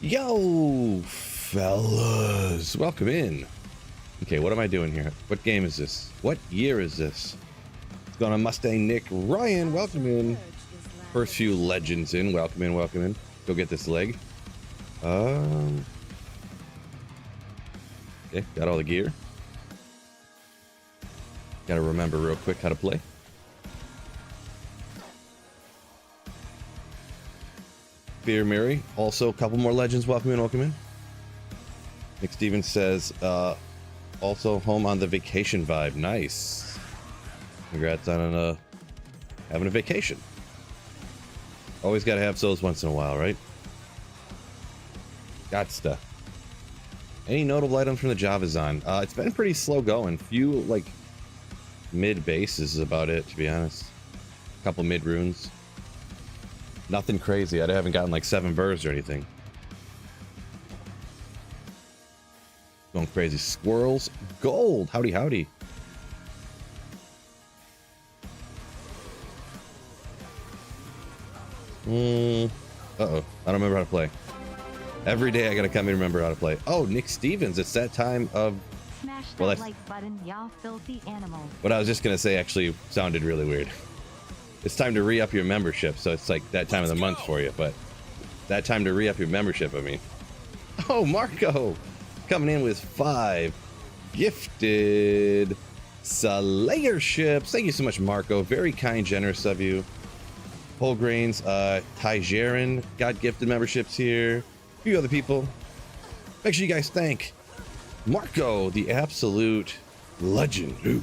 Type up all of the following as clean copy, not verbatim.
Yo, fellas, welcome in. Okay, what am I doing here? What game is this? What year is this? It's going on Mustang Nick. Ryan, welcome in. First few legends in. Welcome in, welcome in. Go get this leg. Okay, got all the gear. Gotta remember real quick how to play. Fear Mary, also a couple more legends. Welcome in, welcome in. Nick Stevens says, also home on the vacation vibe. Nice. Congrats on having a vacation. Always got to have those once in a while, right? Gotsta. Any notable items from the Javazon? It's been pretty slow going. Few like mid bases is about it, to be honest. A couple mid runes. Nothing crazy. I haven't gotten like 7 birds or anything. Going crazy. Squirrels. Gold. Howdy, howdy. Uh-oh. I don't remember how to play. Every day I gotta come and remember how to play. Oh, Nick Stevens. It's that time of... Smash that like button, y'all filthy animals. What I was just gonna say actually sounded really weird. It's time to re-up your membership, so it's like that time of the month for you, but that time to re-up your membership, I mean. Oh, Marco! Coming in with 5 gifted Slayerships. Thank you so much, Marco. Very kind, generous of you. Whole Grains, Tygerin got gifted memberships here. A few other people. Make sure you guys thank Marco, the absolute legend. Ooh.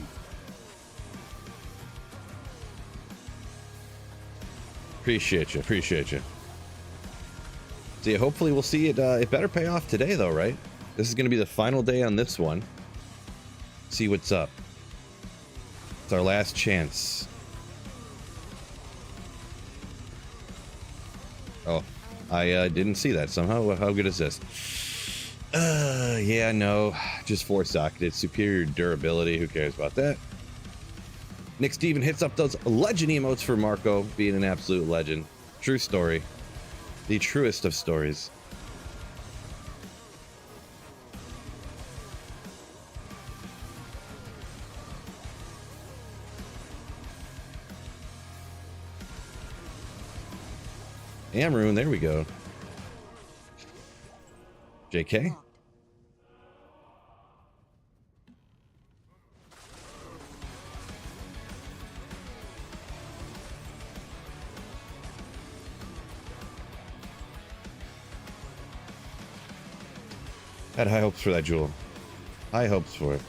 Appreciate you, appreciate you. So yeah, hopefully we'll see it. It better pay off today, though, right? This is going to be the final day on this one. See what's up. It's our last chance. Oh, I didn't see that somehow. How good is this? Yeah, no, just 4-socketed. Superior durability. Who cares about that? Nick Steven hits up those legend emotes for Marco being an absolute legend. True story. The truest of stories. Amrune, there we go. JK? Had high hopes for that jewel. High hopes for it.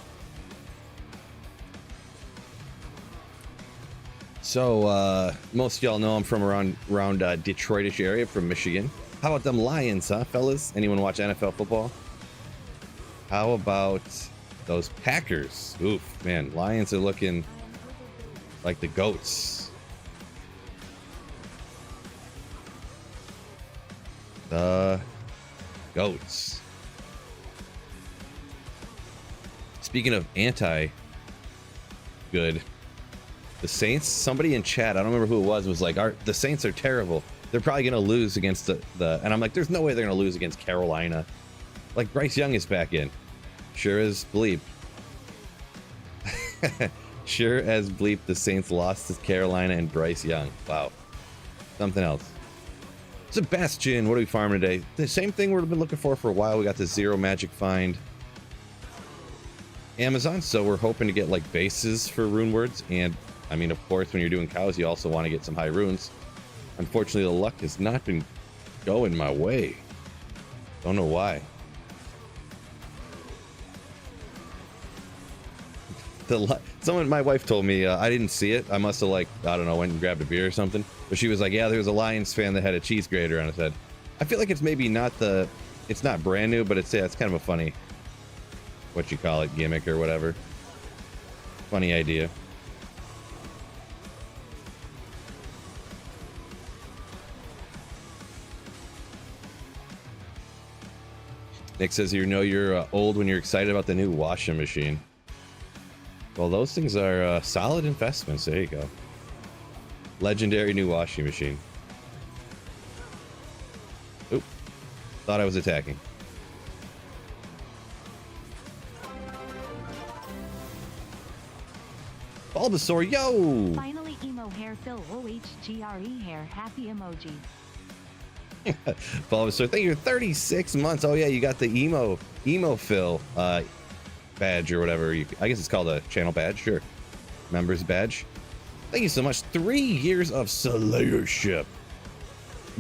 So, most of y'all know I'm from around Detroitish area, from Michigan. How about them Lions, huh, fellas? Anyone watch NFL football? How about those Packers? Oof, man, Lions are looking like the goats. The goats. Speaking of anti-good, the Saints, somebody in chat, I don't remember who it was like, the Saints are terrible. They're probably going to lose against the... And I'm like, there's no way they're going to lose against Carolina. Like, Bryce Young is back in. Sure as bleep. Sure as bleep, the Saints lost to Carolina and Bryce Young. Wow. Something else. Sebastian, what are we farming today? The same thing we've been looking for a while. We got the 0 magic find. Amazon, so we're hoping to get like bases for rune words, and I mean, of course, when you're doing cows, you also want to get some high runes. Unfortunately, the luck has not been going my way. Don't know why. Someone, my wife told me, I didn't see it. I must have, like, I don't know, went and grabbed a beer or something. But she was like, yeah, there was a Lions fan that had a cheese grater on his head. I feel like it's maybe not it's not brand new, but it's kind of a funny, what you call it, gimmick or whatever. Funny idea. Nick says, you know you're old when you're excited about the new washing machine. Well, those things are solid investments. There you go. Legendary new washing machine. Oop. Thought I was attacking. Bulbasaur, yo! Finally, emo hair fill OHGRE hair happy emoji. Bulbasaur, thank you for 36 months. Oh yeah, you got the emo fill badge or whatever. I guess it's called a channel badge, sure. Members badge. Thank you so much. 3 years of Slayership.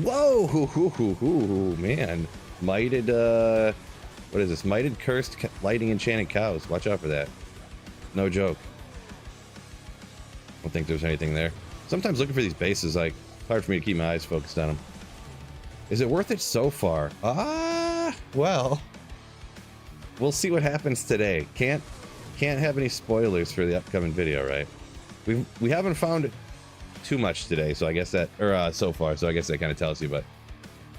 Whoa, man. Mighted, what is this? Mighted cursed lighting enchanted cows. Watch out for that. No joke. I don't think there's anything there. Sometimes looking for these bases, like, it's hard for me to keep my eyes focused on them. Is it worth it so far? Well, we'll see what happens today. Can't have any spoilers for the upcoming video, right? We haven't found too much today, so I guess that, or so far, so I guess that kind of tells you, but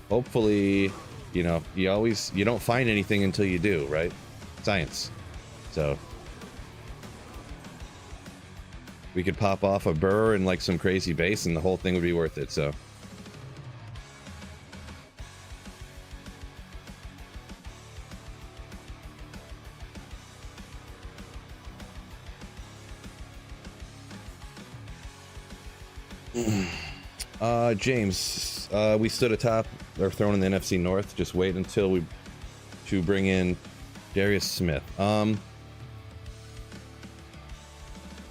hopefully, you know, you don't find anything until you do, right? Science. So we could pop off a burr and like some crazy base and the whole thing would be worth it, so. James, we stood atop our throne in the NFC North. Just wait until to bring in Darius Smith. Are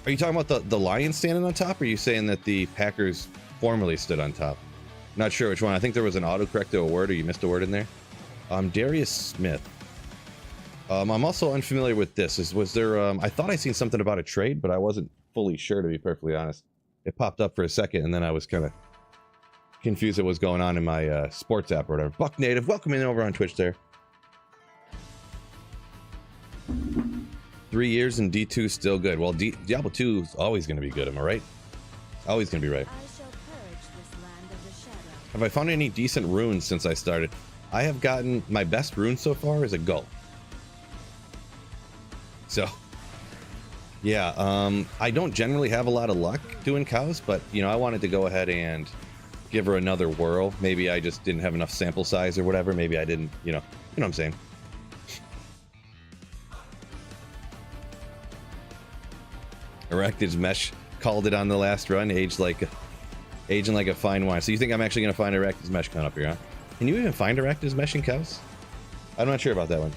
you talking about the Lions standing on top, or are you saying that the Packers formerly stood on top? Not sure which one. I think there was an autocorrect to a word, or you missed a word in there. Darius Smith. I'm also unfamiliar with this. Was there, I thought I seen something about a trade, but I wasn't fully sure, to be perfectly honest. It popped up for a second, and then I was kind of confused at what was going on in my sports app or whatever. Buck Native, welcome in over on Twitch there. 3 years in D2 still good. Well, Diablo 2 is always going to be good, am I right? Always going to be right. Have I found any decent runes since I started? I have gotten, my best rune so far is a gull. So, yeah, I don't generally have a lot of luck doing cows, but, you know, I wanted to go ahead and give her another whirl. Maybe I just didn't have enough sample size or whatever. Maybe I didn't, you know what I'm saying. Erected Mesh called it on the last run, aging like a fine wine. So you think I'm actually going to find Erected Mesh coming up here, huh? Can you even find Erected Mesh in cows? I'm not sure about that one.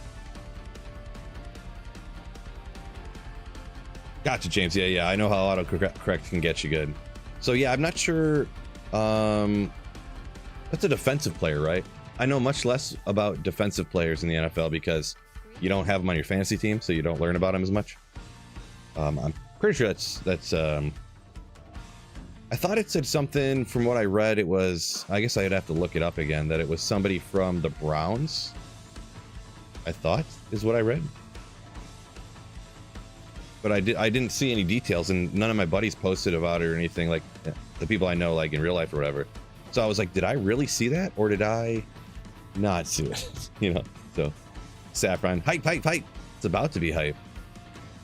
Gotcha, James. Yeah, I know how autocorrect can get you good. So yeah, I'm not sure. That's a defensive player, right? I know much less about defensive players in the NFL because you don't have them on your fantasy team, so you don't learn about them as much. I'm pretty sure that's I thought it said something. From what I read, it was, I guess I'd have to look it up again, that it was somebody from the Browns, I thought, is what I read. But I didn't see any details, and none of my buddies posted about it or anything, like the people I know, like in real life or whatever. So I was like, did I really see that, or did I not see it? You know. So Saffron, hype. It's about to be hype.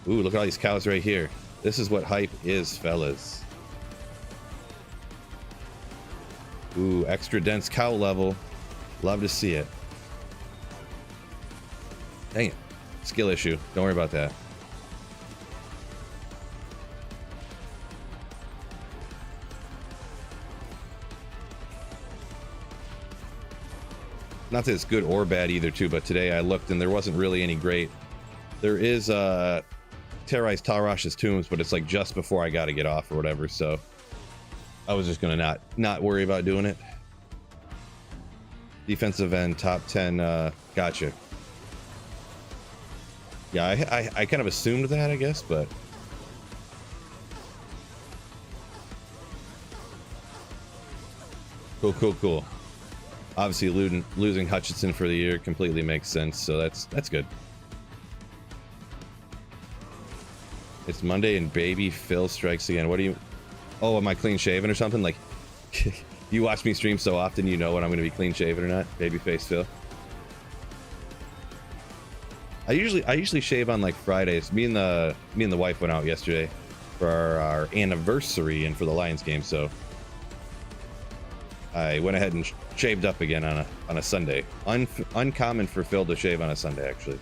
Ooh, look at all these cows right here. This is what hype is, fellas. Ooh, extra dense cow level. Love to see it. Dang it. Skill issue. Don't worry about that. Not that it's good or bad either, too, but today I looked and there wasn't really any great. There is Terrorize Tarash's Tombs, but it's like just before I got to get off or whatever, so I was just gonna not worry about doing it. Defensive end, top 10, gotcha. Yeah, I kind of assumed that, I guess, but cool. Obviously, losing Hutchinson for the year completely makes sense, so that's good. It's Monday and baby Phil strikes again. What do you... Oh, am I clean shaven or something? Like, you watch me stream so often, you know when I'm going to be clean shaven or not. Babyface Phil. I usually shave on like Fridays. Me and the wife went out yesterday for our anniversary and for the Lions game, so I went ahead and shaved up again on a Sunday. Uncommon for Phil to shave on a Sunday, actually.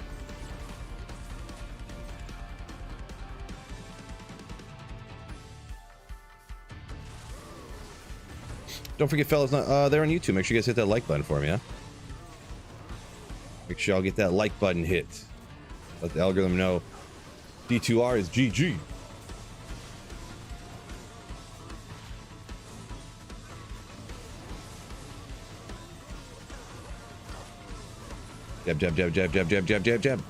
Don't forget, fellas, they're on YouTube. Make sure you guys hit that like button for me, huh? Make sure y'all get that like button hit. Let the algorithm know D2R is GG. Jab, jab, jab, jab, jab, jab, jab, jab, jab.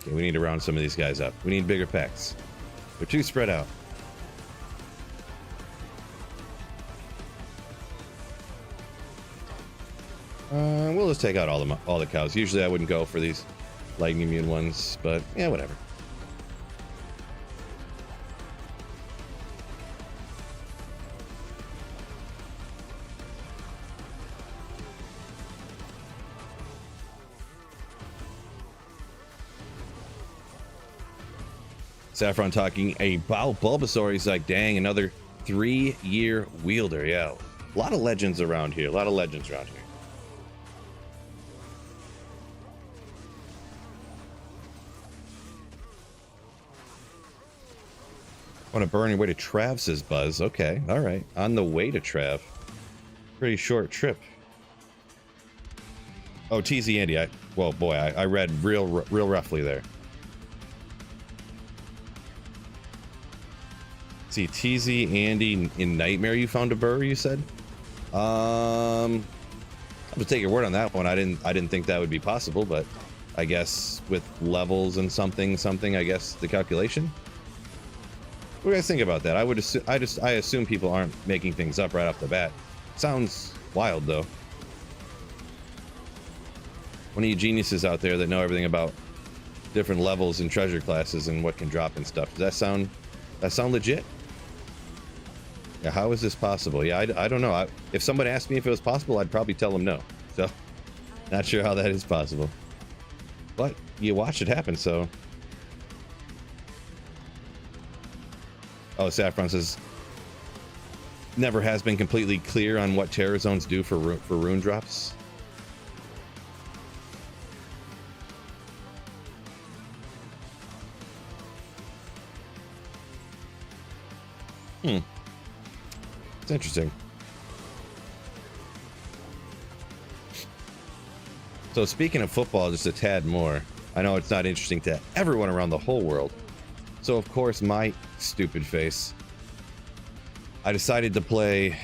Okay, we need to round some of these guys up. We need bigger packs. They're too spread out. We'll just take out all the cows. Usually I wouldn't go for these lightning immune ones, but yeah, whatever. Saffron talking about Bulbasaur. He's like, dang, another 3-year wielder. Yeah, a lot of legends around here. A lot of legends around here. On a burning way to Trav, says Buzz. Okay, all right. On the way to Trav. Pretty short trip. Oh, TZ Andy. Well, boy, I read real roughly there. See, TZ Andy in Nightmare. You found a burr, you said. I'm gonna take your word on that one. I didn't think that would be possible, but I guess with levels and something. I guess the calculation. What do you guys think about that? I assume people aren't making things up right off the bat. Sounds wild though. One of you geniuses out there that know everything about different levels and treasure classes and what can drop and stuff. Does that sound legit? Yeah, how is this possible? Yeah, I don't know. If someone asked me if it was possible, I'd probably tell them no. So, not sure how that is possible. But you watch it happen, so. Oh, Saffron says, never has been completely clear on what terror zones do for rune drops. It's interesting. So speaking of football, just a tad more. I know it's not interesting to everyone around the whole world. So of course, my stupid face, I decided to play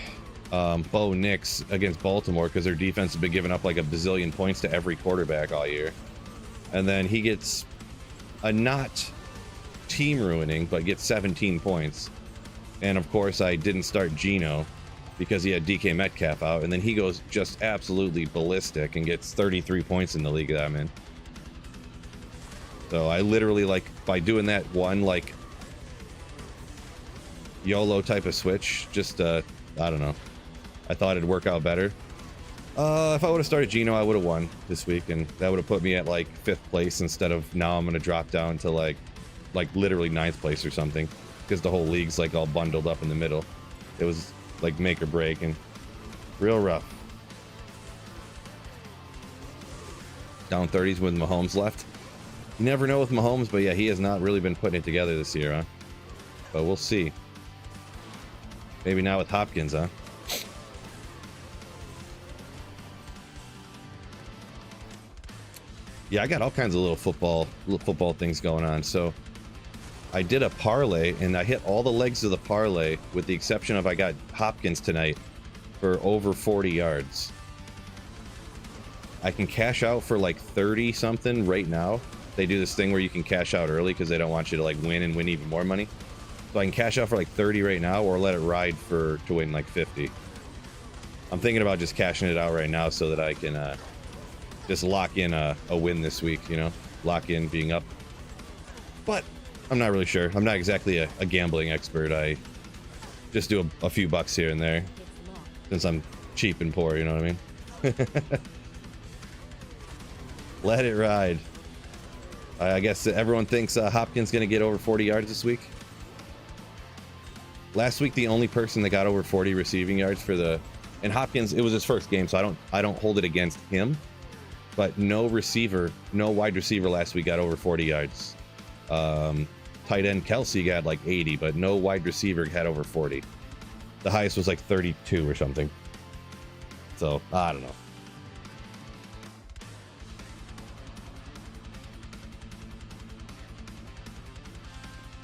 Bo Nix against Baltimore because their defense has been giving up like a bazillion points to every quarterback all year. And then he gets a not team ruining, but gets 17 points. And of course, I didn't start Geno because he had DK Metcalf out. And then he goes just absolutely ballistic and gets 33 points in the league that I'm in. So I literally, like, by doing that one, like, YOLO type of switch, just, I don't know. I thought it'd work out better. If I would have started Geno, I would have won this week, and that would have put me at, like, 5th place instead of now I'm going to drop down to, like literally 9th place or something, because the whole league's, like, all bundled up in the middle. It was, like, make or break, and real rough. Down 30s with Mahomes left. You never know with Mahomes, but yeah, he has not really been putting it together this year, huh? But we'll see. Maybe now with Hopkins, huh? Yeah, I got all kinds of little football things going on. So I did a parlay, and I hit all the legs of the parlay, with the exception of I got Hopkins tonight for over 40 yards. I can cash out for like 30 something right now. They do this thing where you can cash out early because they don't want you to like win and win even more money. So I can cash out for like 30 right now, or let it ride to win like 50. I'm thinking about just cashing it out right now so that I can just lock in a win this week, you know, lock in being up. But I'm not really sure. I'm not exactly a gambling expert. I just do a few bucks here and there since I'm cheap and poor, you know what I mean? Let it ride. I guess everyone thinks Hopkins going to get over 40 yards this week. Last week, the only person that got over 40 receiving yards for the... And Hopkins, it was his first game, so I don't hold it against him. But no receiver, no wide receiver last week got over 40 yards. Tight end Kelsey got like 80, but no wide receiver had over 40. The highest was like 32 or something. So, I don't know.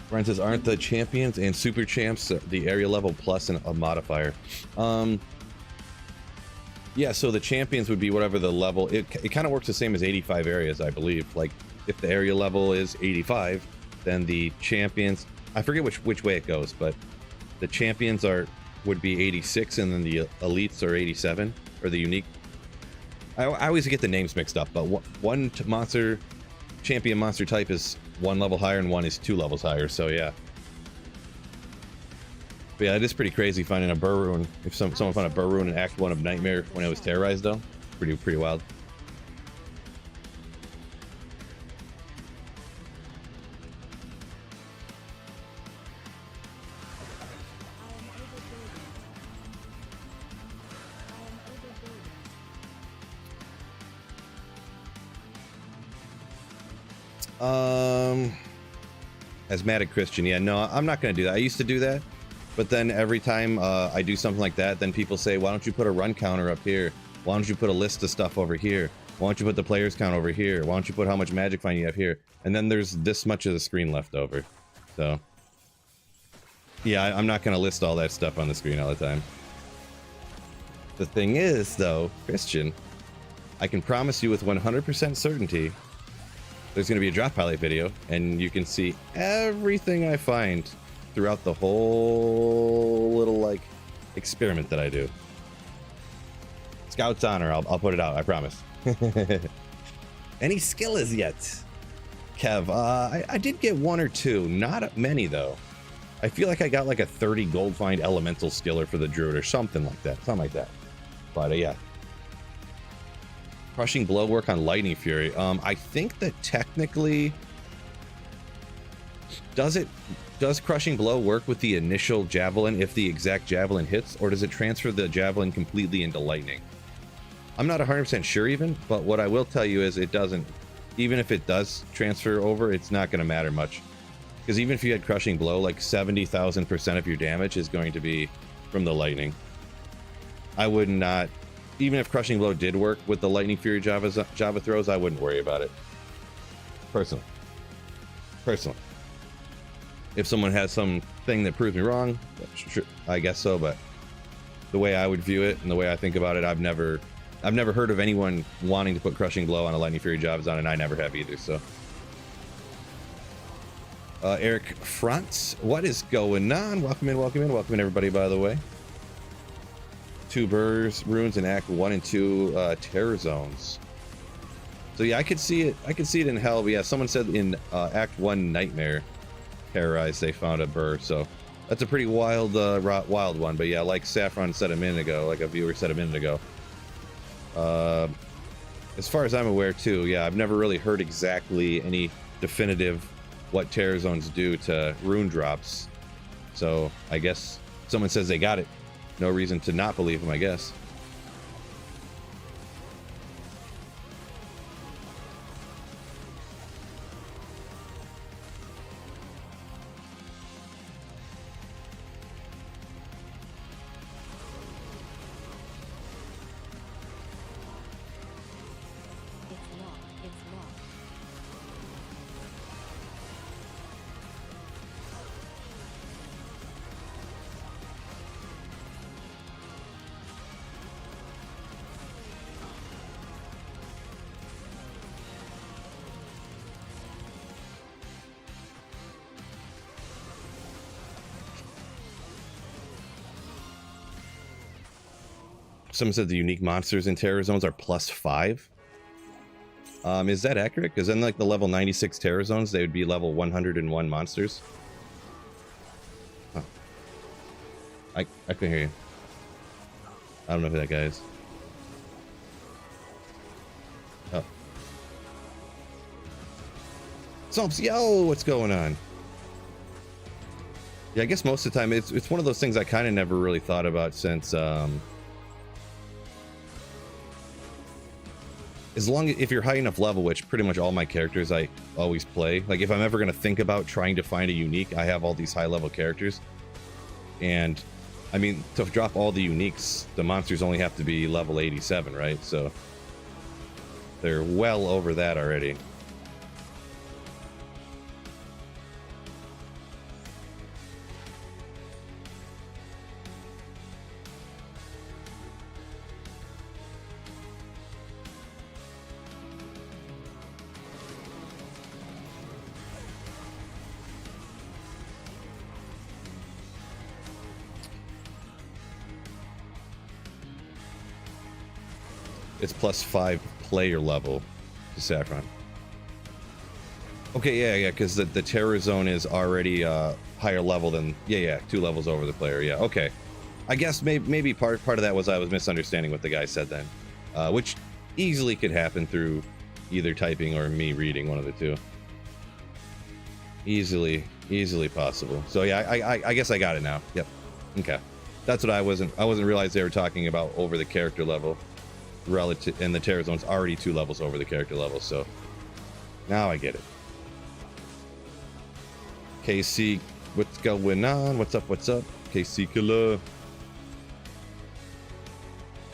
Brian says, aren't the champions and super champs the area level plus a modifier? Yeah, so the champions would be whatever the level. It kind of works the same as 85 areas, I believe. Like, if the area level is 85, then the champions... I forget which way it goes, but the champions would be 86, and then the elites are 87, or the unique. I always get the names mixed up, but one champion monster type is 1 level higher, and one is 2 levels higher, so yeah. But yeah, it is pretty crazy finding a burr rune. If someone found a burr rune in Act 1 of Nightmare when it was terrorized, though. Pretty wild. Asthmatic Christian. Yeah, no, I'm not going to do that. I used to do that. But then every time I do something like that, then people say, why don't you put a run counter up here? Why don't you put a list of stuff over here? Why don't you put the players count over here? Why don't you put how much magic find you have here? And then there's this much of the screen left over. So, yeah, I'm not going to list all that stuff on the screen all the time. The thing is, though, Christian, I can promise you with 100% certainty, there's going to be a drop highlight video, and you can see everything I find throughout the whole little, like, experiment that I do. Scout's honor, I'll put it out, I promise. Any skill as yet? Kev, I did get 1 or 2, not many though. I feel like I got like a 30 gold find elemental skiller for the druid or something like that. But yeah. Crushing blow work on lightning fury. I think that technically, does crushing blow work with the initial javelin if the exact javelin hits, or does it transfer the javelin completely into lightning? I'm not 100% sure even, but what I will tell you is it doesn't. Even if it does transfer over, it's not going to matter much, because even if you had crushing blow, like 70,000% of your damage is going to be from the lightning. I would not. Even if crushing blow did work with the lightning fury Java throws, I wouldn't worry about it. Personally. If someone has something that proves me wrong, sure, I guess so. But the way I would view it and the way I think about it, I've never heard of anyone wanting to put crushing blow on a lightning fury Javazon, and I never have either. So, Eric Frantz, what is going on? Welcome in, everybody. By the way. 2 burrs runes in Act 1 and 2 terror zones. So yeah, I could see it in hell, but yeah, someone said in Act 1 Nightmare terrorized they found a burr, so that's a pretty wild one. But yeah, like Saffron said a minute ago, like a viewer said a minute ago, as far as I'm aware too, yeah, I've never really heard exactly any definitive what terror zones do to rune drops. So I guess someone says they got it. No reason to not believe him, I guess. Someone said the unique monsters in terror zones are +5. Is that accurate? Because then, like, the level 96 terror zones, they would be level 101 monsters. Huh. I can hear you. I don't know who that guy is. Oh. Sumps, yo, what's going on? Yeah, I guess most of the time it's one of those things I kind of never really thought about since as long as if you're high enough level, which pretty much all my characters I always play. Like if I'm ever gonna think about trying to find a unique, I have all these high level characters. And I mean, to drop all the uniques, the monsters only have to be level 87, right? So they're well over that already. It's +5 player level to Saffron. Okay, yeah, because the terror zone is already higher level than 2 levels over the player. Yeah, okay. I guess maybe part of that was I was misunderstanding what the guy said then, which easily could happen through either typing or me reading, one of the two. Easily possible. So yeah, I guess I got it now. Yep. Okay, that's what I wasn't realized they were talking about over the character level. Relative, and the terror zone's already 2 levels over the character level, so now I get it. KC, what's going on? What's up? KC killer.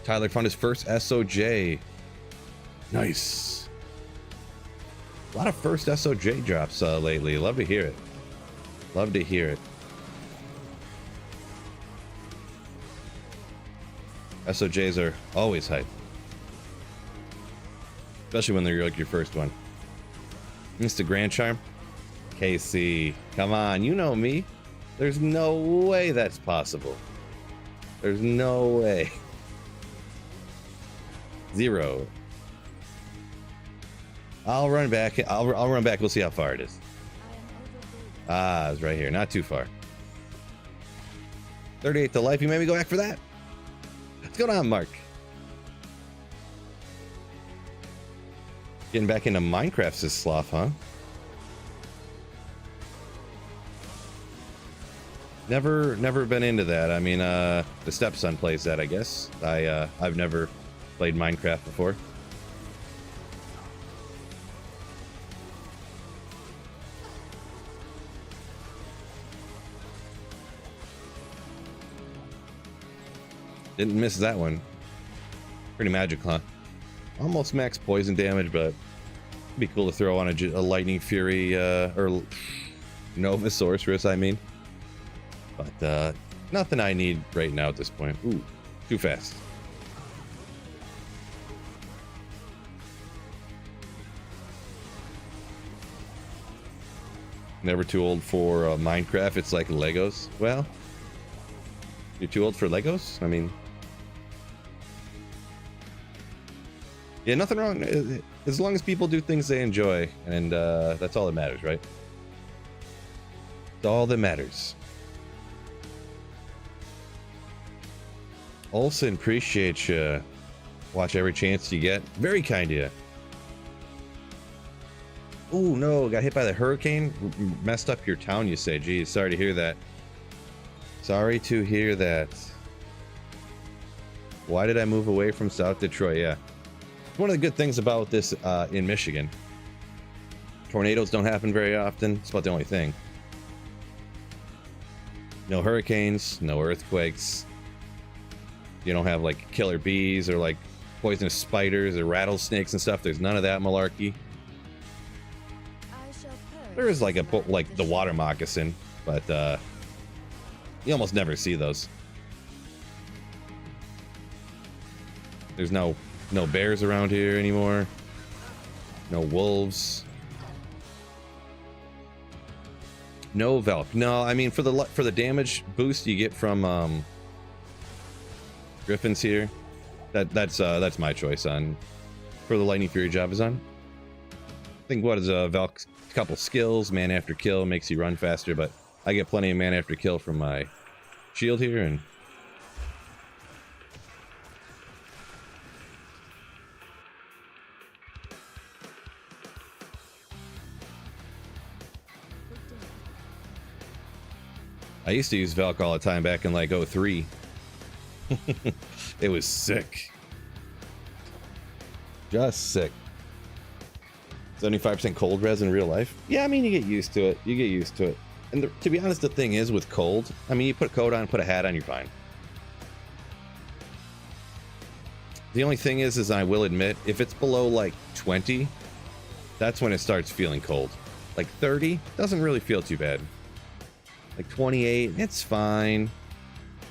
Tyler found his first SOJ. Nice. A lot of first SOJ drops lately. Love to hear it. SOJs are always hype. Especially when they're like your first one. Mr. Grand Charm? KC, come on, you know me. There's no way that's possible. There's no way. 0. I'll run back. I'll run back. We'll see how far it is. Ah, it's right here. Not too far. 38 to life. You made me go back for that? What's going on, Mark? Getting back into Minecraft, this sloth, huh? Never been into that. I mean, the stepson plays that, I guess. I've never played Minecraft before. Didn't miss that one. Pretty magical, huh? Almost max poison damage, but it'd be cool to throw on a lightning fury or Nova Sorceress, I mean. But nothing I need right now at this point. Ooh, too fast. Never too old for Minecraft. It's like Legos. Well, you're too old for Legos? I mean, yeah, nothing wrong. As long as people do things they enjoy, and that's all that matters, right? It's all that matters. Olsen, appreciate you. Watch every chance you get. Very kind of you. Oh no, got hit by the hurricane? Messed up your town, you say. Geez, sorry to hear that. Sorry to hear that. Why did I move away from South Detroit? Yeah. One of the good things about this in Michigan, tornadoes don't happen very often. It's about the only thing. No hurricanes, no earthquakes. You don't have like killer bees or like poisonous spiders or rattlesnakes and stuff. There's none of that malarkey. There is like the water moccasin, but you almost never see those. There's no bears around here anymore. No wolves. No Velk. No, I mean for the damage boost you get from Griffins here, that's my choice on for the Lightning Fury Javazon. I think what is Velk's couple skills, man after kill makes you run faster, but I get plenty of man after kill from my shield here, and I used to use Velk all the time back in like 03. It was sick. Just sick. 75% cold res in real life? Yeah, I mean, you get used to it. You get used to it. And to be honest, the thing is with cold, I mean, you put a coat on, put a hat on, you're fine. The only thing is I will admit, if it's below like 20, that's when it starts feeling cold. Like 30, doesn't really feel too bad. Like 28, it's fine.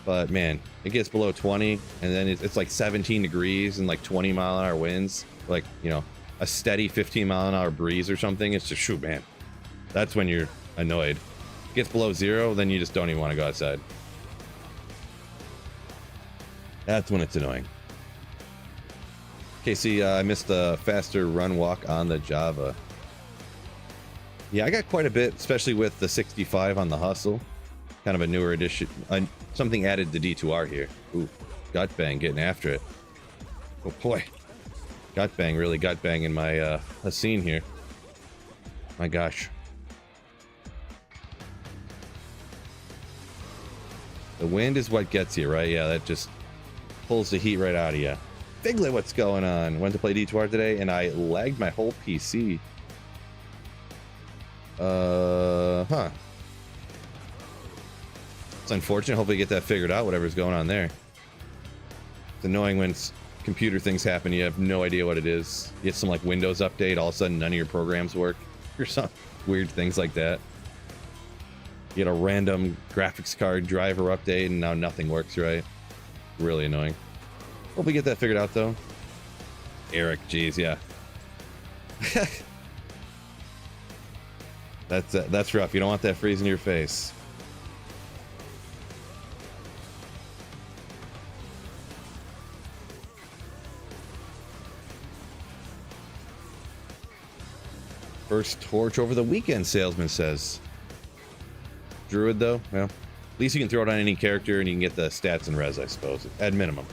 But man, it gets below 20, and then it's like 17 degrees and like 20-mile-an-hour winds. Like, you know, a steady 15-mile-an-hour breeze or something. It's just, shoot, man. That's when you're annoyed. It gets below 0, then you just don't even want to go outside. That's when it's annoying. Casey, I missed the faster run walk on the Java. Yeah, I got quite a bit, especially with the 65 on the hustle. Kind of a newer addition. Something added to D2R here. Ooh, gut bang, getting after it. Oh boy. Gut bang, really gut bang in my scene here. My gosh. The wind is what gets you, right? Yeah, that just pulls the heat right out of you. Figlet, what's going on? Went to play D2R today and I lagged my whole PC. Huh. It's unfortunate. Hopefully get that figured out, whatever's going on there. It's annoying when computer things happen, you have no idea what it is. You get some like Windows update, all of a sudden none of your programs work. Or some weird things like that. You get a random graphics card driver update and now nothing works right. Really annoying. Hope we get that figured out though. Eric, geez, yeah. That's rough. You don't want that freezing your face. First torch over the weekend, salesman says. Druid though, well, at least you can throw it on any character and you can get the stats and res, I suppose, at minimum.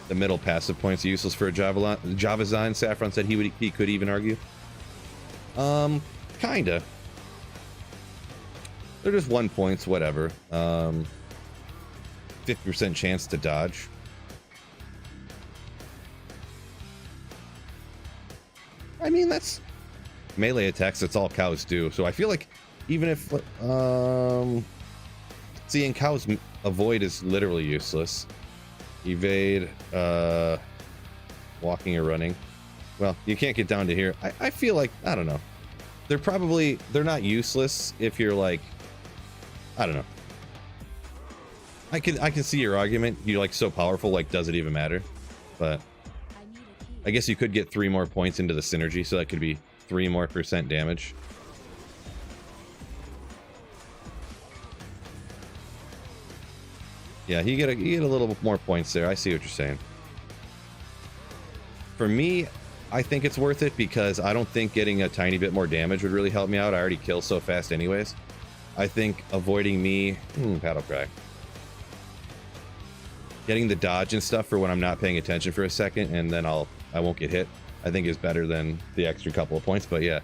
The middle passive points are useless for a Javazon. Saffron said he could even argue. Kinda. They're just 1 points, whatever. 50% chance to dodge. I mean, that's melee attacks. That's all cows do. So I feel like even if seeing cows avoid is literally useless. Evade, walking or running. Well, you can't get down to here. I feel like, I don't know. They're not useless if you're like, I don't know. I can see your argument. You're like so powerful, like does it even matter? But I guess you could get 3 more points into the synergy, so that could be 3% more damage. Yeah, you get a little more points there. I see what you're saying. For me, I think it's worth it because I don't think getting a tiny bit more damage would really help me out. I already kill so fast anyways. I think avoiding me, battle cry. Getting the dodge and stuff for when I'm not paying attention for a second and then I won't get hit, I think is better than the extra couple of points, but yeah.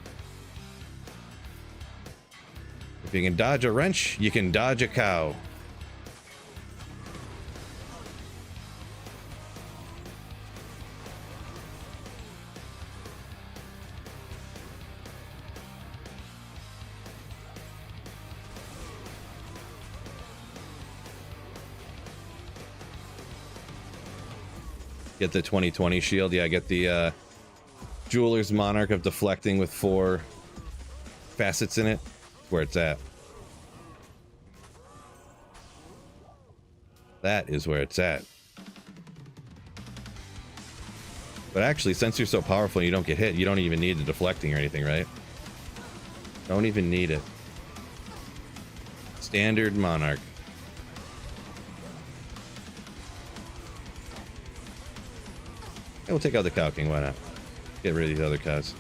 If you can dodge a wrench, you can dodge a cow. Get the 2020 shield. Yeah, get the Jeweler's Monarch of deflecting with 4 facets in it. That's where it's at. That is where it's at. But actually, since you're so powerful and you don't get hit, you don't even need the deflecting or anything, right? Don't even need it. Standard Monarch. We'll take out the Cow King, why not? Get rid of these other cows.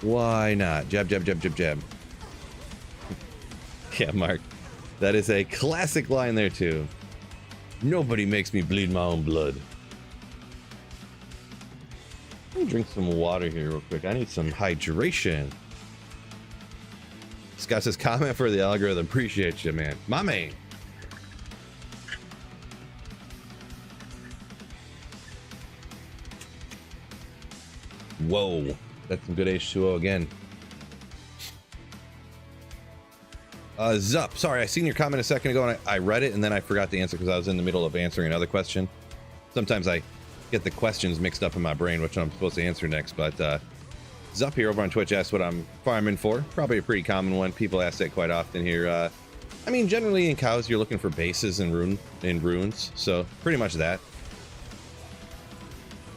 Why not? Jab, jab, jab, jab, jab. Yeah, Mark. That is a classic line there, too. Nobody makes me bleed my own blood. me drink some water here real quick. I need some hydration. Scott says, comment for the algorithm. Appreciate you, man. My man. Whoa. That's some good H2O again. Zup, sorry, I seen your comment a second ago and I read it and then I forgot the answer because I was in the middle of answering another question. Sometimes I get the questions mixed up in my brain, which I'm supposed to answer next, but Zup here over on Twitch asked what I'm farming for. Probably a pretty common one. People ask that quite often here. I mean, generally in cows, you're looking for bases and runes, so pretty much that.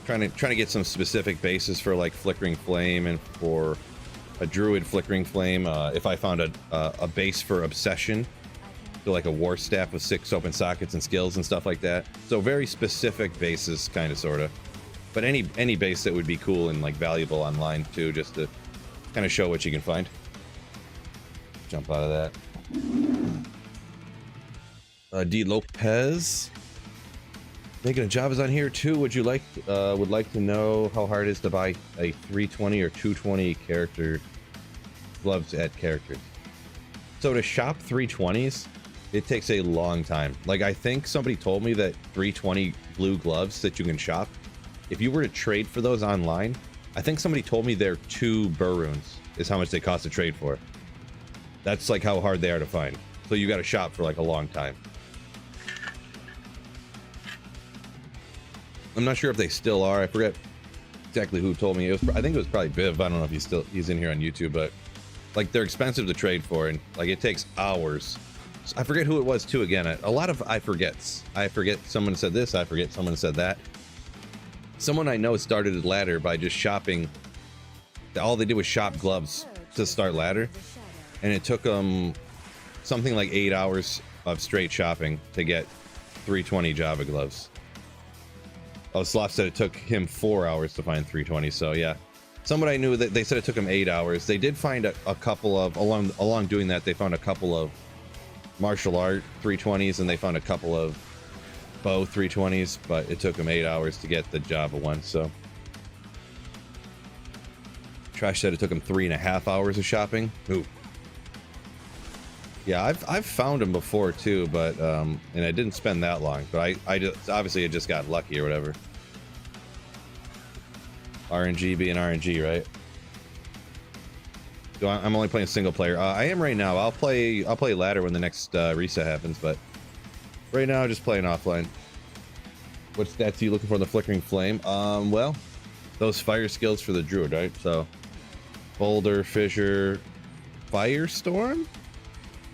Trying to get some specific bases for like Flickering Flame and for a Druid Flickering Flame. If I found a base for Obsession, so like a War Staff with 6 open sockets and skills and stuff like that. So very specific bases, kind of, sort of. But any base that would be cool and like valuable online too, just to kind of show what you can find. Jump out of that. D. Lopez. Making a Javazon here too. Would like to know how hard it is to buy a 320 or 220 character gloves at characters. So to shop 320s, it takes a long time. Like I think somebody told me that 320 blue gloves that you can shop, if you were to trade for those online, I think somebody told me they're 2 Buruns is how much they cost to trade for. That's like how hard they are to find. So you got to shop for like a long time. I'm not sure if they still are. I forget exactly who told me. It was, I think it was probably Biv. I don't know if he's in here on YouTube, but like they're expensive to trade for, and like it takes hours. So I forget who it was too. Again, a lot of I forgets. I forget someone said this. I forget someone said that. Someone I know started a ladder by just shopping. All they did was shop gloves to start ladder, and it took them something like 8 hours of straight shopping to get 320 Java gloves. Oh, Sloth said it took him 4 hours to find 320. So yeah, someone I knew that they said it took him 8 hours. They did find a couple of along doing that. They found a couple of martial art 320s and they found a couple of bow 320s, but it took them 8 hours to get the Java one. So Trash said it took him 3.5 hours of shopping. Ooh. Yeah, I've found them before too, but and I didn't spend that long. But I just obviously I just got lucky or whatever. RNG being RNG, right? So I'm only playing single player. I am right now. I'll play ladder when the next reset happens, but right now I'm just playing offline. What stats are you looking for in the Flickering Flame? Well, those fire skills for the Druid, right? So Boulder, Fissure, Firestorm?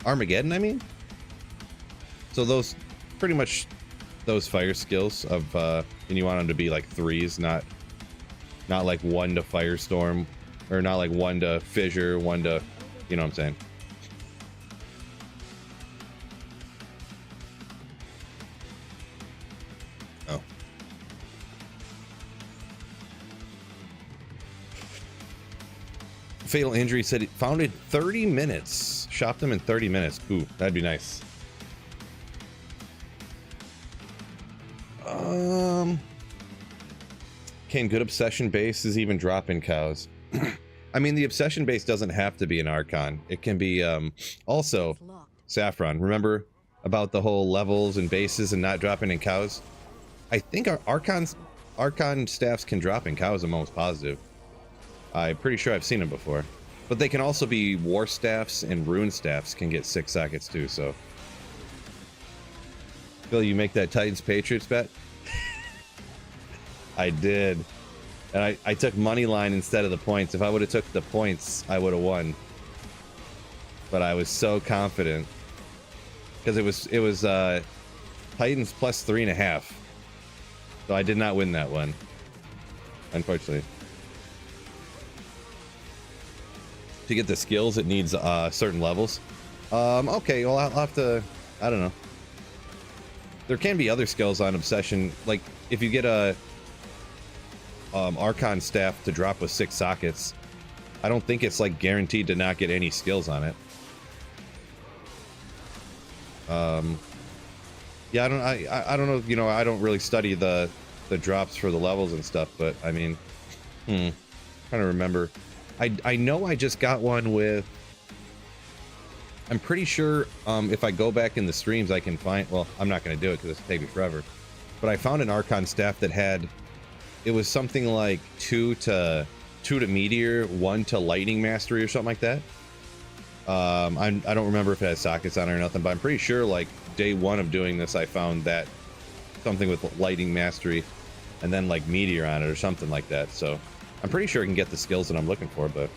Armageddon, I mean. So those pretty much those fire skills of and you want them to be like 3s, not like 1 to Firestorm, or not like 1 to Fissure, 1 to, you know what I'm saying. Oh. Fatal Injury said it found it 30 minutes. Shop them in 30 minutes. Ooh, that'd be nice. Can good obsession bases even drop in cows? I mean, the obsession base doesn't have to be an Archon. It can be also Saffron. Remember about the whole levels and bases and not dropping in cows? I think our Archon staffs can drop in cows. I'm almost positive. I'm pretty sure I've seen them before. But they can also be War Staffs, and Rune Staffs can get 6 sockets too, so. Phil, you make that Titans Patriots bet? I did. And I took money line instead of the points. If I would have took the points, I would have won. But I was so confident. Because it was Titans plus 3.5. So I did not win that one. Unfortunately. To get the skills, it needs certain levels. Okay, well, I'll have to, I don't know. There can be other skills on Obsession, like if you get a Archon staff to drop with 6 sockets, I don't think it's like guaranteed to not get any skills on it. Yeah, I don't know, you know, I don't really study the drops for the levels and stuff, but I mean, Trying to remember. I know I just got one with. I'm pretty sure if I go back in the streams, I can find. Well, I'm not going to do it because it's taking forever. But I found an Archon staff that had. It was something like 2 to Meteor, 1 to Lightning Mastery or something like that. I don't remember if it has sockets on it or nothing, but I'm pretty sure like day 1 of doing this, I found that something with Lightning Mastery, and then like Meteor on it or something like that. So I'm pretty sure I can get the skills that I'm looking for, but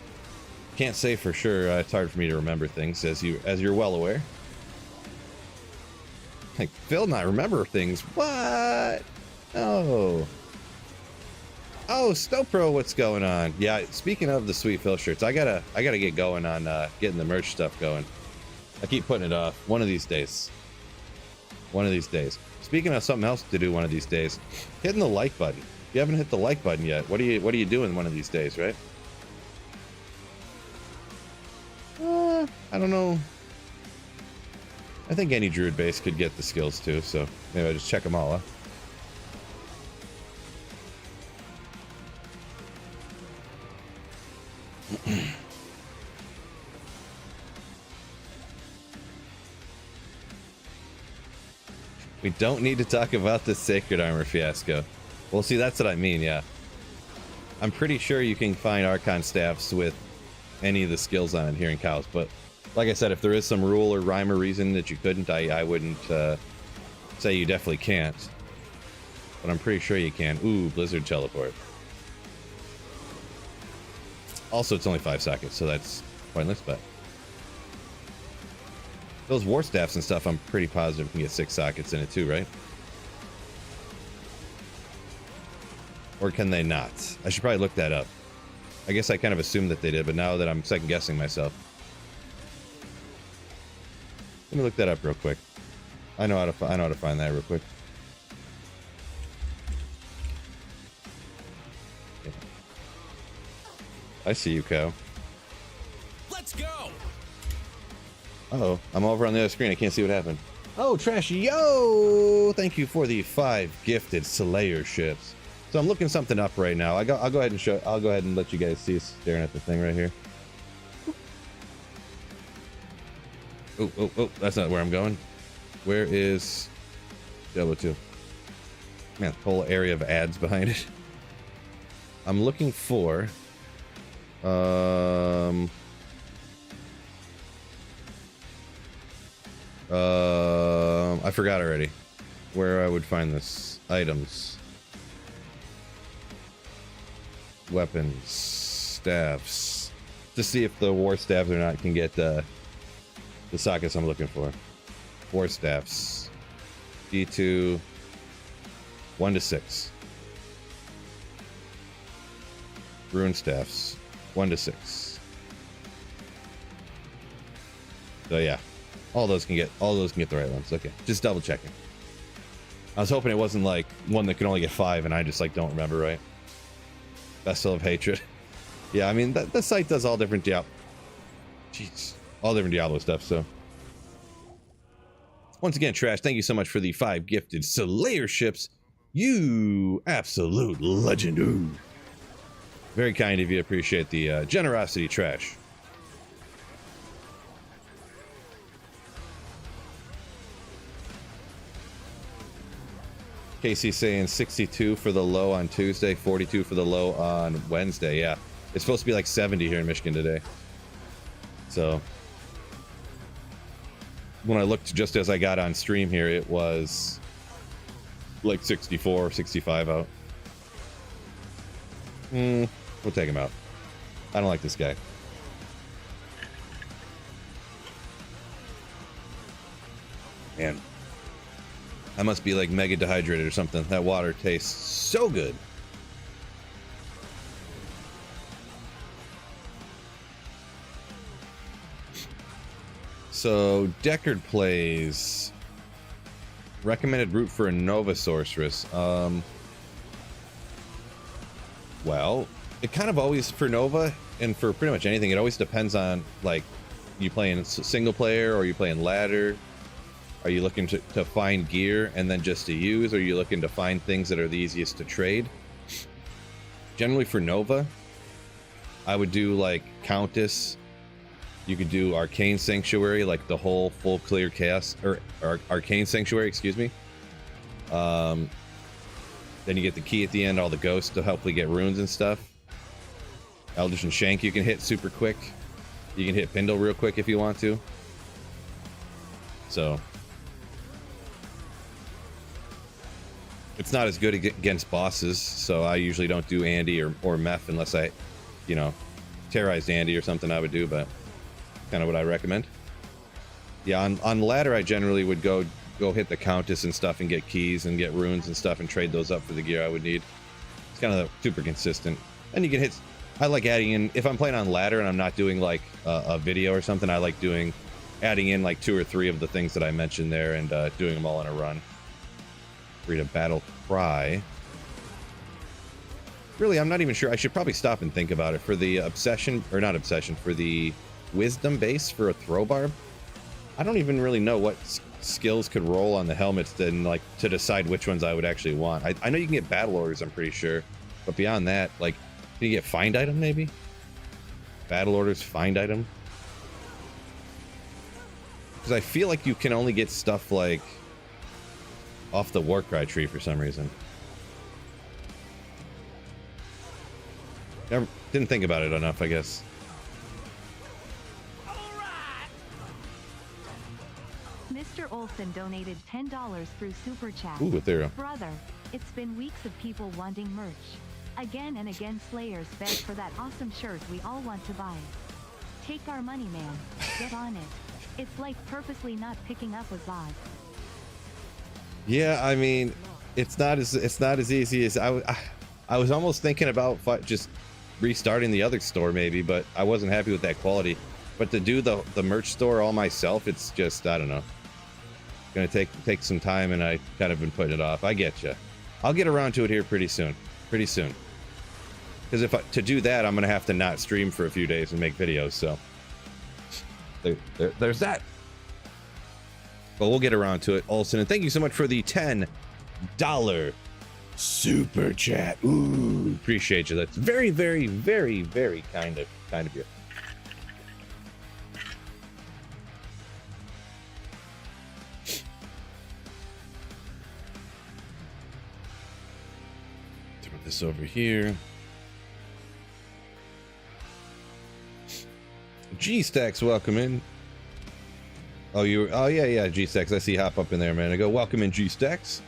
can't say for sure. It's hard for me to remember things, as you're well aware. Like, Phil not remember things. What? Oh. Oh, Snowpro, what's going on? Yeah, speaking of the Sweet Phil shirts, I gotta get going on getting the merch stuff going. I keep putting it off. One of these days. One of these days. Speaking of something else to do one of these days, hitting the like button. If you haven't hit the like button yet, what are you doing one of these days, right? I don't know. I think any Druid base could get the skills too, so maybe I just check them all out. We don't need to talk about the Sacred Armor fiasco. Well, see, that's what I mean, yeah. I'm pretty sure you can find Archon staffs with any of the skills on it here in Cows, but like I said, if there is some rule or rhyme or reason that you couldn't, I wouldn't say you definitely can't. But I'm pretty sure you can. Ooh, Blizzard Teleport. Also, it's only 5 sockets, so that's pointless, but those War Staffs and stuff, I'm pretty positive can get 6 sockets in it too, right? Or can they not? I should probably look that up. I guess I kind of assumed that they did, but now that I'm second guessing myself. Let me look that up real quick. I know how to find that real quick. Yeah. I see you, Cow. Let's go. Uh-oh, I'm over on the other screen. I can't see what happened. Oh, Trash, yo! Thank you for the 5 gifted Slayer ships. So I'm looking something up right now. I'll go ahead and show. I'll go ahead and let you guys see us staring at the thing right here. Oh, that's not where I'm going. Where is Diablo 2? Man, the whole area of ads behind it. I'm looking for I forgot already where I would find this. Items, weapons, staffs, to see if the war staffs or not can get the sockets I'm looking for. War staffs, D2, 1 to 6. Rune staffs, 1 to 6. So yeah, all those can get the right ones. Okay, just double checking. I was hoping it wasn't like one that could only get 5 and I just like don't remember right. Vessel of Hatred. Yeah, I mean the site does all different all different Diablo stuff. So once again, Trash, thank you so much for the 5 gifted Slayer ships. You absolute legend. Ooh. Very kind of you. Appreciate the generosity, Trash. Casey saying 62 for the low on Tuesday, 42 for the low on Wednesday. Yeah, it's supposed to be like 70 here in Michigan today. So when I looked just as I got on stream here, it was like 64, 65 out. We'll take him out. I don't like this guy. Man, I must be like mega dehydrated or something. That water tastes so good. So Deckard plays recommended route for a Nova Sorceress. Well, it kind of always, for Nova and for pretty much anything, it always depends on like you playing single player or you playing ladder. Are you looking to find gear and then just to use, or are you looking to find things that are the easiest to trade? Generally for Nova, I would do like Countess. You could do Arcane Sanctuary, like the whole full clear chaos, or Arcane Sanctuary, excuse me. Then you get the key at the end, all the ghosts to hopefully get runes and stuff. Eldritch and Shank you can hit super quick. You can hit Pindle real quick if you want to. So it's not as good against bosses, so I usually don't do Andy or Meph unless I, you know, terrorized Andy or something I would do, but kind of what I recommend. Yeah, on ladder I generally would go hit the Countess and stuff and get keys and get runes and stuff and trade those up for the gear I would need. It's kind of super consistent. And you can hit, I like adding in, if I'm playing on ladder and I'm not doing like a video or something, I like adding in like 2 or 3 of the things that I mentioned there and doing them all in a run. Read a battle cry. Really, I'm not even sure. I should probably stop and think about it. For the obsession, or not obsession, for the wisdom base for a throw barb, I don't even really know what skills could roll on the helmets then, like, to decide which ones I would actually want. I know you can get battle orders, I'm pretty sure, but beyond that, like, can you get find item maybe? Battle orders, find item? Because I feel like you can only get stuff like off the Warcry tree for some reason. Didn't think about it enough, I guess. Mr. Olson donated $10 through Super Chat. Ooh, there. Brother, it's been weeks of people wanting merch. Again and again Slayers beg for that awesome shirt we all want to buy. Take our money, man. Get on it. It's like purposely not picking up with Zod. Yeah, I mean, it's not as easy as I was almost thinking about just restarting the other store maybe, but I wasn't happy with that quality. But to do the merch store all myself, it's just, I don't know. Gonna take some time, and I kind of been putting it off. I get you. I'll get around to it here pretty soon. Because to do that, I'm gonna have to not stream for a few days and make videos. So there's that. But we'll get around to it, Olsen. And thank you so much for the $10 super chat. Ooh, appreciate you. That's very, very, very, very kind of you. Throw this over here. G-Stacks, welcome in. Oh, yeah, G-Stacks. I see you hop up in there, man. I go, welcome in, G-Stacks.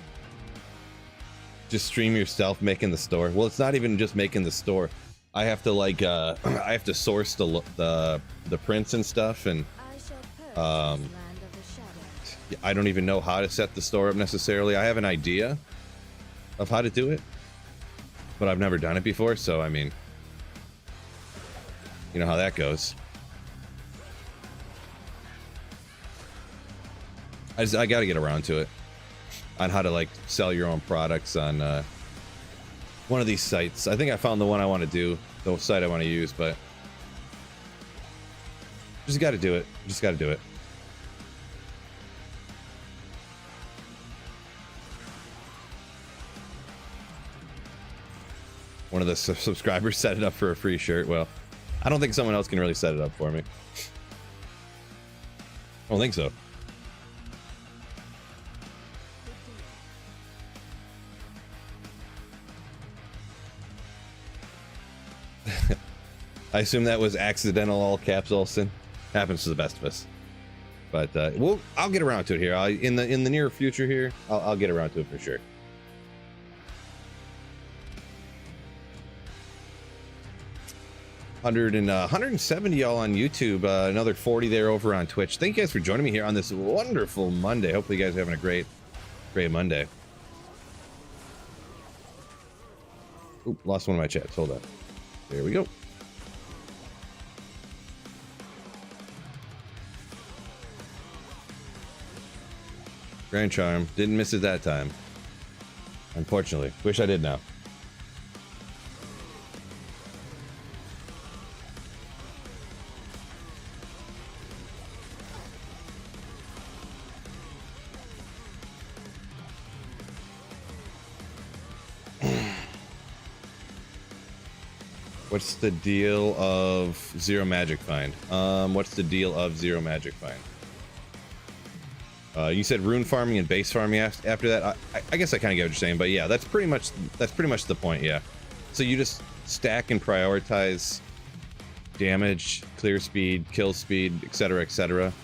Just stream yourself making the store. Well, it's not even just making the store. I have to like, I have to source the prints and stuff, and I don't even know how to set the store up necessarily. I have an idea of how to do it, but I've never done it before. So I mean, you know how that goes. I got to get around to it on how to like sell your own products on one of these sites. I think I found the one I want to do, the site I want to use, but just got to do it. One of the subscribers set it up for a free shirt. Well, I don't think someone else can really set it up for me. I don't think so. I assume that was accidental, all caps, Olsen. Happens to the best of us. But I'll get around to it here. In the near future here, I'll get around to it for sure. – 170 y'all on YouTube. Another 40 there over on Twitch. Thank you guys for joining me here on this wonderful Monday. Hopefully you guys are having a great Monday. Oop, lost one of my chats. Hold on. There we go. Grand Charm. Didn't miss it that time. Unfortunately. Wish I did now. What's the deal of zero magic find? What's the deal of zero magic find? You said rune farming and base farming after that. I guess I kind of get what you're saying, but yeah, that's pretty much the point. Yeah. So you just stack and prioritize damage, clear speed, kill speed, etc., etc.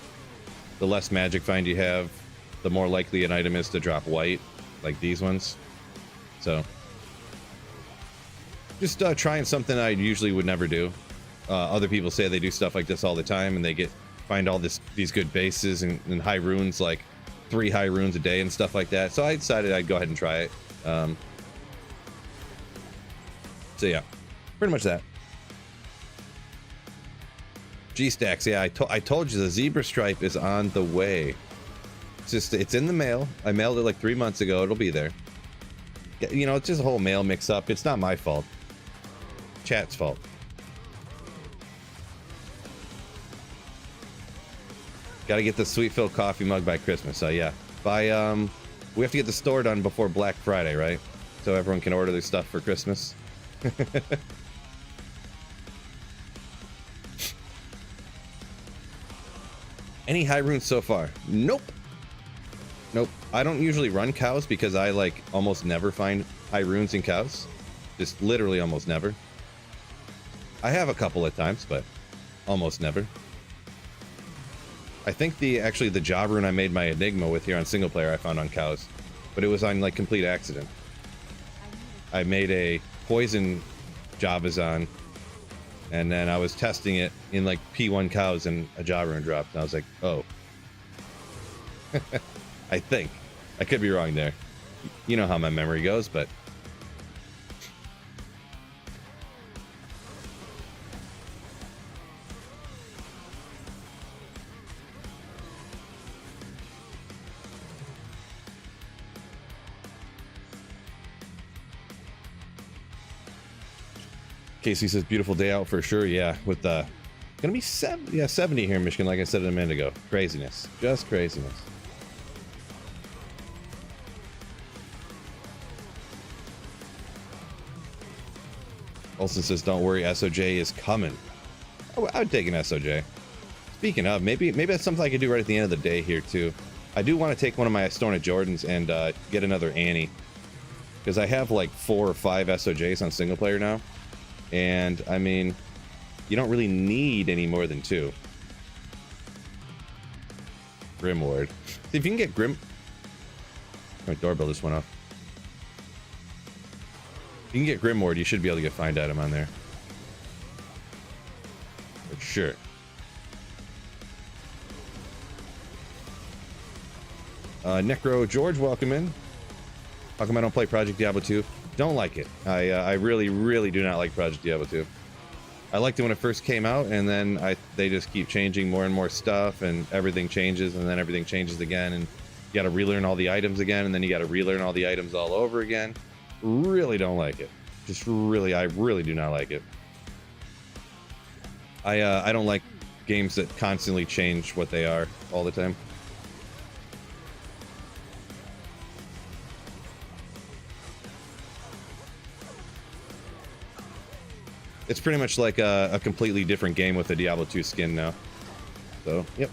The less magic find you have, the more likely an item is to drop white, like these ones. So just trying something I usually would never do. Other people say they do stuff like this all the time, and they find all these good bases and high runes, like 3 high runes a day and stuff like that. So I decided I'd go ahead and try it. So yeah, pretty much that. G-Stacks, yeah, I told you the zebra stripe is on the way. It's in the mail. I mailed it like 3 months ago. It'll be there. You know, it's just a whole mail mix up. It's not my fault. Chat's fault. Gotta get the Sweet Phil coffee mug by Christmas. So yeah, we have to get the store done before Black Friday, right? So everyone can order their stuff for Christmas. Any high runes so far? Nope. Nope. I don't usually run cows because I like almost never find high runes in cows. Just literally almost never. I have a couple at times, but almost never. I think actually the job rune I made my Enigma with here on single player I found on cows, but it was on like complete accident. I made a poison Javazon, and then I was testing it in like P1 cows and a job rune dropped, and I was like, oh. I think. I could be wrong there. You know how my memory goes, but Casey says beautiful day out for sure. Yeah, with gonna be 70 here in Michigan, like I said a minute ago. Craziness, just craziness. Olsen says don't worry, SOJ is coming. I would take an SOJ. Speaking of, maybe that's something I could do right at the end of the day here too. I do want to take one of my Astorna Jordans and get another Annie, because I have like 4 or 5 SOJs on single player now. And I mean, you don't really need any more than 2. Grimward. See if you can get my doorbell just went off. If you can get Grimward, you should be able to get find item on there. For sure. Necro George, welcome in. How come I don't play Project Diablo 2? Don't like it. I really, really do not like Project Diablo 2. I liked it when it first came out, and then they just keep changing more and more stuff, and everything changes, and then everything changes again, and you got to relearn all the items again, and then you got to relearn all the items all over again. Really don't like it. I really do not like it. I don't like games that constantly change what they are all the time. It's pretty much like a completely different game with a Diablo 2 skin now. So, yep.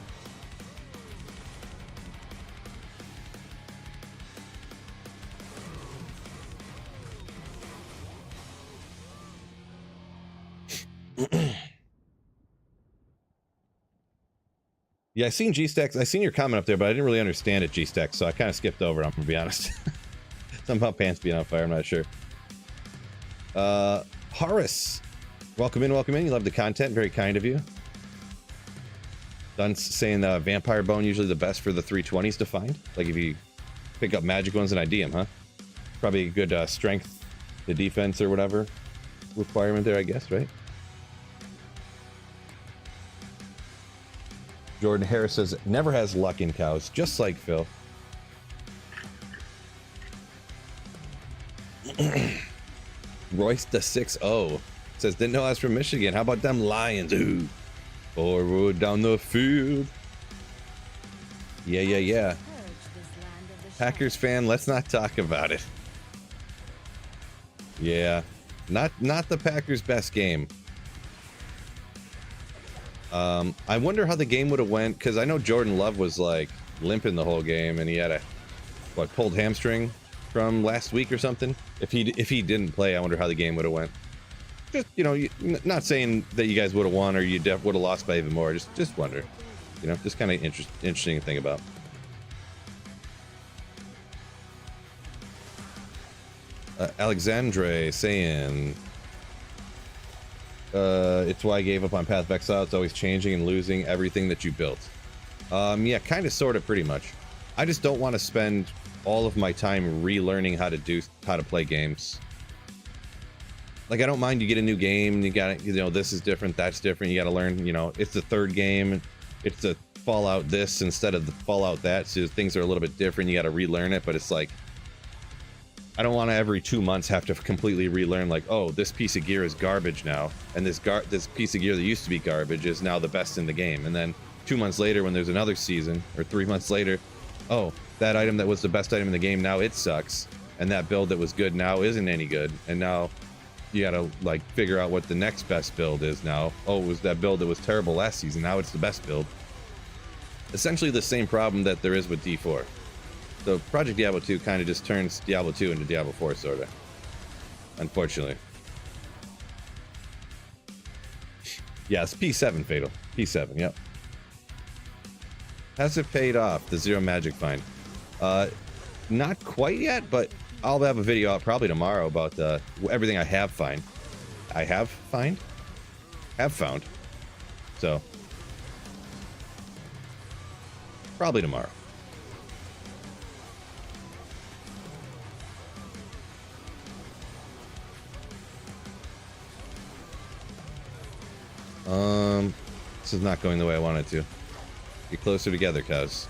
Yeah, I seen G-Stacks. I seen your comment up there, but I didn't really understand it, G-Stacks, so I kind of skipped over it, I'm gonna be honest. Something about pants being on fire, I'm not sure. Horace. Welcome in, welcome in. You love the content, very kind of you. Done saying Vampire Bone usually the best for the 320s to find. Like if you pick up magic ones and ID them, huh? Probably a good strength to defense or whatever requirement there, I guess, right? Jordan Harris says, never has luck in cows, just like Phil. Royce the 6-0 says, didn't know I was from Michigan. How about them Lions? Ooh. Forward down the field. Yeah. Packers fan, let's not talk about it. Yeah. Not the Packers' best game. I wonder how the game would have went, because I know Jordan Love was like limping the whole game, and he had a pulled hamstring from last week or something. If he didn't play, I wonder how the game would have went. Just, you know, not saying that you guys would have won or you would have lost by even more. Just wonder. You know, just kind of interesting to think about. Alexandre saying, it's why I gave up on Path of Exile. It's always changing and losing everything that you built. Yeah, kind of, sort of, pretty much. I just don't want to spend all of my time relearning how to play games. Like, I don't mind you get a new game, you got, you know, this is different, that's different, you got to learn, you know, it's the third game, it's the Fallout this instead of the Fallout that, so things are a little bit different, you got to relearn it, but it's like, I don't want to every 2 months have to completely relearn, like, oh, this piece of gear is garbage now, and this piece of gear that used to be garbage is now the best in the game, and then 2 months later when there's another season, or 3 months later, oh, that item that was the best item in the game, now it sucks, and that build that was good now isn't any good, and now you gotta, like, figure out what the next best build is now. Oh, it was that build that was terrible last season, now it's the best build. Essentially the same problem that there is with D4. So Project Diablo 2 kind of just turns Diablo 2 into Diablo 4, sort of. Unfortunately. Yes, P7, Fatal. P7, yep. Has it paid off, the Zero Magic find? Not quite yet, but I'll have a video out probably tomorrow about everything I have found. Have found. So, probably tomorrow. This is not going the way I want it to. Get closer together, cows.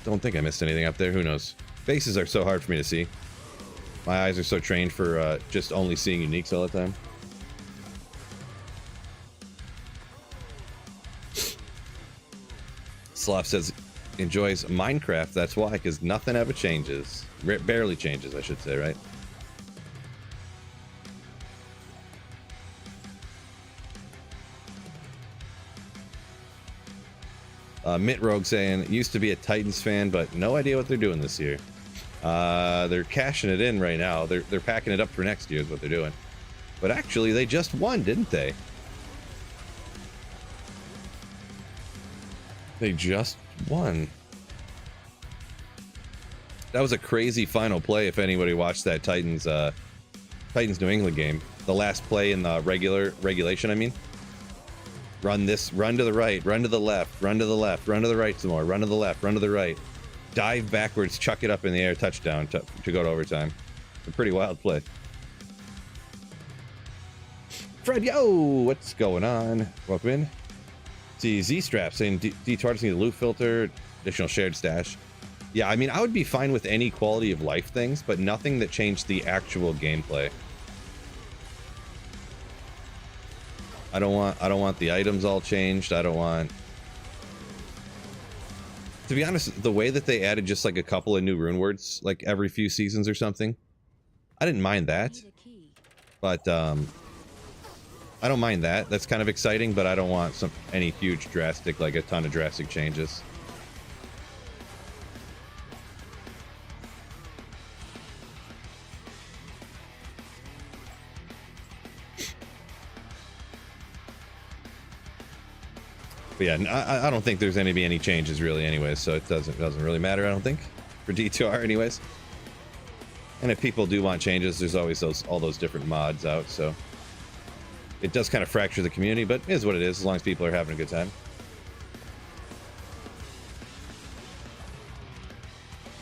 Don't think I missed anything up there. Who knows? Faces are so hard for me to see. My eyes are so trained for just only seeing uniques all the time. Sloth says enjoys Minecraft. That's why, because nothing ever changes. Barely changes, I should say, right? Mitt Rogue saying, used to be a Titans fan, but no idea what they're doing this year. They're cashing it in right now. They're packing it up for next year is what they're doing. But actually, they just won, didn't they? They just won. That was a crazy final play if anybody watched that Titans New England game. The last play in the regulation, I mean. Run to the right, run to the left, run to the left, run to the right some more, run to the left, run to the right. Dive backwards, chuck it up in the air, touchdown to go to overtime. A pretty wild play. Fred, yo, what's going on? Welcome in. See, Z-Strap saying D-Tarts need a loot filter, additional shared stash. Yeah, I mean, I would be fine with any quality of life things, but nothing that changed the actual gameplay. I don't want the items all changed. I don't want... To be honest, the way that they added just like a couple of new rune words, like every few seasons or something, I didn't mind that. But, I don't mind that. That's kind of exciting, but I don't want any huge drastic, like a ton of drastic changes. But yeah, I don't think there's any changes really anyways, so it doesn't really matter, I don't think, for D2R anyways. And if people do want changes, there's always all those different mods out, so it does kind of fracture the community, but it is what it is, as long as people are having a good time.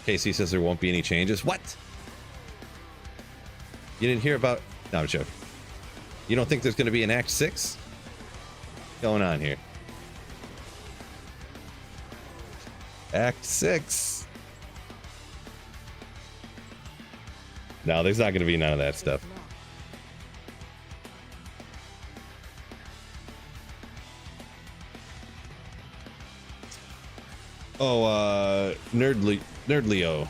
KC says there won't be any changes. What? You didn't hear about... No, I'm joking. You don't think there's going to be an Act 6? What's going on here? Act 6. No, there's not going to be none of that stuff. Oh, Nerdleo.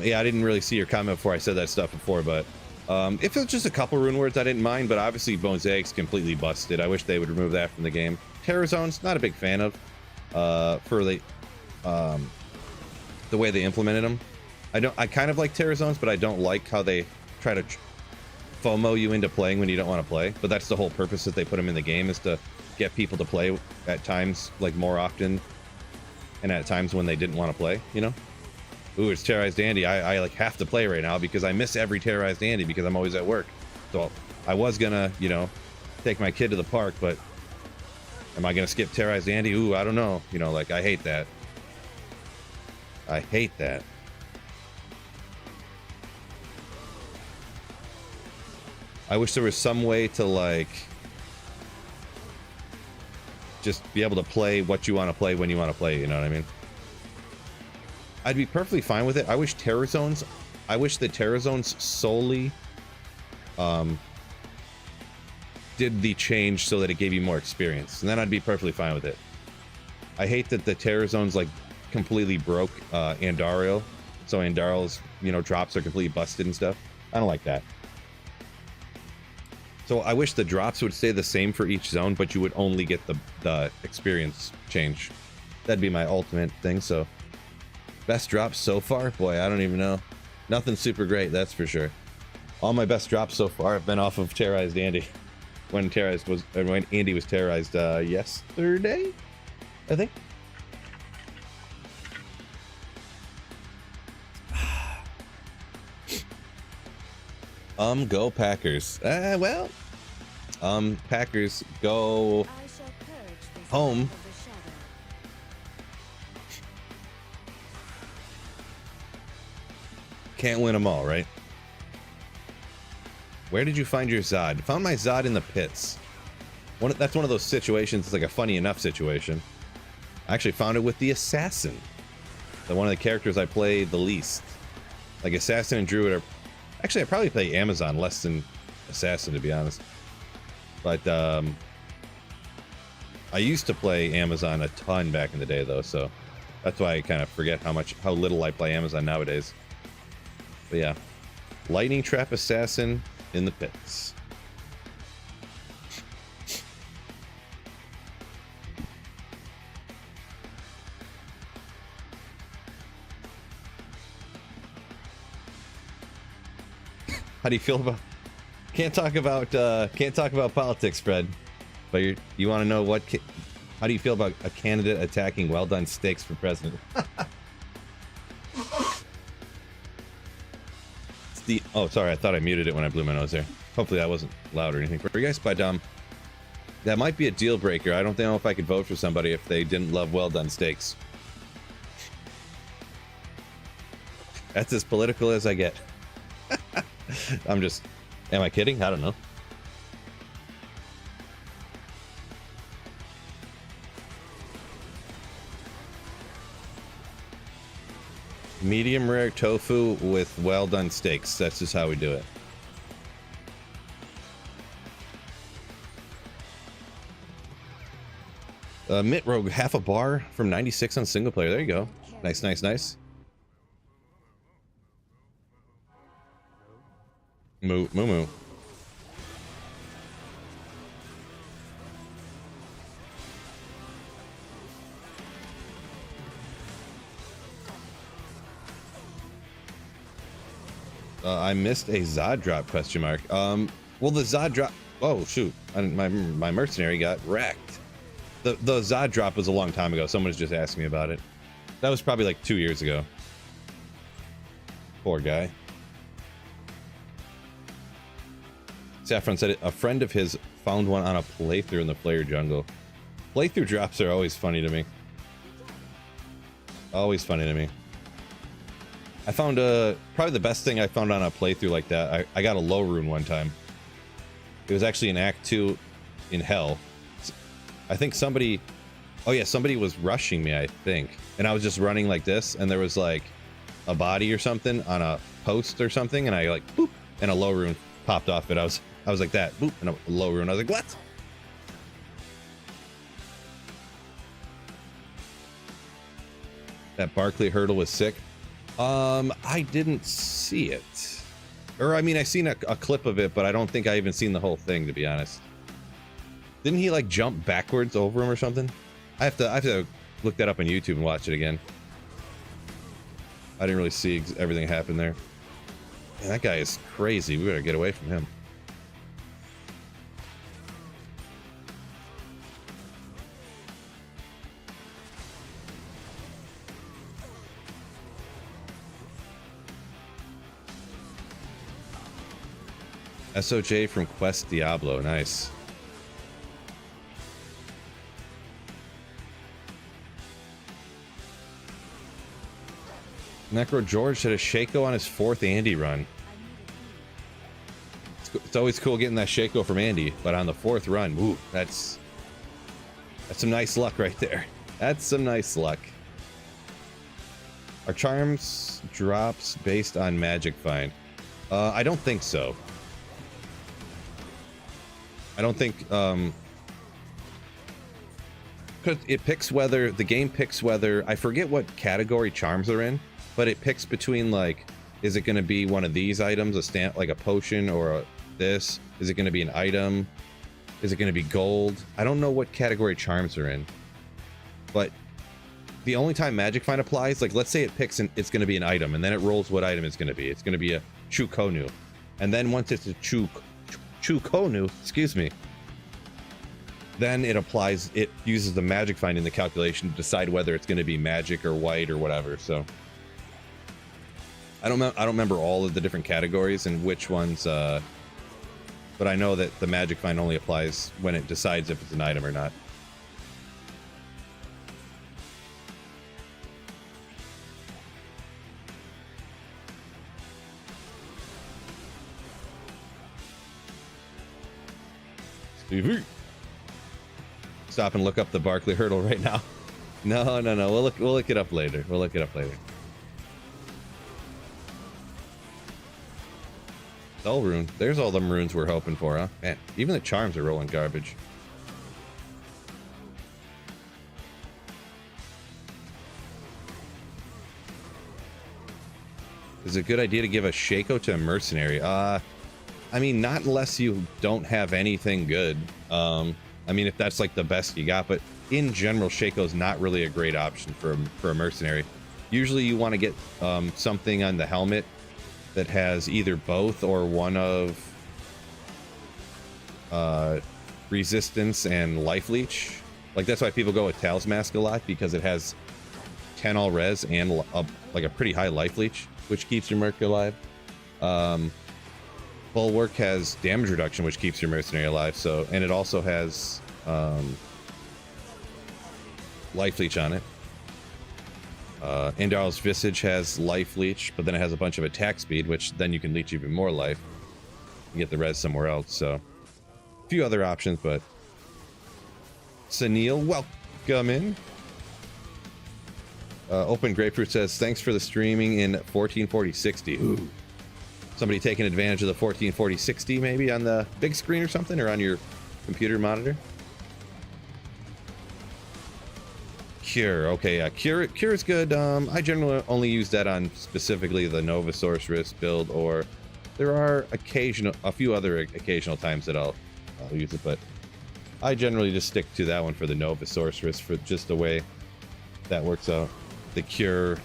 Yeah, I didn't really see your comment before I said that stuff before, but if it was just a couple rune words, I didn't mind, but obviously Mosaic's completely busted. I wish they would remove that from the game. Terror Zones, not a big fan of, for the way they implemented them. I kind of like Terror Zones, but I don't like how they try to FOMO you into playing when you don't want to play. But that's the whole purpose that they put them in the game, is to get people to play at times, like more often, and at times when they didn't want to play, you know? Ooh, it's Terrorized Andy. I like have to play right now because I miss every Terrorized Andy because I'm always at work. So I was gonna, you know, take my kid to the park, but am I gonna skip Terrorized Andy? Ooh, I don't know. You know, like, I hate that. I hate that. I wish there was some way to, like, just be able to play what you want to play when you want to play, you know what I mean? I'd be perfectly fine with it. I wish the Terror Zones solely did the change so that it gave you more experience, and then I'd be perfectly fine with it. I hate that the Terror Zones, like, completely broke Andariel, so Andariel's, you know, drops are completely busted and stuff. I don't like that. So I wish the drops would stay the same for each zone, but you would only get the experience change. That'd be my ultimate thing. So best drops so far? Boy, I don't even know. Nothing super great, that's for sure. All my best drops so far have been off of Terrorized Andy. When Andy was terrorized yesterday, I think. Go Packers. Well, Packers go home. Can't win them all, right? Where did you find your Zod? Found my Zod in the pits. That's one of those situations. It's like a funny enough situation. I actually found it with the Assassin, one of the characters I play the least. Like, Assassin and Druid are... Actually, I probably play Amazon less than Assassin, to be honest. But I used to play Amazon a ton back in the day, though, so that's why I kind of forget how little I play Amazon nowadays. But yeah, Lightning Trap Assassin in the pits. How do you feel about? Can't talk about politics, Fred. But you want to know what? How do you feel about a candidate attacking well done steaks for president? Oh, sorry, I thought I muted it when I blew my nose there. Hopefully that wasn't loud or anything for you guys. But that might be a deal breaker. I don't know if I could vote for somebody if they didn't love well done steaks. That's as political as I get. Am I kidding? I don't know. Medium rare tofu with well done steaks. That's just how we do it. Mitt Rogue, half a bar from 96 on single player. There you go. Nice, nice, nice. Moo, moo, moo. I missed a Zod drop, question mark. Well, the Zod drop... Oh, shoot. My mercenary got wrecked. The Zod drop was a long time ago. Someone was just asking me about it. That was probably like 2 years ago. Poor guy. Saffron said a friend of his found one on a playthrough in the player jungle. Playthrough drops are always funny to me. Always funny to me. I found probably the best thing I found on a playthrough like that. I got a low rune one time. It was actually in Act 2 in Hell. I think somebody... Oh yeah, somebody was rushing me, I think. And I was just running like this, and there was like a body or something on a post or something, and I like, boop, and a low rune popped off it. I was like that, boop, and a low rune. I was like, what? That Barkley hurdle was sick. I didn't see it. Or, I mean, I seen a clip of it, but I don't think I even seen the whole thing, to be honest. Didn't he, like, jump backwards over him or something? I have to look that up on YouTube and watch it again. I didn't really see everything happen there. Man, that guy is crazy. We better get away from him. SOJ from Quest Diablo. Nice. Necro George had a Shaco on his 4th Andy run. It's always cool getting that Shaco from Andy, but on the 4th run, ooh, that's some nice luck right there. That's some nice luck. Are charms drops based on Magic Find? I don't think so. I don't think, because it picks whether, the game picks whether, I forget what category charms are in, but it picks between, like, is it going to be one of these items, a stamp, like a potion, or this? Is it going to be an item? Is it going to be gold? I don't know what category charms are in, but the only time Magic Find applies, like, let's say it picks, it's going to be an item, and then it rolls what item it's going to be. It's going to be a Chukonu. And then once it's a Chukonu, excuse me, then it applies, it uses the Magic Find in the calculation to decide whether it's going to be magic or white or whatever. So I don't remember all of the different categories and which ones, but I know that the Magic Find only applies when it decides if it's an item or not. Stevie. Stop and look up the Barkley hurdle right now. No. We'll look it up later. We'll look it up later. Soul rune. There's all them runes we're hoping for, huh? Man, even the charms are rolling garbage. Is it a good idea to give a Shaco to a mercenary? I mean, not unless you don't have anything good. I mean, if that's like the best you got, but in general, Shaco's not really a great option for a mercenary. Usually you want to get something on the helmet that has either both or one of resistance and life leech. Like, that's why people go with Tal's Mask a lot, because it has 10 all res and like a pretty high life leech, which keeps your merc alive. Bulwark has damage reduction, which keeps your mercenary alive. So, and it also has life leech on it. Indar's Visage has life leech, but then it has a bunch of attack speed, which then you can leech even more life and get the res somewhere else. So, a few other options, but Sunil, welcome in. Open Grapefruit says, thanks for the streaming in 144060. Ooh. Somebody taking advantage of the 144060 maybe on the big screen or something, or on your computer monitor. Cure, okay, yeah, Cure is good. I generally only use that on specifically the Nova Sorceress build, or there are a few other occasional times that I'll use it, but I generally just stick to that one for the Nova Sorceress for just the way that works out. The Cure,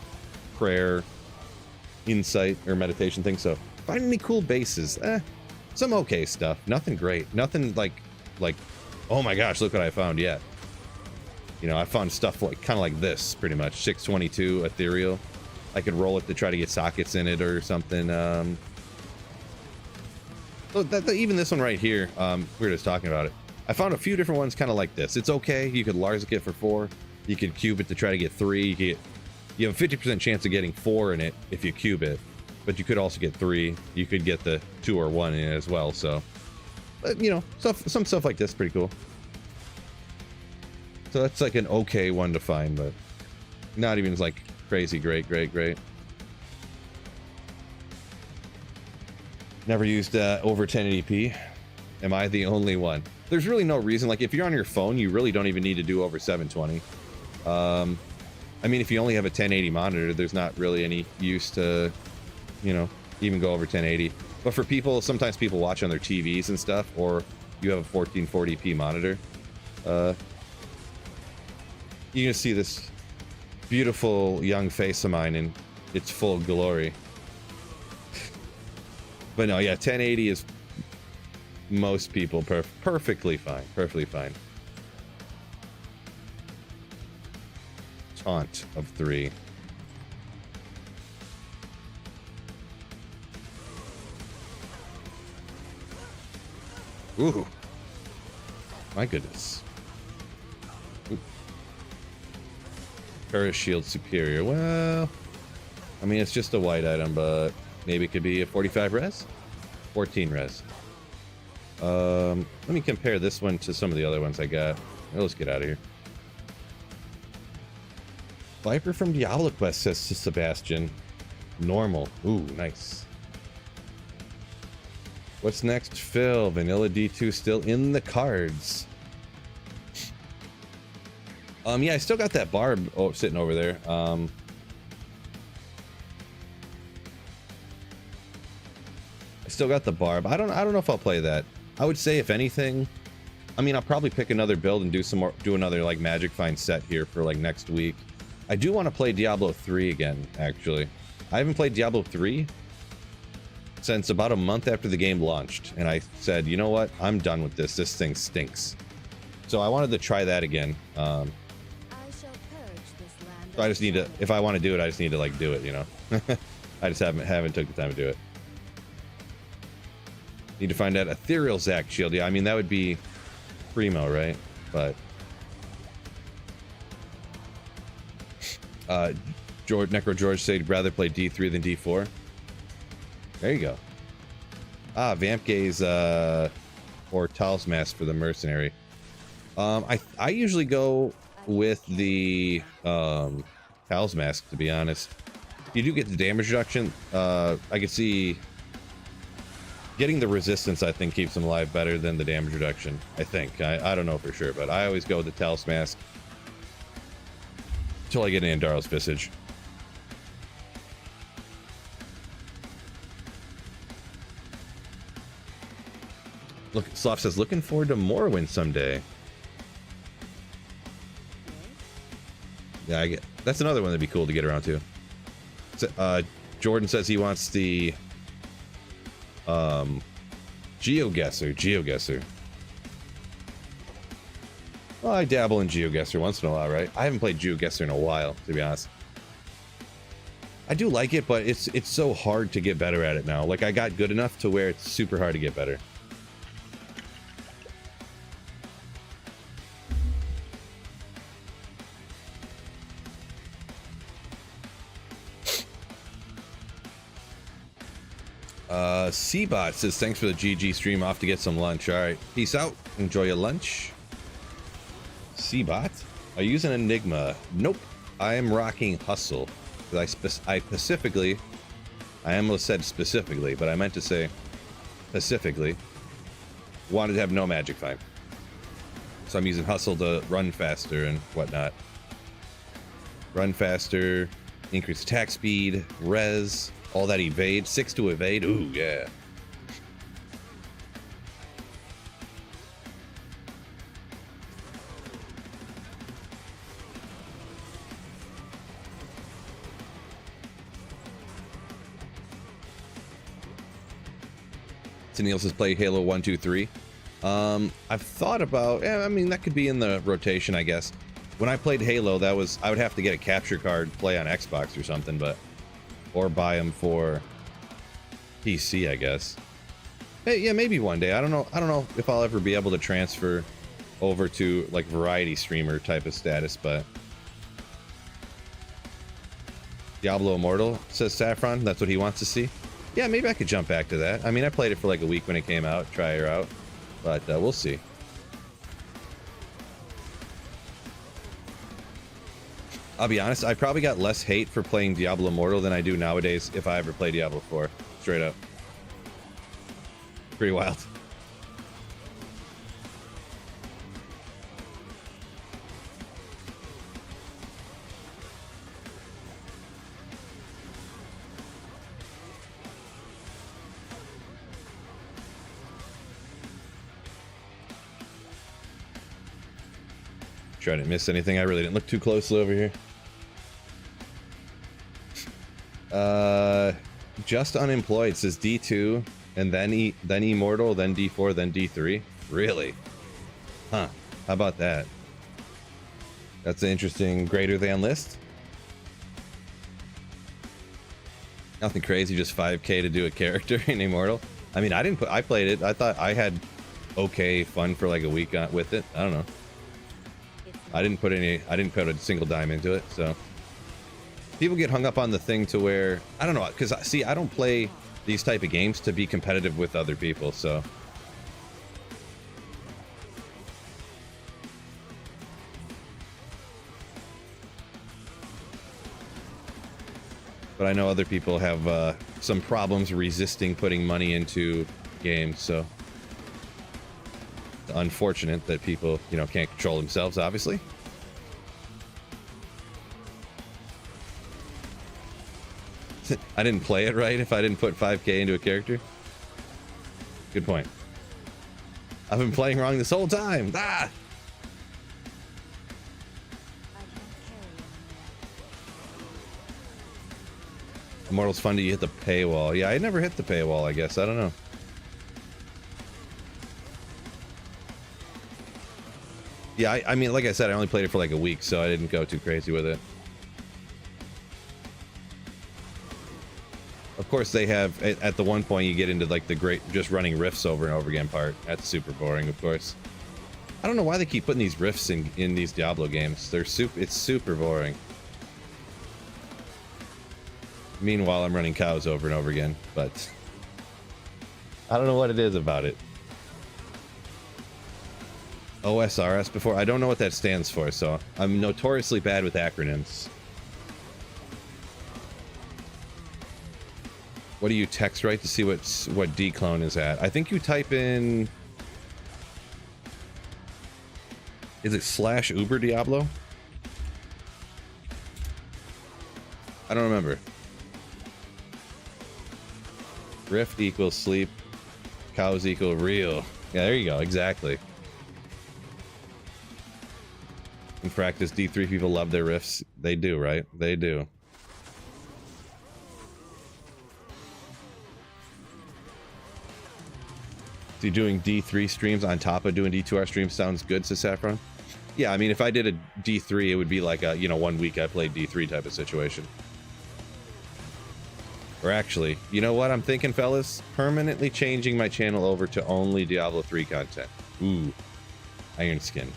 Prayer, Insight, or Meditation thing. So find any cool bases. Some okay stuff. Nothing great. Nothing like, oh my gosh, look what I found yet. You know, I found stuff like kind of like this, pretty much. 622 ethereal. I could roll it to try to get sockets in it or something. Even this one right here, we were just talking about it. I found a few different ones kind of like this. It's okay. You could Larzik it for 4. You could cube it to try to get 3. You have a 50% chance of getting 4 in it if you cube it, but you could also get 3. You could get the 2 or 1 in it as well. So, but, you know, some stuff like this, pretty cool. So that's like an okay one to find, but not even like crazy great. Never used over 1080p. Am I the only one? There's really no reason. Like, if you're on your phone, you really don't even need to do over 720. I mean, if you only have a 1080 monitor, there's not really any use to, you know, even go over 1080. But for people, sometimes people watch on their TVs and stuff, or you have a 1440p monitor, you can see this beautiful young face of mine in its full glory. But no, yeah, 1080 is most people perfectly fine. Perfectly fine. Taunt of 3. Ooh. My goodness. Ooh. Paris Shield Superior. Well, I mean, it's just a white item, but maybe it could be a 45 res? 14 res. Let me compare this one to some of the other ones I got. Well, let's get out of here. Viper from Diablo Quest says to Sebastian. Normal. Ooh, nice. What's next, Phil? Vanilla D2 still in the cards. Yeah, I still got that barb sitting over there. I still got the barb. I don't know if I'll play that. I would say, if anything, I mean, I'll probably pick another build and do another like Magic Find set here for like next week. I do want to play Diablo 3 again, actually. I haven't played Diablo 3 since about a month after the game launched, and I said, you know what, I'm done with this. This thing stinks. So I wanted to try that again. So I just need to, if I want to do it, I just need to like do it, you know. I just haven't took the time to do it. Need to find that ethereal Zac shield. Yeah, I mean, that would be primo, right? But Necro George said he'd rather play D3 than D4. There you go. Ah, Vamp Gaze or Talismask for the mercenary. I usually go with the Talismask, to be honest. You do get the damage reduction. I could see getting the resistance, I think, keeps them alive better than the damage reduction. I think. I don't know for sure, but I always go with the Talismask until I get an Andaro's Visage. Look, Sloth says, looking forward to Morrowind someday. Yeah, that's another one that'd be cool to get around to. Jordan says he wants the GeoGuessr. Well, I dabble in GeoGuessr once in a while, right? I haven't played GeoGuessr in a while, to be honest. I do like it, but it's so hard to get better at it now. Like, I got good enough to where it's super hard to get better. Cbot says, thanks for the GG stream, off to get some lunch. All right, peace out, enjoy your lunch. Cbot, are you using Enigma? Nope, I am rocking Hustle. I almost said specifically, but I meant to say specifically, wanted to have no Magic Find, so I'm using Hustle to run faster and whatnot. Run faster, increase attack speed, res, all that evade, 6 to evade. Ooh, yeah. Neil says play Halo 1, 2, 3. I've thought about, I mean, that could be in the rotation, I guess. When I played Halo, I would have to get a capture card, play on Xbox or something, but or buy them for PC, I guess. Hey, yeah, maybe one day. I don't know if I'll ever be able to transfer over to like variety streamer type of status, but Diablo Immortal, says Saffron. That's what he wants to see. Yeah, maybe I could jump back to that. I mean, I played it for like a week when it came out, try her out, but we'll see. I'll be honest, I probably got less hate for playing Diablo Immortal than I do nowadays if I ever play Diablo 4. Straight up. Pretty wild. Sure I didn't miss anything. I really didn't look too closely over here. Just unemployed says D2 and then then immortal, then D4, then D3. Really? Huh. How about that? That's an interesting greater than list. Nothing crazy, just 5k to do a character in immortal. I mean, I played it. I thought I had okay fun for like a week with it. I don't know. I didn't put a single dime into it, so people get hung up on the thing to where I don't know, because see, I don't play these type of games to be competitive with other people, so but I know other people have some problems resisting putting money into games, so it's unfortunate that people, you know, can't control themselves, obviously. I didn't play it right if I didn't put 5k into a character. Good point. I've been playing wrong this whole time. Ah! Immortal's fun till you hit the paywall. Yeah, I never hit the paywall, I guess. I don't know. Yeah, I mean, like I said, I only played it for like a week, so I didn't go too crazy with it. Of course, they have, at the one point, you get into like the great, just running rifts over and over again part. That's super boring, of course. I don't know why they keep putting these rifts in these Diablo games. It's super boring. Meanwhile, I'm running cows over and over again, but I don't know what it is about it. OSRS before? I don't know what that stands for, so I'm notoriously bad with acronyms. What do you text right to see what declone is at? I think you type in... Is it /Uber Diablo? I don't remember. Rift equals sleep. Cows equal real. Yeah, there you go. Exactly. In practice, D3 people love their rifts. They do, right? They do. So doing D3 streams on top of doing D2R streams sounds good, says Saffron. Yeah, I mean, if I did a D3, it would be like a, you know, 1 week I played D3 type of situation. Or actually, you know what I'm thinking, fellas? Permanently changing my channel over to only Diablo 3 content. Ooh, Iron Skin.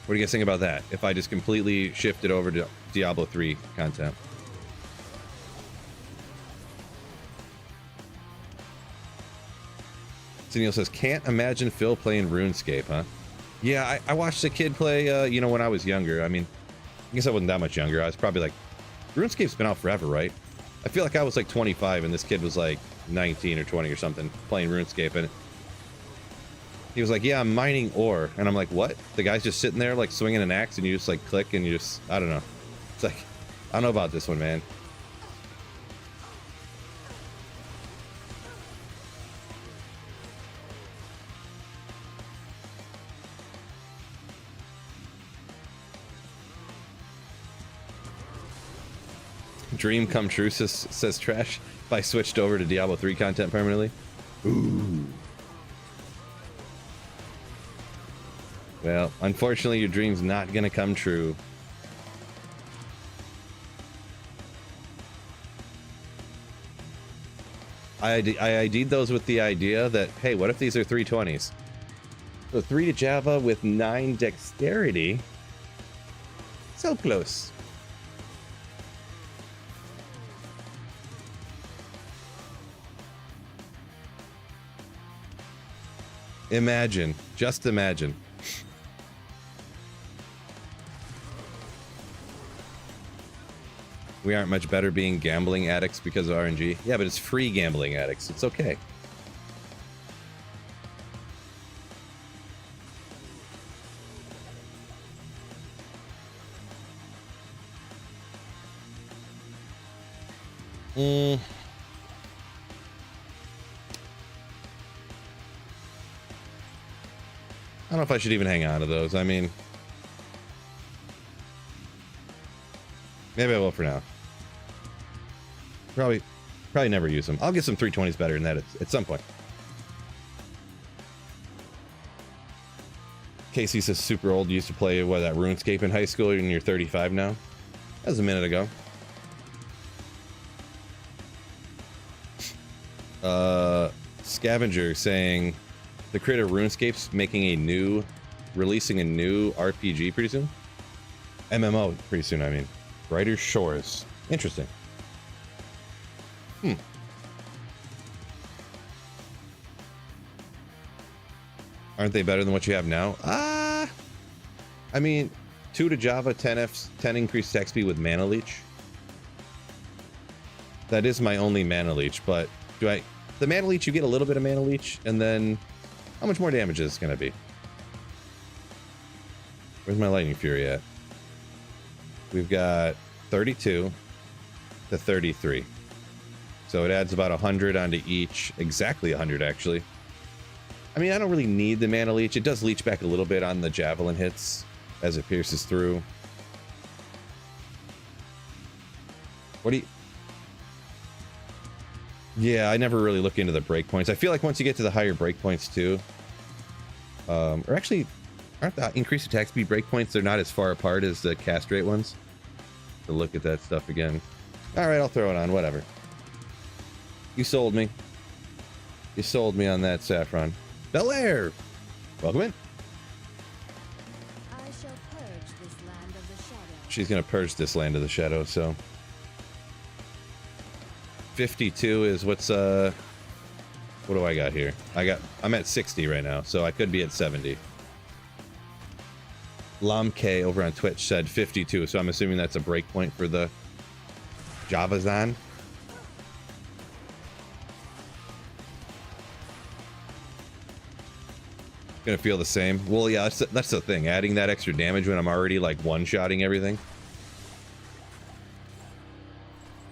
What do you guys think about that? If I just completely shifted over to Diablo 3 content. Neil says, can't imagine Phil playing RuneScape, huh? Yeah, I watched a kid play, you know, when I was younger. I mean, I guess I wasn't that much younger. I was probably like, RuneScape's been out forever, right? I feel like I was like 25 and this kid was like 19 or 20 or something playing RuneScape, and he was like, yeah, I'm mining ore. And I'm like, what? The guy's just sitting there like swinging an axe and you just like click and you just, I don't know. It's like, I don't know about this one, man. Dream come true, says Trash, if I switched over to Diablo 3 content permanently. Ooh. Well, unfortunately, your dream's not gonna come true. I ID'd those with the idea that, hey, what if these are 320s? So 3 to Java with 9 dexterity. So close. Imagine, just imagine. We aren't much better being gambling addicts because of RNG. Yeah, but it's free gambling addicts. It's okay. I don't know if I should even hang on to those. I mean, Maybe I will for now. Probably never use them. I'll get some 320s better than that at some point. Casey says super old. You used to play what, that RuneScape in high school, and you're 35 now. That was a minute ago. Scavenger saying the creator of RuneScape's releasing a new RPG pretty soon. MMO pretty soon, I mean. Brighter Shores. Interesting. Aren't they better than what you have now? I mean, 2 to Java, 10 increased attack speed with Mana Leech. That is my only Mana Leech, but the Mana Leech, you get a little bit of Mana Leech, and then how much more damage is it going to be? Where's my Lightning Fury at? We've got 32 to 33. So it adds about 100 onto each. Exactly 100, actually. I mean, I don't really need the Mana Leech. It does leech back a little bit on the Javelin hits as it pierces through. What do you... Yeah, I never really look into the breakpoints. I feel like once you get to the higher breakpoints too, or actually, aren't the increased attack speed breakpoints? They're not as far apart as the cast rate ones. To look at that stuff again. All right, I'll throw it on. Whatever. You sold me. You sold me on that, Saffron. Bel Air, welcome in. I shall purge this land of the shadow. She's gonna purge this land of the shadow. So 52 is what's what do I got here? I'm at 60 right now, so I could be at 70. Lamk over on Twitch said 52, so I'm assuming that's a breakpoint for the Javazon. Gonna feel the same. Well, yeah, that's the thing. Adding that extra damage when I'm already like one-shotting everything.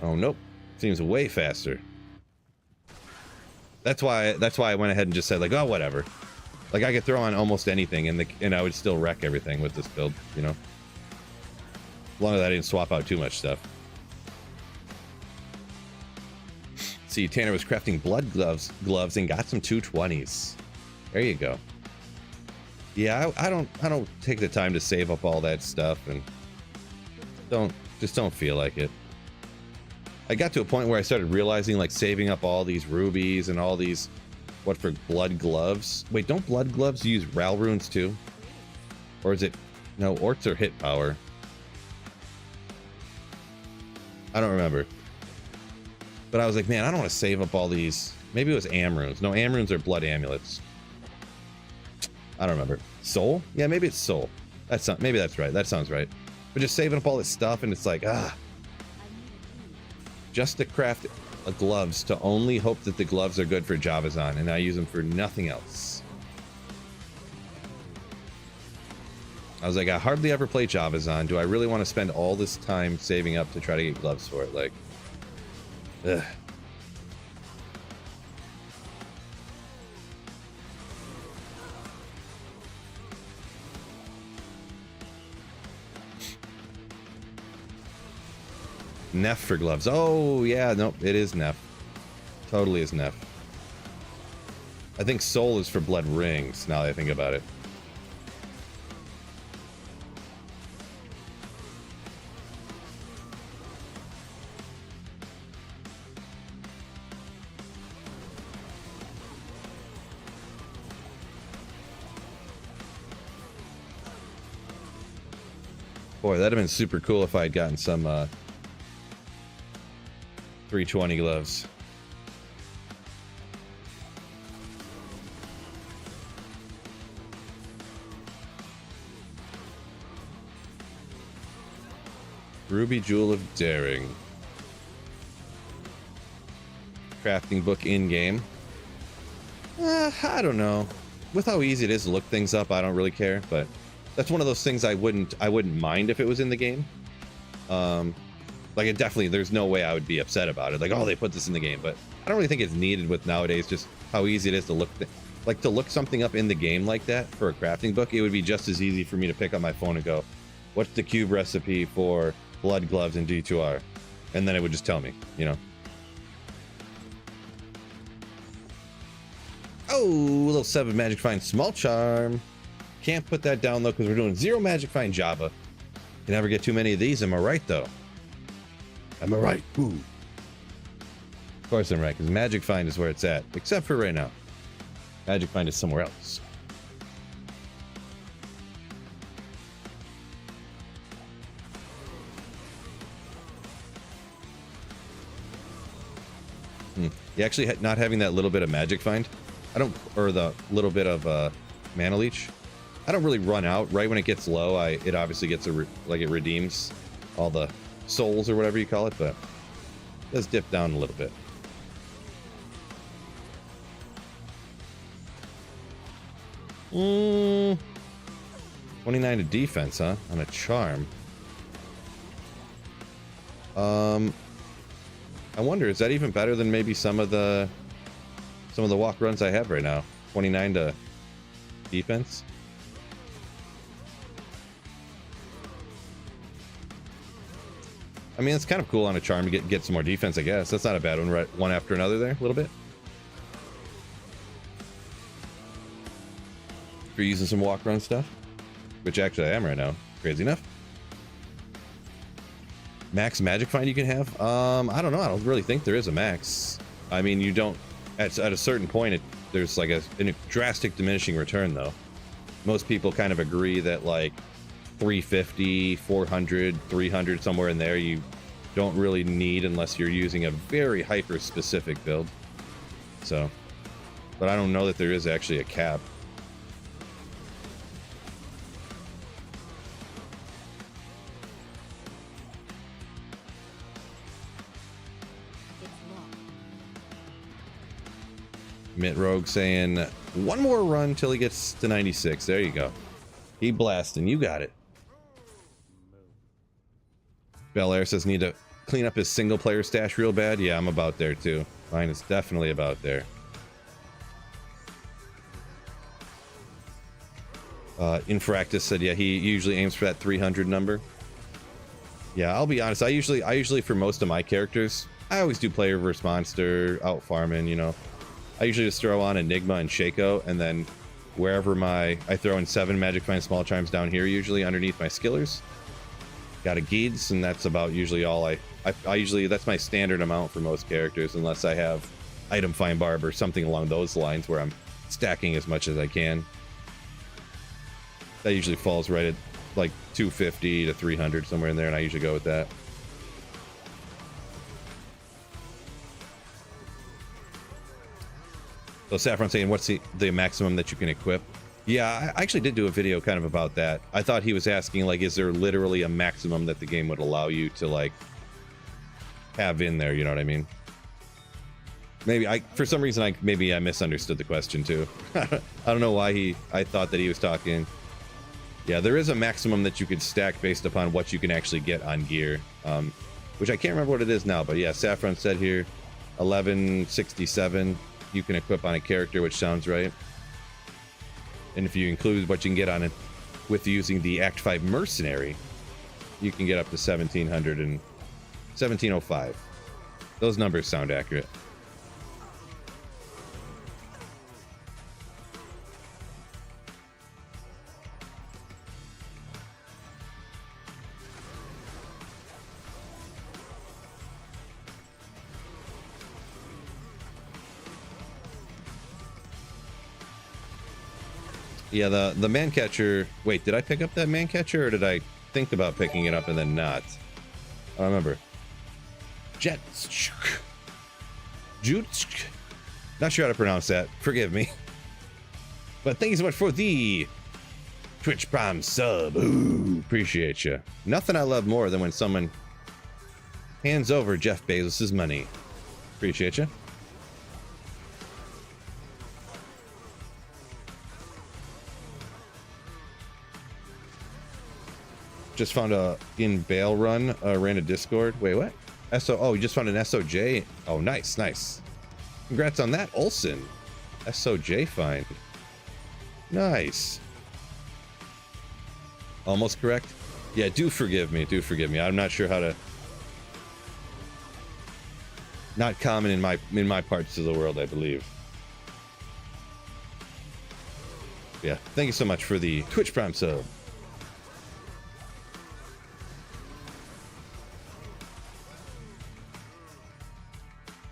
Oh nope, seems way faster. That's why I went ahead and just said like, oh whatever. Like I could throw on almost anything and I would still wreck everything with this build, you know. As long as I didn't swap out too much stuff. See, Tanner was crafting blood gloves and got some 220s. There you go. Yeah, I don't take the time to save up all that stuff and just don't feel like it. I got to a point where I started realizing like saving up all these rubies and all these what for blood gloves. Wait, don't blood gloves use Ral runes too? Or is it no, orts are hit power. I don't remember. But I was like, man, I don't want to save up all these. Maybe it was Am runes. No, Am runes are blood amulets. I don't remember. Soul? Yeah, maybe it's soul. Maybe that's right. That sounds right. But just saving up all this stuff and it's like, just to craft gloves to only hope that the gloves are good for Javazon and I use them for nothing else. I was like, I hardly ever play Javazon. Do I really want to spend all this time saving up to try to get gloves for it? Like, ugh. Neff for gloves. Oh, yeah, nope, it is Neff. Totally is Neff. I think Soul is for blood rings, now that I think about it. Boy, that'd have been super cool if I had gotten some 320 gloves. Ruby Jewel of Daring. Crafting book in-game. I don't know. With how easy it is to look things up, I don't really care, but that's one of those things I wouldn't mind if it was in the game. Like it definitely, there's no way I would be upset about it. Like, oh, they put this in the game, but I don't really think it's needed with nowadays just how easy it is to look, like to look something up in the game like that for a crafting book. It would be just as easy for me to pick up my phone and go, what's the cube recipe for blood gloves and D2R, and then it would just tell me, you know. Oh, little 7 magic find small charm. Can't put that down though because we're doing 0 magic find Java. You never get too many of these. Am I right though? Am I right? Ooh. Of course I'm right, because magic find is where it's at, except for right now. Magic find is somewhere else. You actually not having that little bit of magic find, or the little bit of mana leech, I don't really run out right when it gets low. It obviously gets like it redeems all the souls or whatever you call it, but it does dip down a little bit. Mm, 29 to defense, huh? On a charm. I wonder, is that even better than maybe some of the walk runs I have right now? 29 to defense. I mean, it's kind of cool on a charm to get some more defense, I guess. That's not a bad one, right? One after another there, a little bit. For using some walk run stuff, which actually I am right now. Crazy enough. Max magic find you can have? I don't know. I don't really think there is a max. I mean, you don't at a certain point. There's like a drastic diminishing return, though. Most people kind of agree that like 350, 400, 300, somewhere in there, you don't really need unless you're using a very hyper specific build. So, but I don't know that there is actually a cap. Mitt Rogue saying, one more run till he gets to 96. There you go. He blasting. You got it. Belair says, need to clean up his single player stash real bad. Yeah, I'm about there too. Mine is definitely about there. Infractus said, yeah, he usually aims for that 300 number. Yeah, I'll be honest. I usually for most of my characters, I always do player versus monster, out farming, you know. I usually just throw on Enigma and Shaco, and then wherever I throw in 7 magic find small charms down here, usually underneath my skillers. Got a Geeds, and that's about usually all I usually, that's my standard amount for most characters, unless I have item find barb or something along those lines where I'm stacking as much as I can. That usually falls right at like 250 to 300, somewhere in there, and I usually go with that. So Saffron saying, what's the maximum that you can equip? Yeah, I actually did do a video kind of about that. I thought he was asking, like, is there literally a maximum that the game would allow you to, like, have in there, you know what I mean? Maybe for some reason, I misunderstood the question too. I don't know why I thought that he was talking. Yeah, there is a maximum that you could stack based upon what you can actually get on gear, which I can't remember what it is now, but yeah, Saffron said here, 1167 you can equip on a character, which sounds right. And if you include what you can get on it with using the Act 5 Mercenary, you can get up to 1700 and 1705. Those numbers sound accurate. Yeah, the man catcher. Wait, did I pick up that man catcher, or did I think about picking it up and then not? I don't remember. Jutsk. Not sure how to pronounce that. Forgive me. But thank you so much for the Twitch Prime sub. Ooh, appreciate you. Nothing I love more than when someone hands over Jeff Bezos' money. Appreciate you. Just found a in bail run, ran a Discord. Wait, what? Oh, you just found an SOJ. Oh, nice, nice. Congrats on that, Olsen. SOJ find. Nice. Almost correct. Yeah, do forgive me. Do forgive me. I'm not sure how to. Not common in my parts of the world, I believe. Yeah, thank you so much for the Twitch Prime sub.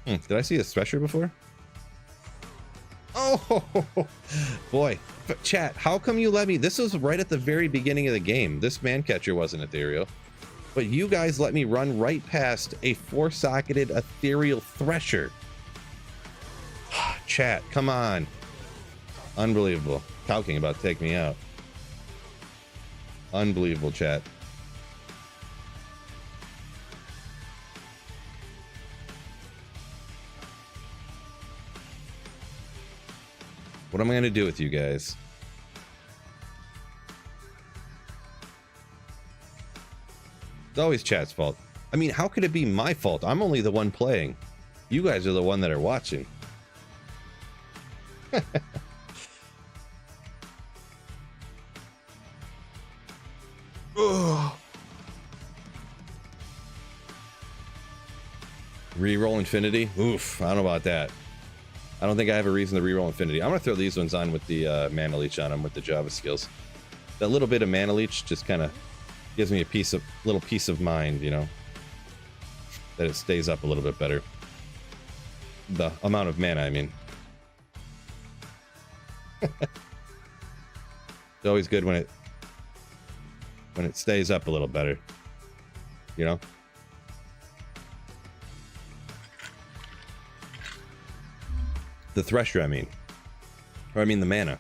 Did I see a Thresher before? Oh, boy. Chat, how come you let me? This was right at the very beginning of the game. This man catcher wasn't ethereal. But you guys let me run right past a 4-socketed ethereal Thresher. Chat, come on. Unbelievable. Talking about to take me out. Unbelievable, chat. What am I going to do with you guys? It's always chat's fault. I mean, how could it be my fault? I'm only the one playing. You guys are the one that are watching. Reroll Infinity? Oof, I don't know about that. I don't think I have a reason to reroll Infinity. I'm going to throw these ones on with the Mana Leech on them with the Java skills. That little bit of Mana Leech just kind of gives me a little peace of mind, you know, that it stays up a little bit better. The amount of mana, I mean. It's always good when it stays up a little better, you know. The Thresher, I mean. Or I mean the mana.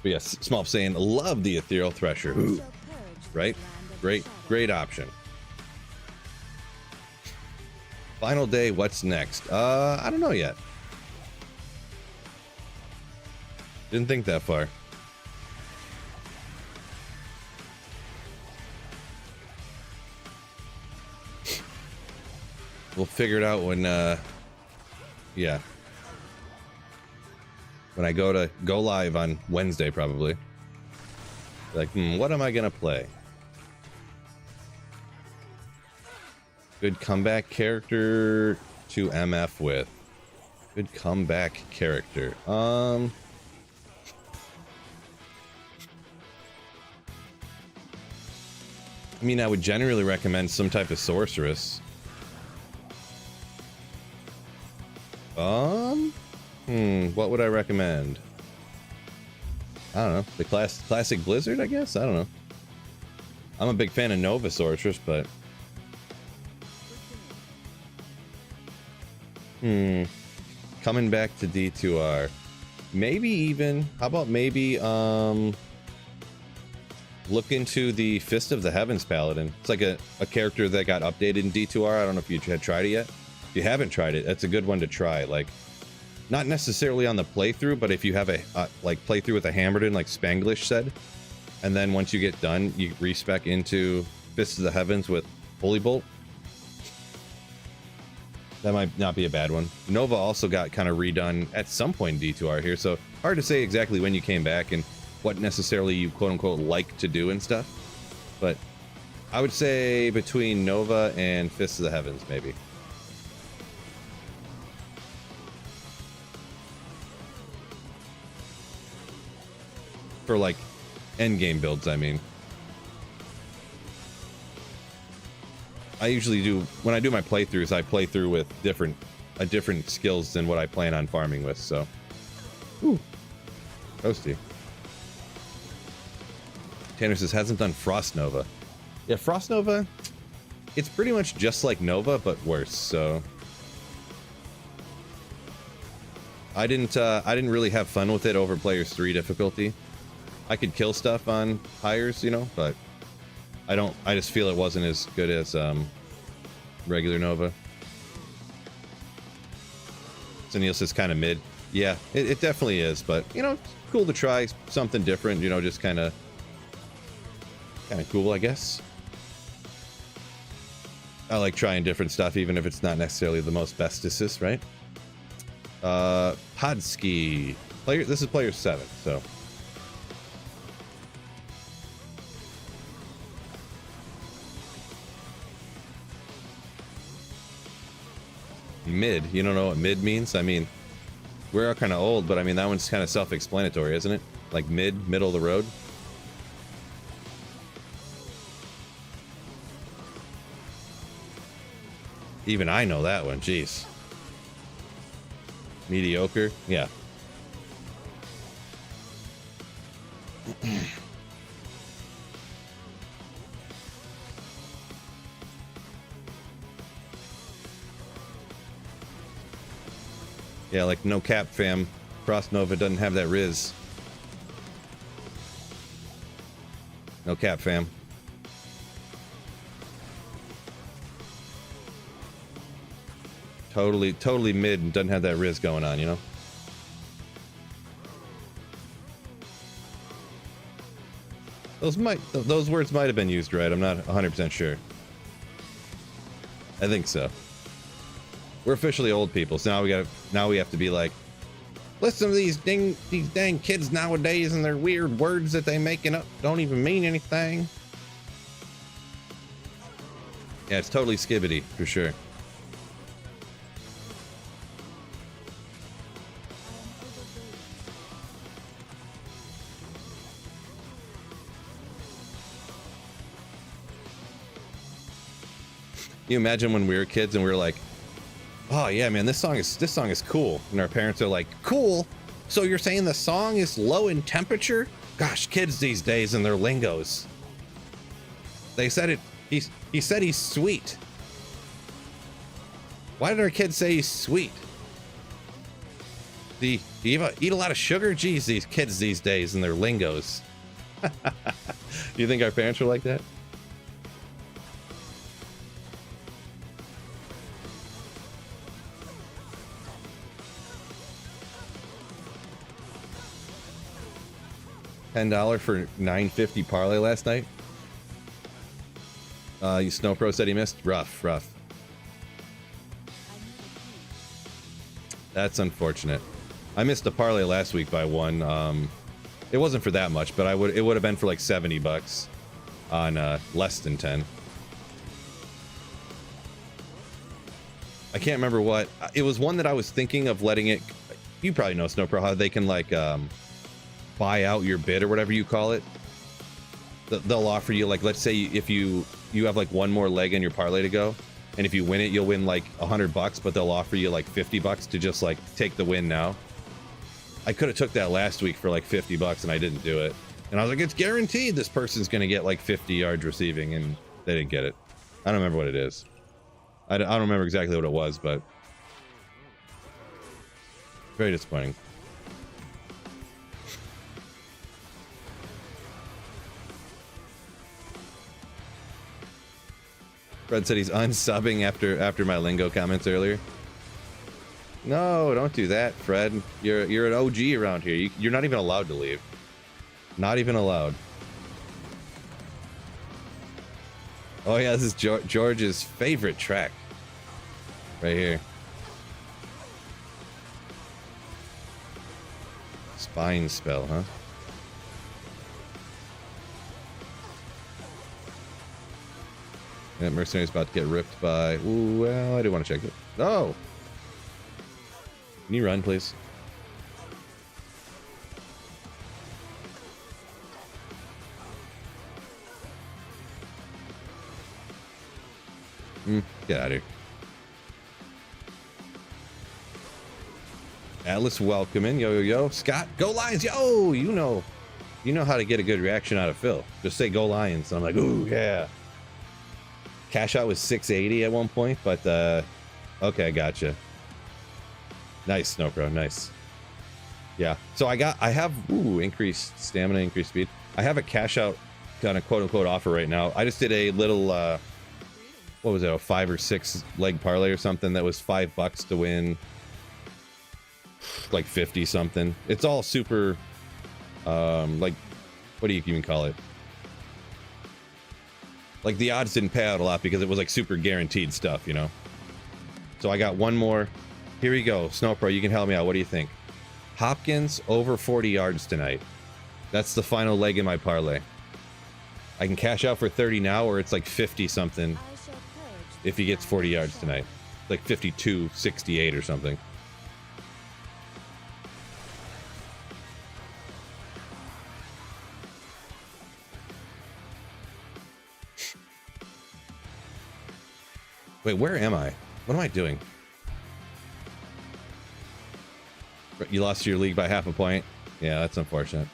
But yes, Small saying, love the Ethereal Thresher. Ooh. Right? Great option. Final day, what's next? I don't know yet. Didn't think that far. We'll figure it out when, yeah. When I go live on Wednesday, probably. Like, what am I gonna play? Good comeback character to MF with. Good comeback character. I mean, I would generally recommend some type of sorceress. What would I recommend? I don't know. The classic Blizzard, I guess? I don't know. I'm a big fan of Nova Sorceress, but... Coming back to D2R. Maybe even... How about maybe, look into the Fist of the Heavens Paladin. It's like a character that got updated in D2R. I don't know if you had tried it yet. If you haven't tried it, that's a good one to try. Like... Not necessarily on the playthrough, but if you have a like playthrough with a Hammerton, like Spanglish said, and then once you get done, you respec into Fist of the Heavens with Holy Bolt. That might not be a bad one. Nova also got kind of redone at some point in D2R here, so hard to say exactly when you came back and what necessarily you quote unquote like to do and stuff. But I would say between Nova and Fist of the Heavens, maybe. For like end game builds, I mean. I usually do, when I do my playthroughs, I play through with different skills than what I plan on farming with, so. Ooh. Toasty. Tanner says, hasn't done Frost Nova. Yeah, Frost Nova, it's pretty much just like Nova, but worse, so. I didn't really have fun with it over Players 3 difficulty. I could kill stuff on hires, you know, but I just feel it wasn't as good as regular Nova. Sunil says kind of mid. Yeah, it definitely is, but you know, it's cool to try something different, you know, just kind of cool, I guess. I like trying different stuff, even if it's not necessarily the most bestest, right? Podski. This is player 7, so. Mid. You don't know what mid means? I mean, we're all kind of old, but I mean, that one's kind of self-explanatory, isn't it? Like middle of the road. Even I know that one. Jeez. Mediocre. Yeah. Yeah, like no cap, fam. Frost Nova doesn't have that Riz. No cap, fam. Totally mid and doesn't have that Riz going on, you know? Those words might have been used right. I'm not 100% sure. I think so. We're officially old people, so now we have to be like, listen to these dang kids nowadays and their weird words that they making up don't even mean anything. Yeah, it's totally skibbity for sure. Can you imagine when we were kids and we were like, oh yeah, man, this song is cool, and our parents are like, cool? So you're saying the song is low in temperature? Gosh, kids these days and their lingos. They said it. He said he's sweet. Why did our kids say he's sweet? Do you eat a lot of sugar? Geez, these kids these days and their lingos. You think our parents were like that? $10 for 950 parlay last night. You Snow Pro said he missed. Rough. That's unfortunate. I missed a parlay last week by one. It wasn't for that much, but it would have been for like $70 on less than 10. I can't remember what it was. One that I was thinking of letting it. You probably know Snow Pro how they can like buy out your bid or whatever you call it. They'll offer you, like, let's say if you have like one more leg in your parlay to go, and if you win it, you'll win like $100, but they'll offer you like $50 to just like take the win now. I could have took that last week for like $50 and I didn't do it. And I was like, it's guaranteed this person's gonna get like 50 yards receiving, and they didn't get it. I don't remember what it is. I don't remember exactly what it was, but very disappointing. Fred said he's unsubbing after my lingo comments earlier. No, don't do that, Fred. You're an OG around here. You're not even allowed to leave. Not even allowed. Oh yeah, this is George's favorite track. Right here. Spine spell, huh? Yeah, Mercenary's about to get ripped by... Ooh, well, I do want to check it. No! Can you run, please? Get out of here. Atlas welcoming. Yo. Scott, go Lions! Yo! You know how to get a good reaction out of Phil. Just say go Lions. And I'm like, ooh, yeah. Cash out was 680 at one point, but okay, I gotcha. Nice, Snow Pro, nice. Yeah, so I have increased stamina, increased speed. I have a cash out kind of quote unquote offer right now. I just did a little what was it, a 5 or 6 leg parlay or something that was $5 to win like 50 something. It's all super like, what do you even call it? Like, the odds didn't pay out a lot because it was like super guaranteed stuff, you know? So I got one more. Here we go. Snow Pro, you can help me out. What do you think? Hopkins over 40 yards tonight. That's the final leg in my parlay. I can cash out for 30 now, or it's like 50 something if he gets 40 yards tonight. like 52-68 or something. Wait, where am I? What am I doing? You lost your league by half a point. Yeah, that's unfortunate.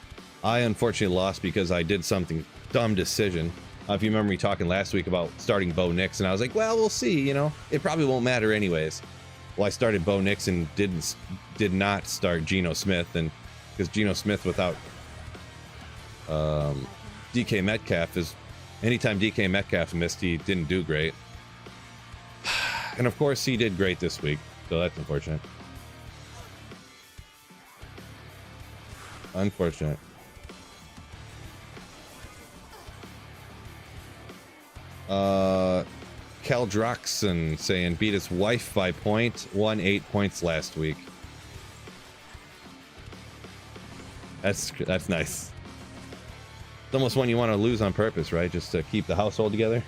I unfortunately lost because I did something dumb decision. If you remember me talking last week about starting Bo Nix, and I was like, well, we'll see, you know, it probably won't matter anyways. Well, I started Bo Nix and did not start Geno Smith, and because Geno Smith without DK Metcalf is, anytime DK Metcalf missed, he didn't do great. And of course he did great this week, so that's unfortunate. Unfortunate. Keldroxen saying beat his wife by point, won 8 points last week. That's nice. It's almost one you want to lose on purpose, right? Just to keep the household together.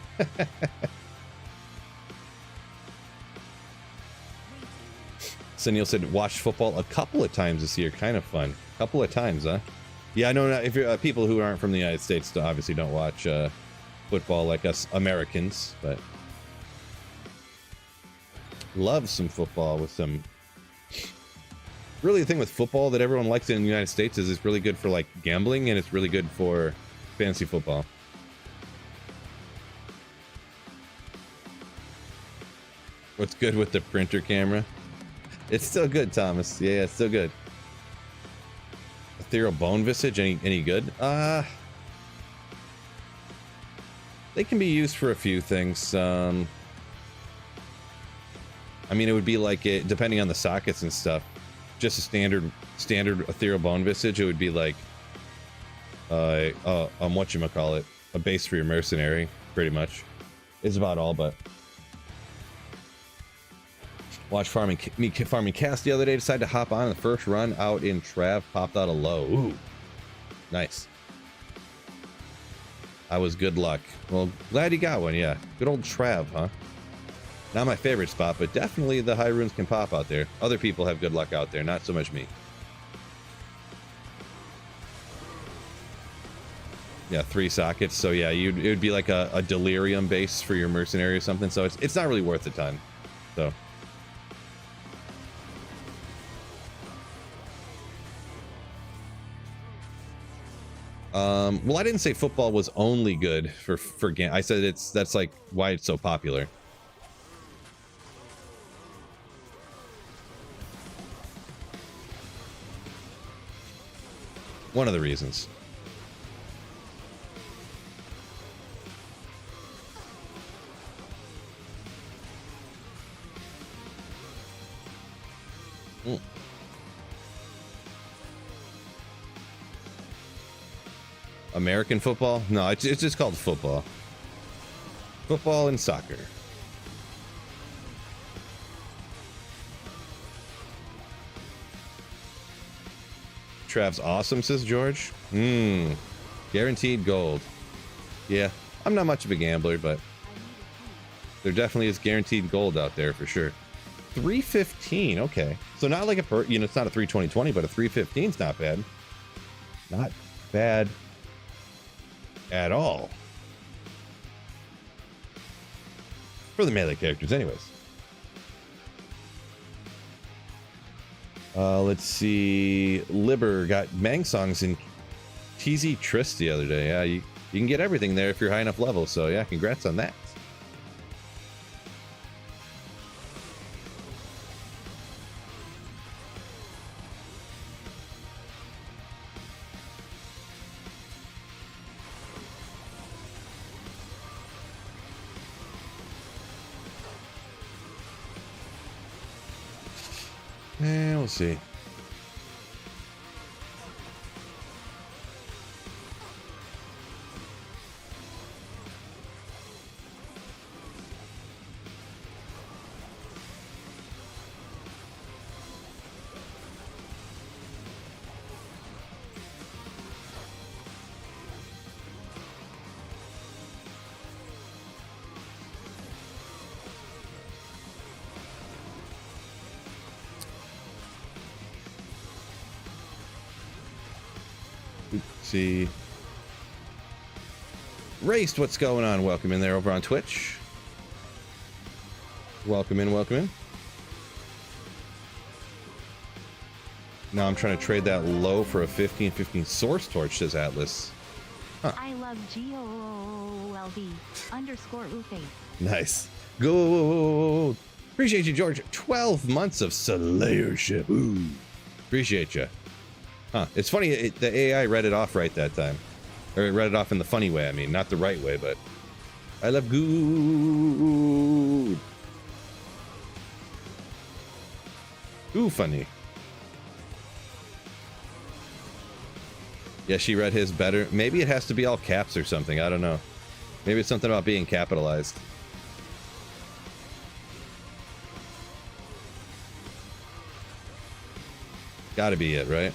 Sunil said watched football a couple of times this year. Kind of fun. Couple of times, huh? Yeah, I know. If you're people who aren't from the United States, obviously don't watch football like us Americans, but love some football with some. Really, the thing with football that everyone likes in the United States is it's really good for like gambling, and it's really good for fantasy football. What's good with the printer camera? It's still good, Thomas. Yeah, it's still good. Ethereal Bone Visage, any good? They can be used for a few things. I mean, it would be like it, depending on the sockets and stuff. Just a standard Ethereal Bone Visage, it would be like whatchamacallit, a base for your mercenary, pretty much. It's about all, but watched farming cast the other day, decided to hop on the first run out in Trav, popped out a low. Ooh, nice. I was good luck. Well, glad you got one. Yeah, good old Trav, huh? Not my favorite spot, but definitely the high runes can pop out there. Other people have good luck out there, not so much me. Yeah, 3 sockets. So yeah, it would be like a delirium base for your mercenary or something. So it's not really worth a ton. So. Well, I didn't say football was only good for game. I said that's like why it's so popular. One of the reasons. American football? No, it's just called football. Football and soccer. Trav's awesome, says George. Guaranteed gold. Yeah, I'm not much of a gambler, but there definitely is guaranteed gold out there for sure. 315, okay. So not like it's not a 320-20, but a 315's not bad. Not bad at all. For the melee characters, anyways. Let's see. Liber got Mang songs in TZ Trist the other day. Yeah, you can get everything there if you're high enough level. So yeah, congrats on that. We'll see. See. Raced, what's going on? Welcome in there over on Twitch. Welcome in, welcome in. Now I'm trying to trade that low for a 15/15 source torch, says Atlas. Huh. I love GOLD _Uface. Nice. Go. Appreciate you, George. 12 months of Slayership. Ooh. Appreciate you. Huh. It's funny, the AI read it off right that time. Or it read it off in the funny way, I mean. Not the right way, but... I love good. Ooh, funny. Yeah, she read his better. Maybe it has to be all caps or something. I don't know. Maybe it's something about being capitalized. Gotta be it, right?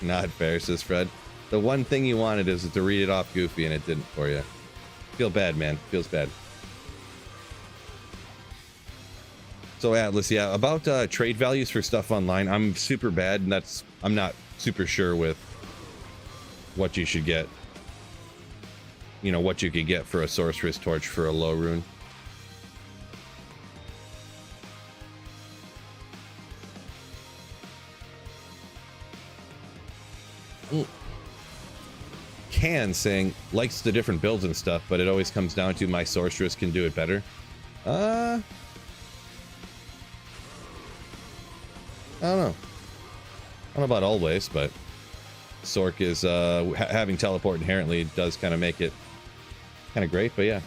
Not fair, says Fred. The one thing you wanted is to read it off goofy and it didn't for you. Feel bad, man. Feels bad. So Atlas, yeah, about trade values for stuff online, I'm super bad, and I'm not super sure with what you should get. You know, what you could get for a sorceress torch for a low rune. Can saying likes the different builds and stuff, but it always comes down to my sorceress can do it better. I don't know. I don't know about always, but Sork is having teleport inherently does kind of make it kind of great, but yeah.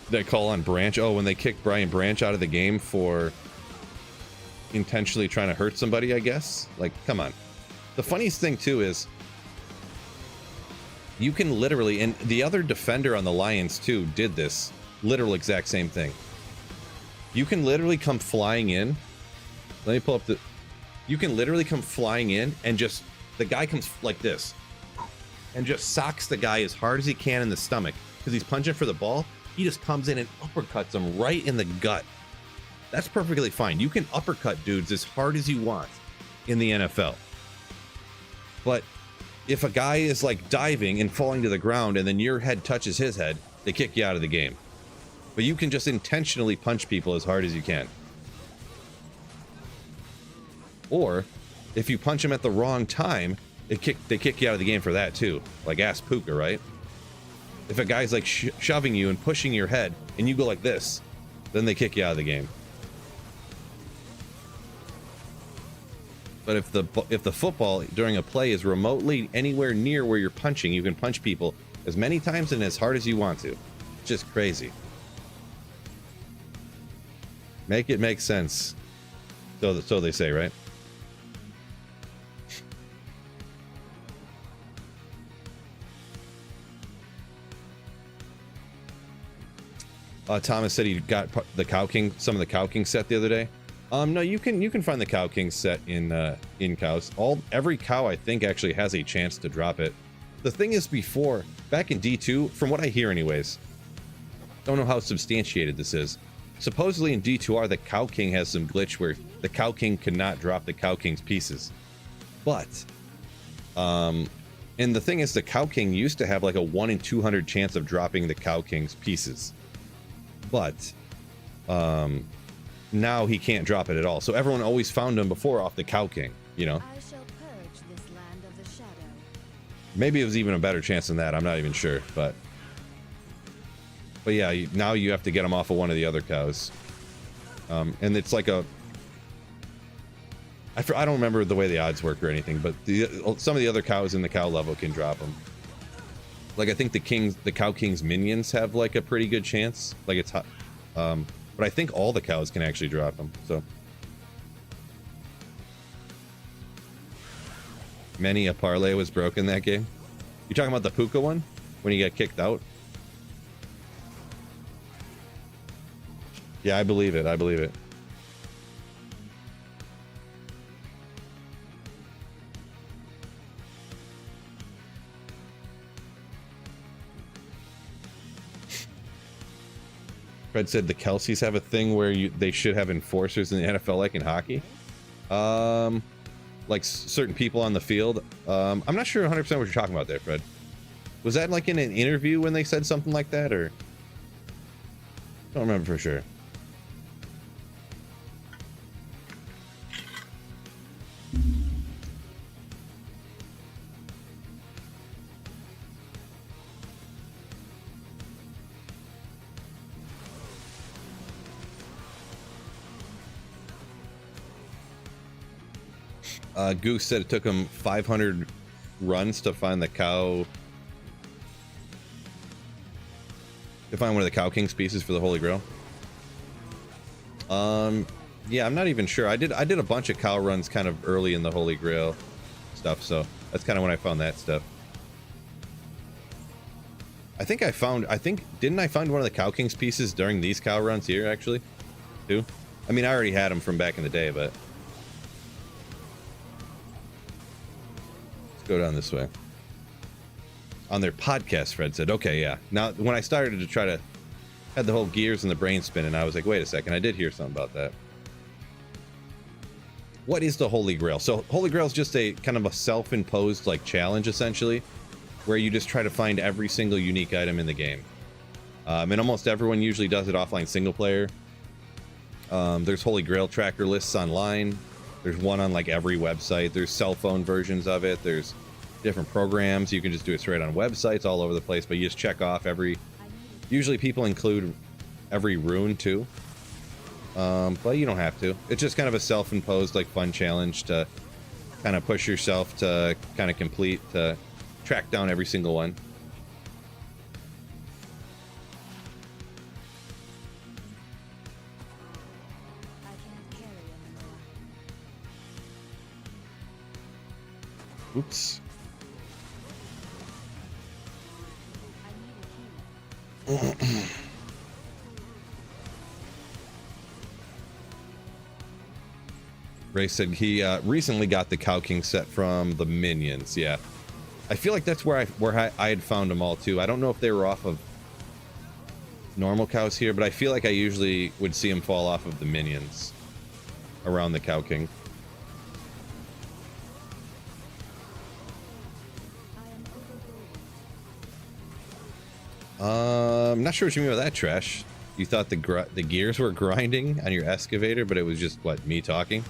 They call on Branch. Oh, when they kicked Brian Branch out of the game for intentionally trying to hurt somebody, I guess. Like, come on. The funniest thing too is you can literally, and the other defender on the Lions too did this literal exact same thing. You can literally come flying in. Let me pull up the. You can literally come flying in and just the guy comes like this and just socks the guy as hard as he can in the stomach because he's punching for the ball. He just comes in and uppercuts him right in the gut. That's perfectly fine. You can uppercut dudes as hard as you want in the NFL. But if a guy is like diving and falling to the ground and then your head touches his head, they kick you out of the game. But you can just intentionally punch people as hard as you can. Or if you punch them at the wrong time, they kick you out of the game for that too. Like ask Puka, right? If a guy's like shoving you and pushing your head and you go like this, then they kick you out of the game. But if the football during a play is remotely anywhere near where you're punching, you can punch people as many times and as hard as you want to. It's just crazy. Make it make sense. So they say, right? Thomas said he got the Cow King, some of the Cow King set the other day. No, you can find the Cow King set in cows. Every cow I think actually has a chance to drop it. The thing is, back in D2, from what I hear anyways, don't know how substantiated this is. Supposedly in D2R, the Cow King has some glitch where the Cow King cannot drop the Cow King's pieces. But, and the thing is, the Cow King used to have like a 1 in 200 chance of dropping the Cow King's pieces. But now he can't drop it at all. So everyone always found him before off the Cow King, you know? I shall purge this land of the shadow. Maybe it was even a better chance than that. I'm not even sure, but yeah, now you have to get him off of one of the other cows. And it's like I don't remember the way the odds work or anything, but some of the other cows in the cow level can drop them. Like I think the Cow King's minions have like a pretty good chance. Like it's hot. But I think all the cows can actually drop them. So many a parlay was broken that game. You talking about the Puka one when he got kicked out? Yeah, I believe it. I believe it. Fred said the Kelseys have a thing where they should have enforcers in the NFL like in hockey. Like certain people on the field. I'm not sure 100% what you're talking about there, Fred. Was that like in an interview when they said something like that, or? Don't remember for sure. Goose said it took him 500 runs to find the cow. To find one of the Cow King species for the Holy Grail. Yeah, I'm not even sure. I did a bunch of cow runs kind of early in the Holy Grail stuff, so that's kind of when I found that stuff. Didn't I find one of the Cow King's pieces during these cow runs here, actually? Too? I mean, I already had them from back in the day, but... Let's go down this way. On their podcast, Fred said, okay, yeah. Now, when I started to try to... had the whole gears and the brain spinning, I was like, wait a second, I did hear something about that. What is the Holy Grail? So, Holy Grail is just a kind of a self-imposed, like, challenge, essentially, where you just try to find every single unique item in the game. And almost everyone usually does it offline single player. There's Holy Grail tracker lists online. There's one on, like, every website. There's cell phone versions of it. There's different programs. You can just do it straight on websites all over the place, but you just check off every... Usually people include every rune, too. But you don't have to. It's just kind of a self-imposed, like, fun challenge to kind of push yourself to kind of complete, to track down every single one. I can't carry anymore. Oops. I need a key. Ray said he recently got the Cow King set from the Minions. Yeah, I feel like that's where I had found them all too. I don't know if they were off of normal cows here, but I feel like I usually would see them fall off of the Minions around the Cow King. I'm not sure what you mean by that, Trash. You thought the gears were grinding on your excavator, but it was just, what, me talking?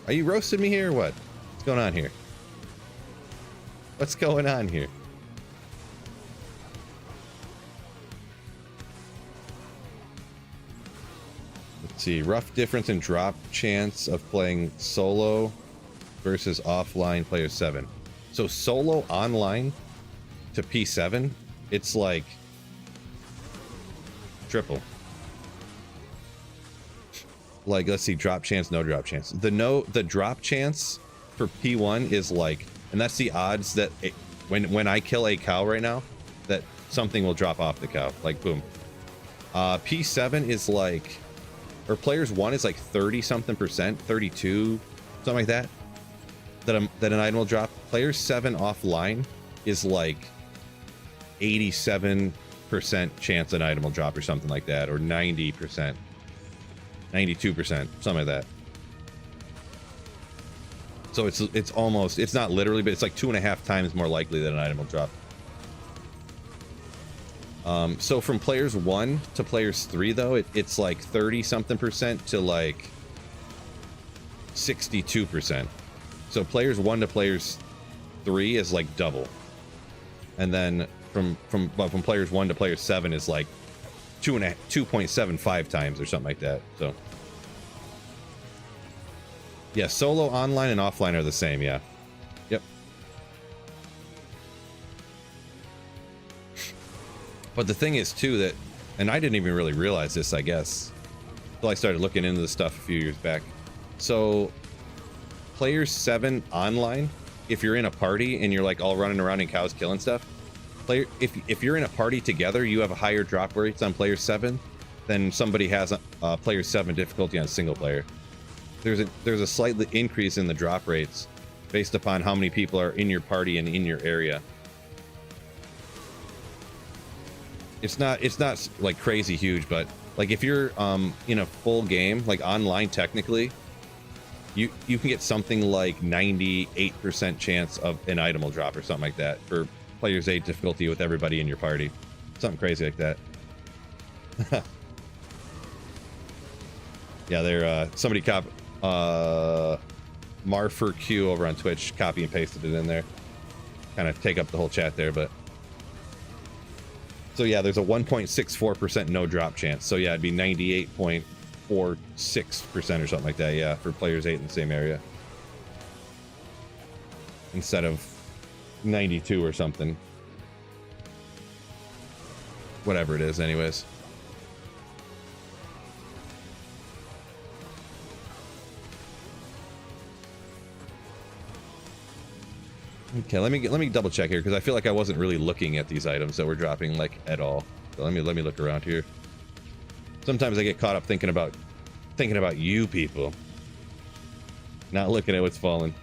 Are you roasting me here or what? What's going on here? What's going on here? Let's see. Rough difference in drop chance of playing solo versus offline player 7. So solo online to P7, it's like triple. Like, let's see, drop chance, no drop chance. The drop chance for P1 is like, and that's the odds that when I kill a cow right now, that something will drop off the cow. Like, boom. P7 is like, or players 1 is like 30 something percent, 32, something like that. That an item will drop. Player 7 offline is like 87% chance an item will drop or something like that, or 90%, 92%, something like that. So it's almost, it's not literally, but it's like 2.5 times more likely that an item will drop. So from players 1 to players 3 though, it's like 30 something percent to like 62%. So players 1 to players 3 is like double, and then from players 1 to players 7 is like 2.75 times or something like that. So yeah, solo, online, and offline are the same. Yeah, yep. But the thing is too that, and I didn't even really realize this, I guess, until I started looking into this stuff a few years back. So player 7 online, if you're in a party and you're like all running around in cows killing stuff, if you're in a party together, you have a higher drop rates on player 7 than somebody has player 7 difficulty on single player. There's a slight increase in the drop rates based upon how many people are in your party and in your area. it's not like crazy huge, but like if you're in a full game, like online, technically, you can get something like 98% chance of an item will drop or something like that for players 8 difficulty with everybody in your party, something crazy like that. Yeah, they're somebody Marfer Q over on Twitch copy and pasted it in there, kind of take up the whole chat there. But so yeah, there's a 1.64% no drop chance, so yeah, it'd be 98.46% or something like that, yeah, for players 8 in the same area instead of 92 or something, whatever it is anyways. Okay, let me double check here because I feel like I wasn't really looking at these items that we're dropping like at all. So let me look around here. Sometimes I get caught up thinking about you people, not looking at what's falling.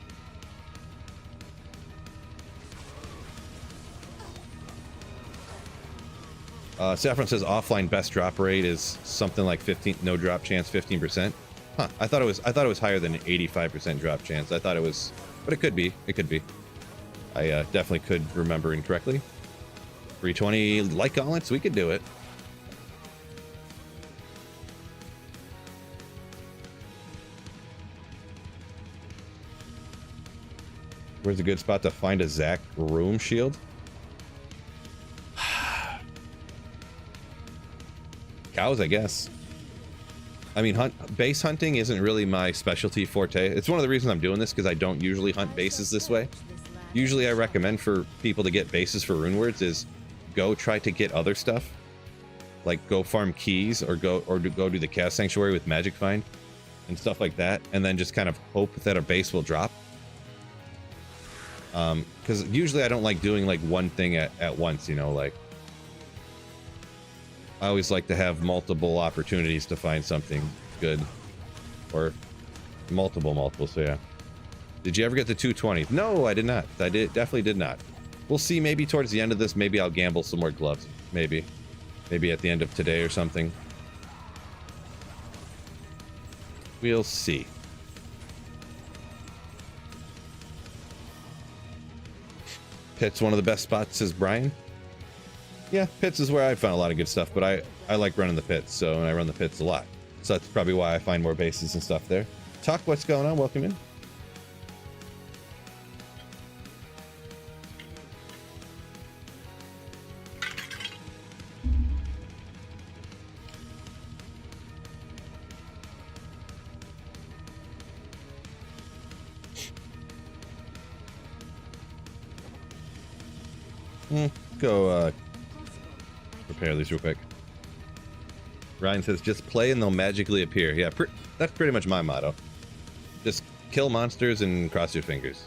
Saffron says offline best drop rate is something like 15, no drop chance 15%. Huh? I thought it was higher than an 85% drop chance. I thought it was, but it could be. It could be. I definitely could remember incorrectly. 320 like gauntlets, we could do it. Where's a good spot to find a Zac room shield? Cows, I guess. I mean, base hunting isn't really my specialty forte. It's one of the reasons I'm doing this, because I don't usually hunt bases this way. Usually I recommend for people to get bases for runewords is go try to get other stuff. Like go farm keys or go do the Chaos Sanctuary with Magic Find and stuff like that, and then just kind of hope that a base will drop. Because usually I don't like doing like one thing at once, you know, like I always like to have multiple opportunities to find something good, or multiple, so yeah. Did you ever get the 220? No, I did not. Definitely did not. We'll see, maybe towards the end of this, maybe I'll gamble some more gloves. Maybe at the end of today or something. We'll see. Pit's one of the best spots, says Brian. Yeah, pits is where I found a lot of good stuff, but I like running the pits, so, and I run the pits a lot. So that's probably why I find more bases and stuff there. Talk, what's going on? Welcome in. Go prepare these real quick. Ryan says just play and they'll magically appear. Yeah, that's pretty much my motto. Just kill monsters and cross your fingers.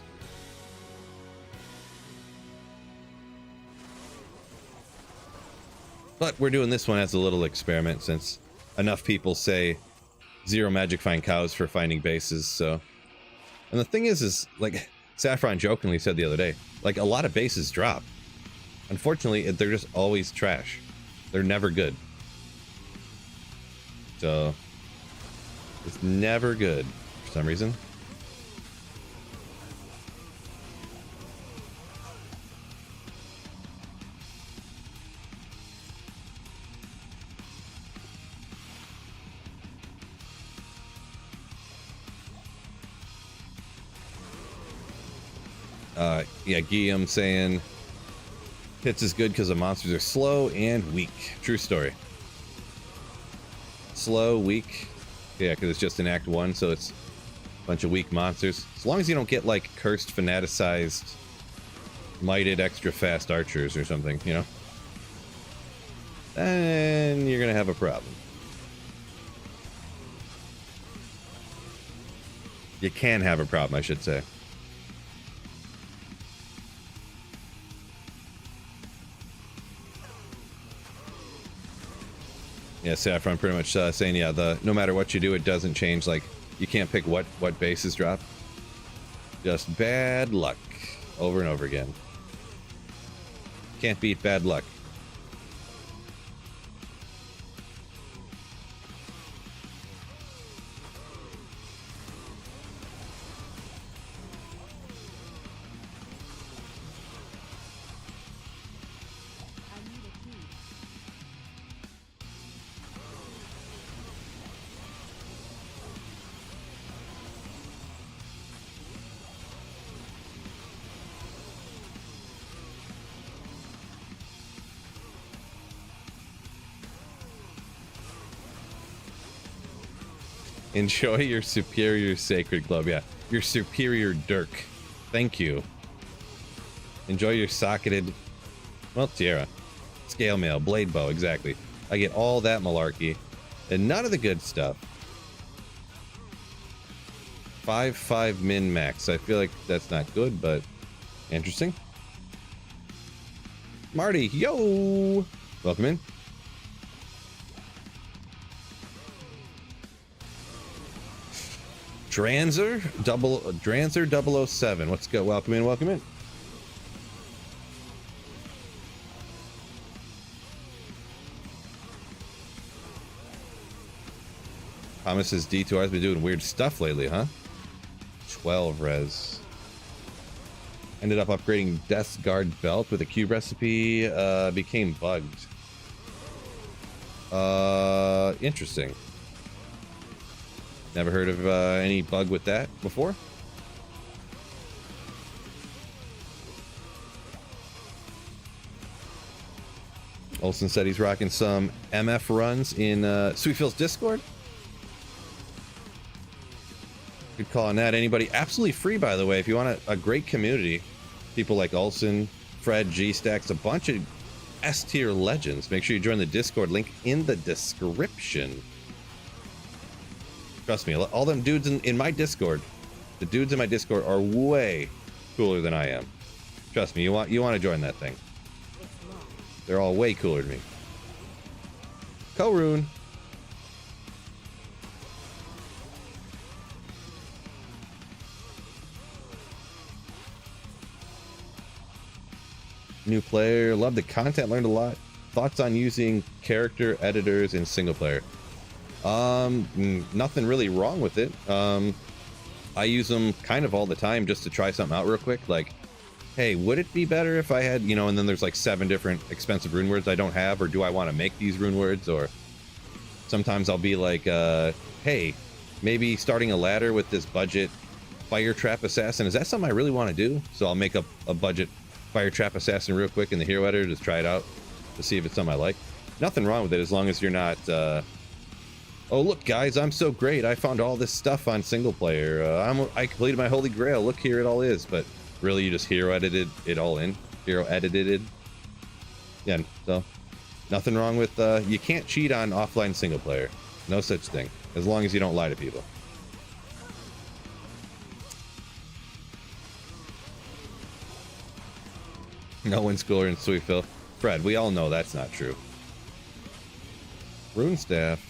But we're doing this one as a little experiment since enough people say 0 magic find cows for finding bases, so. And the thing is like Saffron jokingly said the other day, like a lot of bases drop. Unfortunately, they're just always trash. They're never good. So, it's never good for some reason. Yeah, Guillaume saying hits is good because the monsters are slow and weak. True story. Slow, weak. Yeah, because it's just in Act 1, so it's a bunch of weak monsters. As long as you don't get, like, cursed, fanaticized, mighted, extra fast archers or something, you know? Then you're gonna have a problem. You can have a problem, I should say. Yeah, Saffron pretty much saying, yeah, no matter what you do, it doesn't change. Like, you can't pick what bases drop. Just bad luck over and over again. Can't beat bad luck. Enjoy your superior sacred glove. Yeah, your superior dirk. Thank you. Enjoy your socketed, well, tiara, scale mail, blade bow. Exactly. I get all that malarkey, and none of the good stuff. 5/5 min max. I feel like that's not good, but interesting. Marty, yo, welcome in. Dranzer 007. Let's go. Welcome in. Welcome in. Thomas's D2R has been doing weird stuff lately, huh? 12 res. Ended up upgrading Death's Guard belt with a cube recipe. Became bugged. Interesting. Never heard of any bug with that before. Olsen said he's rocking some MF runs in Sweetfield's Discord. Good call on that. Anybody? Absolutely free, by the way. If you want a great community, people like Olsen, Fred, G-Stacks, a bunch of S-tier legends. Make sure you join the Discord. Link in the description. Trust me, all them dudes in my Discord, the dudes in my Discord are way cooler than I am. Trust me, you want to join that thing. They're all way cooler than me. Korun. New player, love the content, learned a lot. Thoughts on using character editors in single player? Nothing really wrong with it. I use them kind of all the time just to try something out real quick. Like, hey, would it be better if I had, and then there's like 7 different expensive rune words I don't have, or do I want to make these rune words? Or sometimes I'll be like, hey, maybe starting a ladder with this budget fire trap assassin, is that something I really want to do? So I'll make up a budget fire trap assassin real quick in the hero editor, just try it out to see if it's something I like. Nothing wrong with it as long as you're not oh look guys, I'm so great, I found all this stuff on single player, I completed my holy grail, look here it all is. But really you just hero edited it all in. Hero edited it. Yeah, so nothing wrong with you can't cheat on offline single player. No such thing, as long as you don't lie to people. No one's cooler in Sweetfield. Fred, we all know that's not true. Rune staff.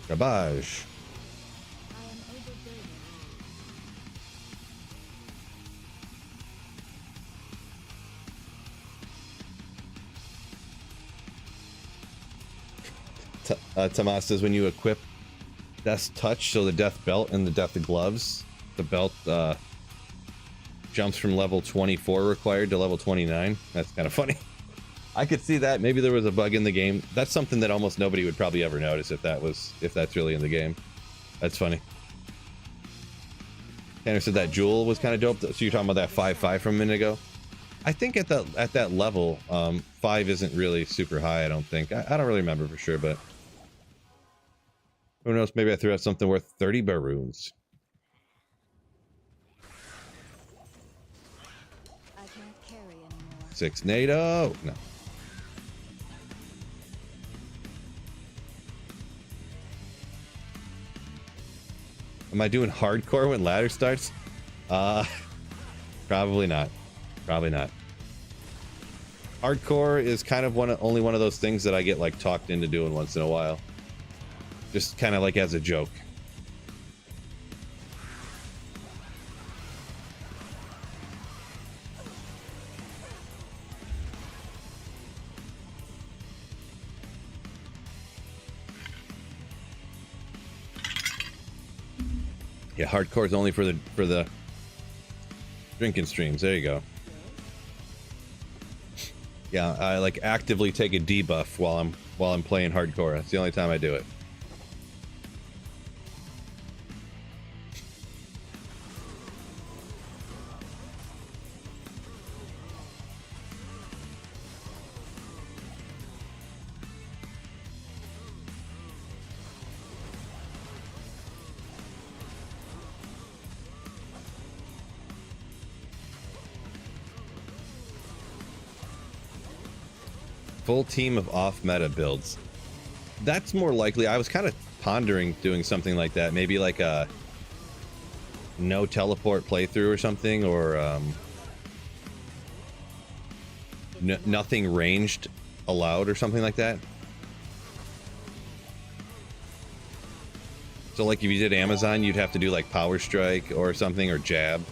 Garbage. Tomas says when you equip Death's Touch, so the Death Belt and the Death Gloves, the belt jumps from level 24 required to level 29. That's kind of funny. I could see that. Maybe there was a bug in the game. That's something that almost nobody would probably ever notice if that's really in the game. That's funny. Tanner said that Jewel was kind of dope. So you're talking about that 5/5 from a minute ago? I think at that level, 5 isn't really super high, I don't think. I don't really remember for sure, but who knows? Maybe I threw out something worth 30 baroons. I can't carry anymore. 6 NATO. No. Am I doing hardcore when ladder starts? Probably not. Probably not. Hardcore is kind of only one of those things that I get like talked into doing once in a while. Just kind of like as a joke. Yeah, hardcore is only for the drinking streams. There you go. Yeah, I like actively take a debuff while I'm playing hardcore. That's the only time I do it. Full team of off-meta builds. That's more likely. I was kind of pondering doing something like that. Maybe like a no teleport playthrough or something, or nothing ranged allowed or something like that. So like if you did Amazon, you'd have to do like Power Strike or something, or Jab.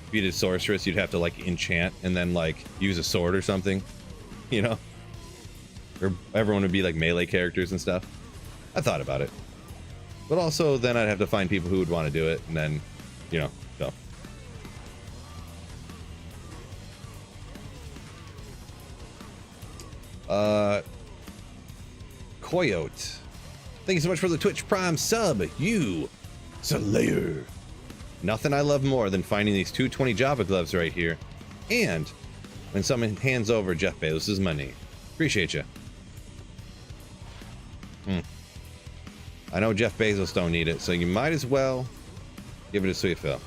If you did Sorceress, you'd have to like enchant and then like use a sword or something, you know? Or everyone would be like melee characters and stuff. I thought about it. But also then I'd have to find people who would want to do it, and then, you know, so. Coyote. Thank you so much for the Twitch Prime sub, you Slayer. Nothing I love more than finding these 220 Java gloves right here, and when someone hands over Jeff Bezos' money. Appreciate you. I know Jeff Bezos don't need it, so you might as well give it a sweet Phil.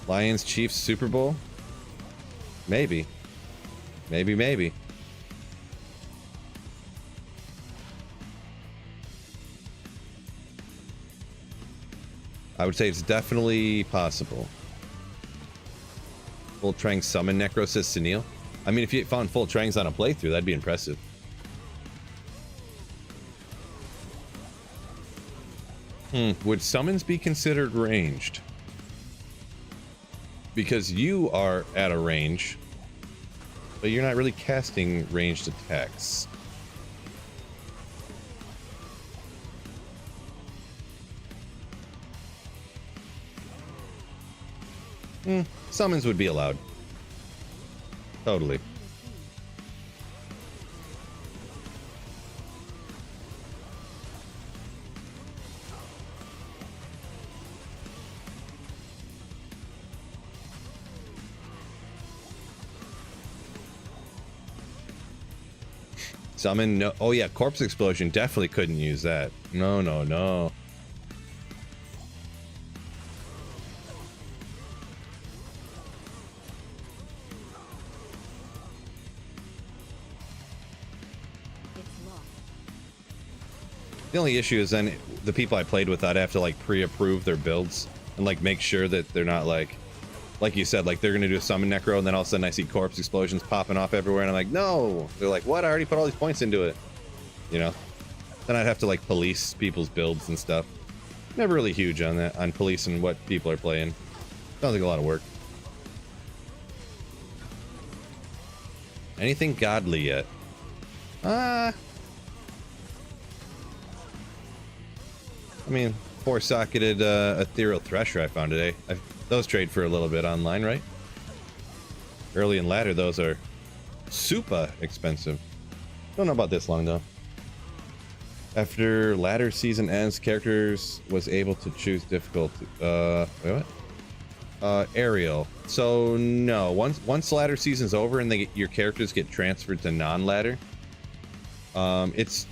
Lions Chiefs Super Bowl? Maybe. Maybe. I would say it's definitely possible. Full Trang summon Necro, says Sunil. I mean, if you found full Trangs on a playthrough, that'd be impressive. Would summons be considered ranged? Because you are at a range, but you're not really casting ranged attacks. Summons would be allowed. Totally. Summon, no. Oh yeah, Corpse Explosion, definitely couldn't use that. No. The only issue is then the people I played with, I'd have to like pre-approve their builds and like make sure that they're not like you said, like they're gonna do a summon Necro and then all of a sudden I see Corpse Explosions popping off everywhere and I'm like, no. They're like, what? I already put all these points into it. You know? Then I'd have to like police people's builds and stuff. Never really huge on that, on policing what people are playing. Sounds like a lot of work. Anything godly yet? I mean, four-socketed Ethereal Thresher I found today. Those trade for a little bit online, right? Early and ladder, those are super expensive. Don't know about this long, though. After ladder season ends, characters was able to choose difficulty. Wait, what? Aerial. So, no. Once ladder season's over and your characters get transferred to non-ladder, it's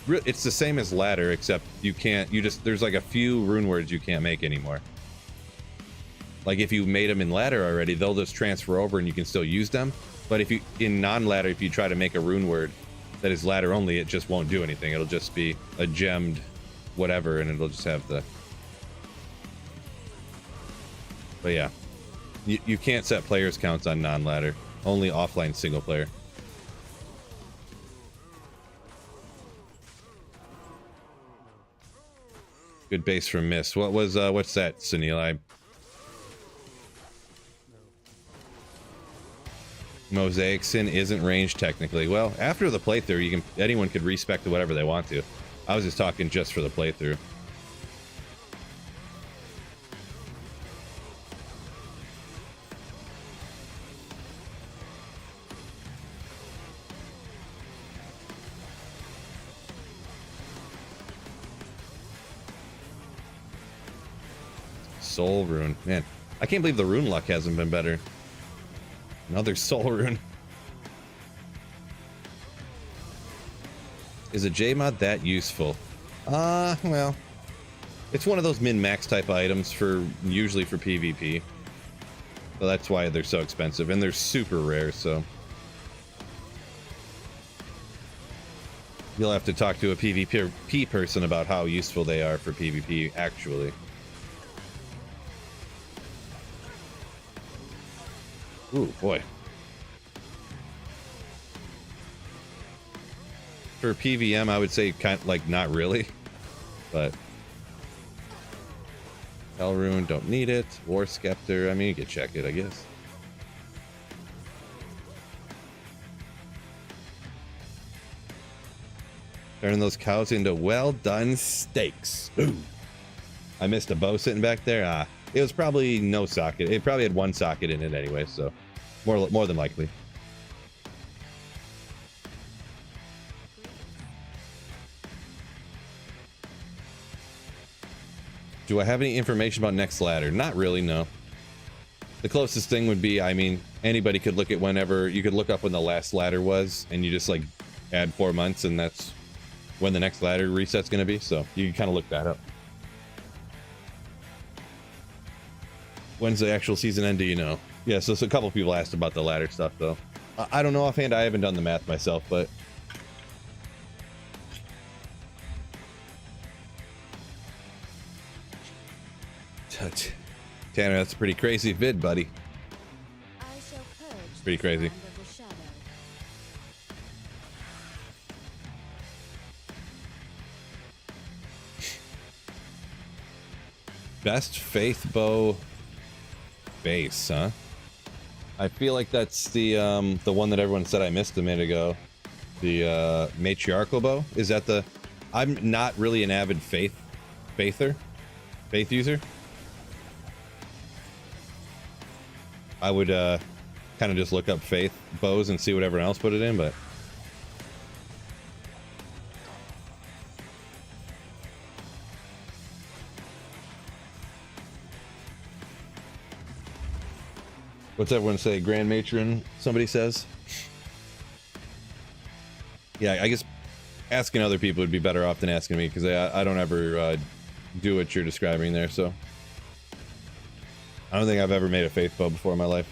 the same as ladder, except there's like a few rune words you can't make anymore. Like if you made them in ladder already, they'll just transfer over and you can still use them. But if you, in non-ladder, if you try to make a rune word that is ladder only, it just won't do anything. It'll just be a gemmed whatever, and it'll just have the... But yeah, you can't set players counts on non-ladder, only offline single player. Good base from Miss. What's that, Sunil? Mosaic Sin isn't ranged technically. Well, after the playthrough, anyone could respec to whatever they want to. I was just talking just for the playthrough. Soul Rune. Man, I can't believe the rune luck hasn't been better. Another Soul Rune. Is a J-mod that useful? Well, it's one of those min-max type items usually for PvP. So that's why they're so expensive, and they're super rare, so you'll have to talk to a PvP person about how useful they are for PvP, actually. Ooh, boy. For PVM, I would say kind of like not really, but Hell Rune, don't need it. War Scepter, I mean, you could check it, I guess. Turning those cows into well-done steaks. Ooh. I missed a bow sitting back there. Ah, it was probably no socket. It probably had one socket in it anyway, so more than likely. Do I have any information about next ladder? Not really, no. The closest thing would be, I mean, anybody could look at whenever, you could look up when the last ladder was, and you just like add 4 months, and that's when the next ladder reset's going to be, so you can kind of look that up. When's the actual season end, do you know? Yeah, so a couple people asked about the ladder stuff, though. I don't know offhand, I haven't done the math myself, but... Tanner, that's a pretty crazy vid, buddy. I shall purge Pretty this crazy. land of the shadow. Best Faith Bow base, huh? I feel like that's the one that everyone said I missed a minute ago. The matriarchal bow. Is that the? I'm not really an avid faith user. I would kind of just look up faith bows and see what everyone else put it in, but what's everyone say? Grand Matron, somebody says. Yeah, I guess asking other people would be better off than asking me, because I don't ever do what you're describing there, so I don't think I've ever made a faith bow before in my life.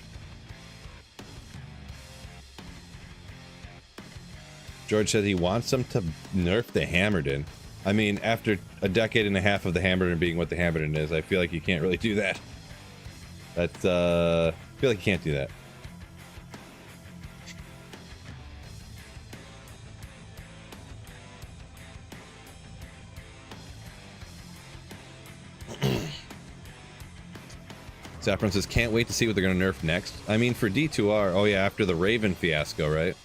George said he wants them to nerf the Hammerdin. I mean, after a decade and a half of the Hammerdin being what the Hammerdin is, I feel like you can't really do that. That's, I feel like you can't do that. Saffron says, can't wait to see what they're going to nerf next. I mean, for D2R, oh yeah, after the Raven fiasco, right?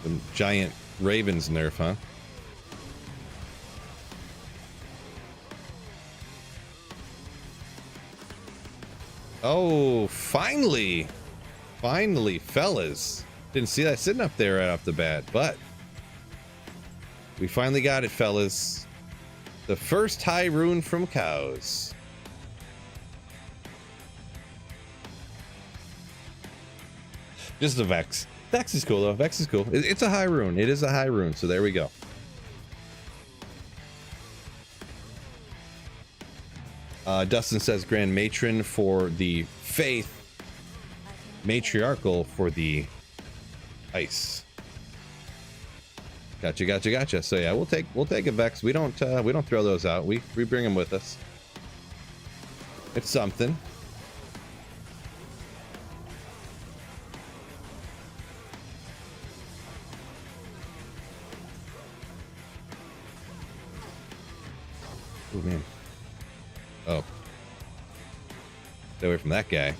The giant Ravens nerf, huh? Oh, finally! Finally, fellas. Didn't see that sitting up there right off the bat, but we finally got it, fellas. The first high rune from cows. Just a Vex. Vex is cool, though. Vex is cool. It's a high rune. It is a high rune, so there we go. Dustin says Grand Matron for the Faith. Matriarchal for the Ice. Gotcha. So yeah, we'll take a Vex. We don't throw those out. We bring them with us. It's something. Oh man. Oh. Stay away from that guy.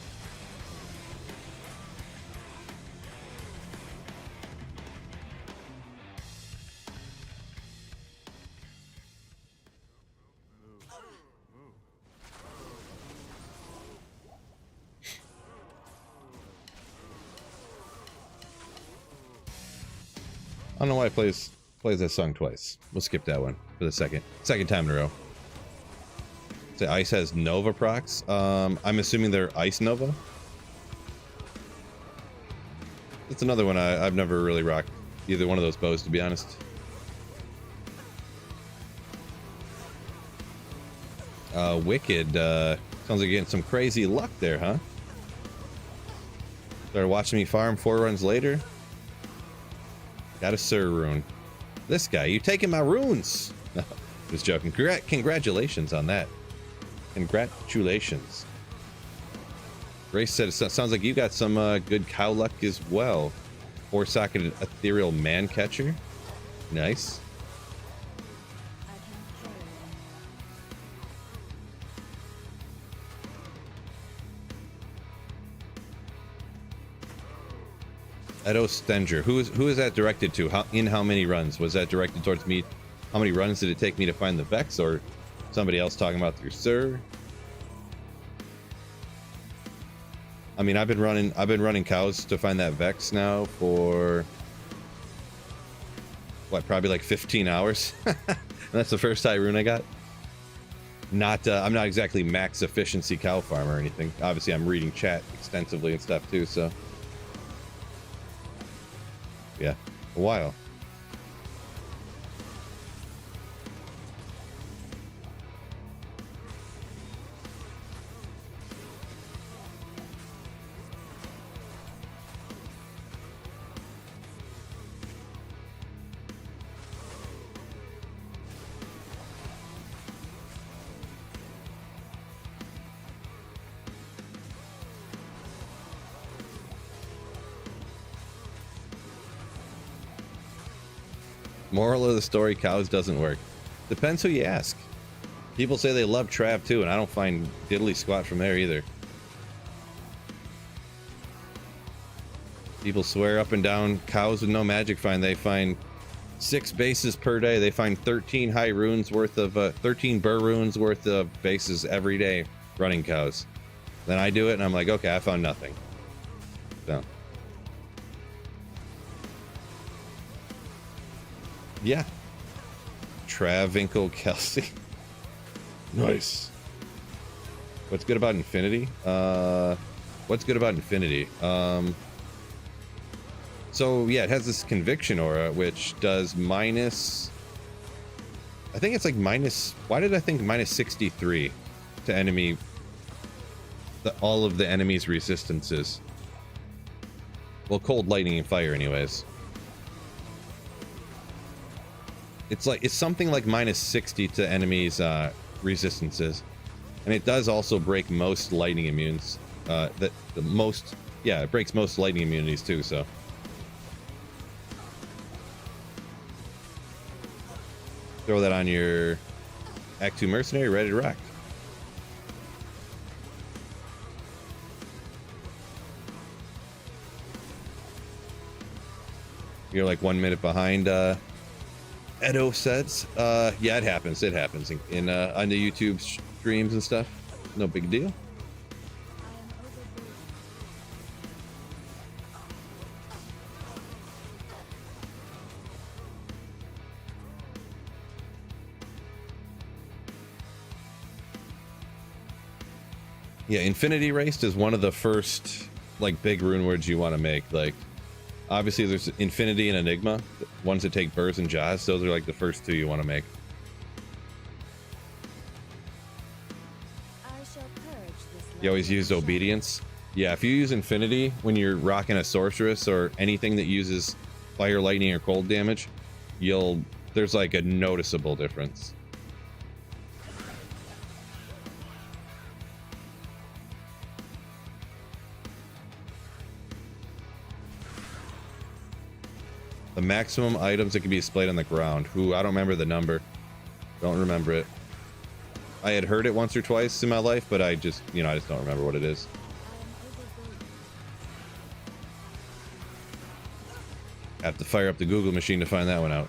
I don't know why it plays that song twice. We'll skip that one for the second time in a row. The Ice has Nova procs. I'm assuming they're Ice Nova. It's another one I've never really rocked either one of those bows, to be honest. Wicked. Sounds like you're getting some crazy luck there, huh? Started watching me farm 4 runs later. Got a Sir rune. This guy, you taking my runes? No, just joking. Congratulations on that. Congratulations. Grace said it sounds like you got some good cow luck as well. 4-socket ethereal man catcher. Nice. I can carry. Edo Stenger. Who is that directed to? How many runs? Was that directed towards me? How many runs did it take me to find the Vex, or somebody else talking about through Sir? I mean, I've been running cows to find that Vex now for what, probably like 15 hours. And that's the first high rune I got. I'm not exactly max efficiency cow farmer or anything. Obviously, I'm reading chat extensively and stuff too, so yeah, a while. Moral of the story, cows doesn't work. Depends who you ask. People say they love Trav too, and I don't find diddly squat from there either. People swear up and down cows with no magic find. They find 6 bases per day. They find 13 high runes worth of 13 burr runes worth of bases every day running cows. Then I do it and I'm like, okay, I found nothing. So yeah. Travinkle Kelsey. Nice. What's good about Infinity? What's good about Infinity? So yeah, it has this conviction aura, which does minus, I think it's like minus, why did I think minus 63 to enemy, all of the enemy's resistances? Well, cold, lightning, and fire anyways. It's something like minus 60 to enemies resistances, and it does also break most lightning immunes. It breaks most lightning immunities too. So throw that on your Act 2 mercenary, ready to rock. You're like 1 minute behind. Edo says, yeah, it happens in on the YouTube streams and stuff. No big deal. Yeah, Infinity Raced is one of the first like big rune words you want to make. Like, obviously there's Infinity and Enigma, ones that take burrs and jaws. Those are like the first 2 you want to make. I shall purge this You always use Obedience. Yeah, if you use Infinity when you're rocking a Sorceress or anything that uses fire, lightning, or cold damage, there's like a noticeable difference. The maximum items that can be displayed on the ground. Ooh, I don't remember the number. Don't remember it. I had heard it once or twice in my life, but I just don't remember what it is. Have to fire up the Google machine to find that one out.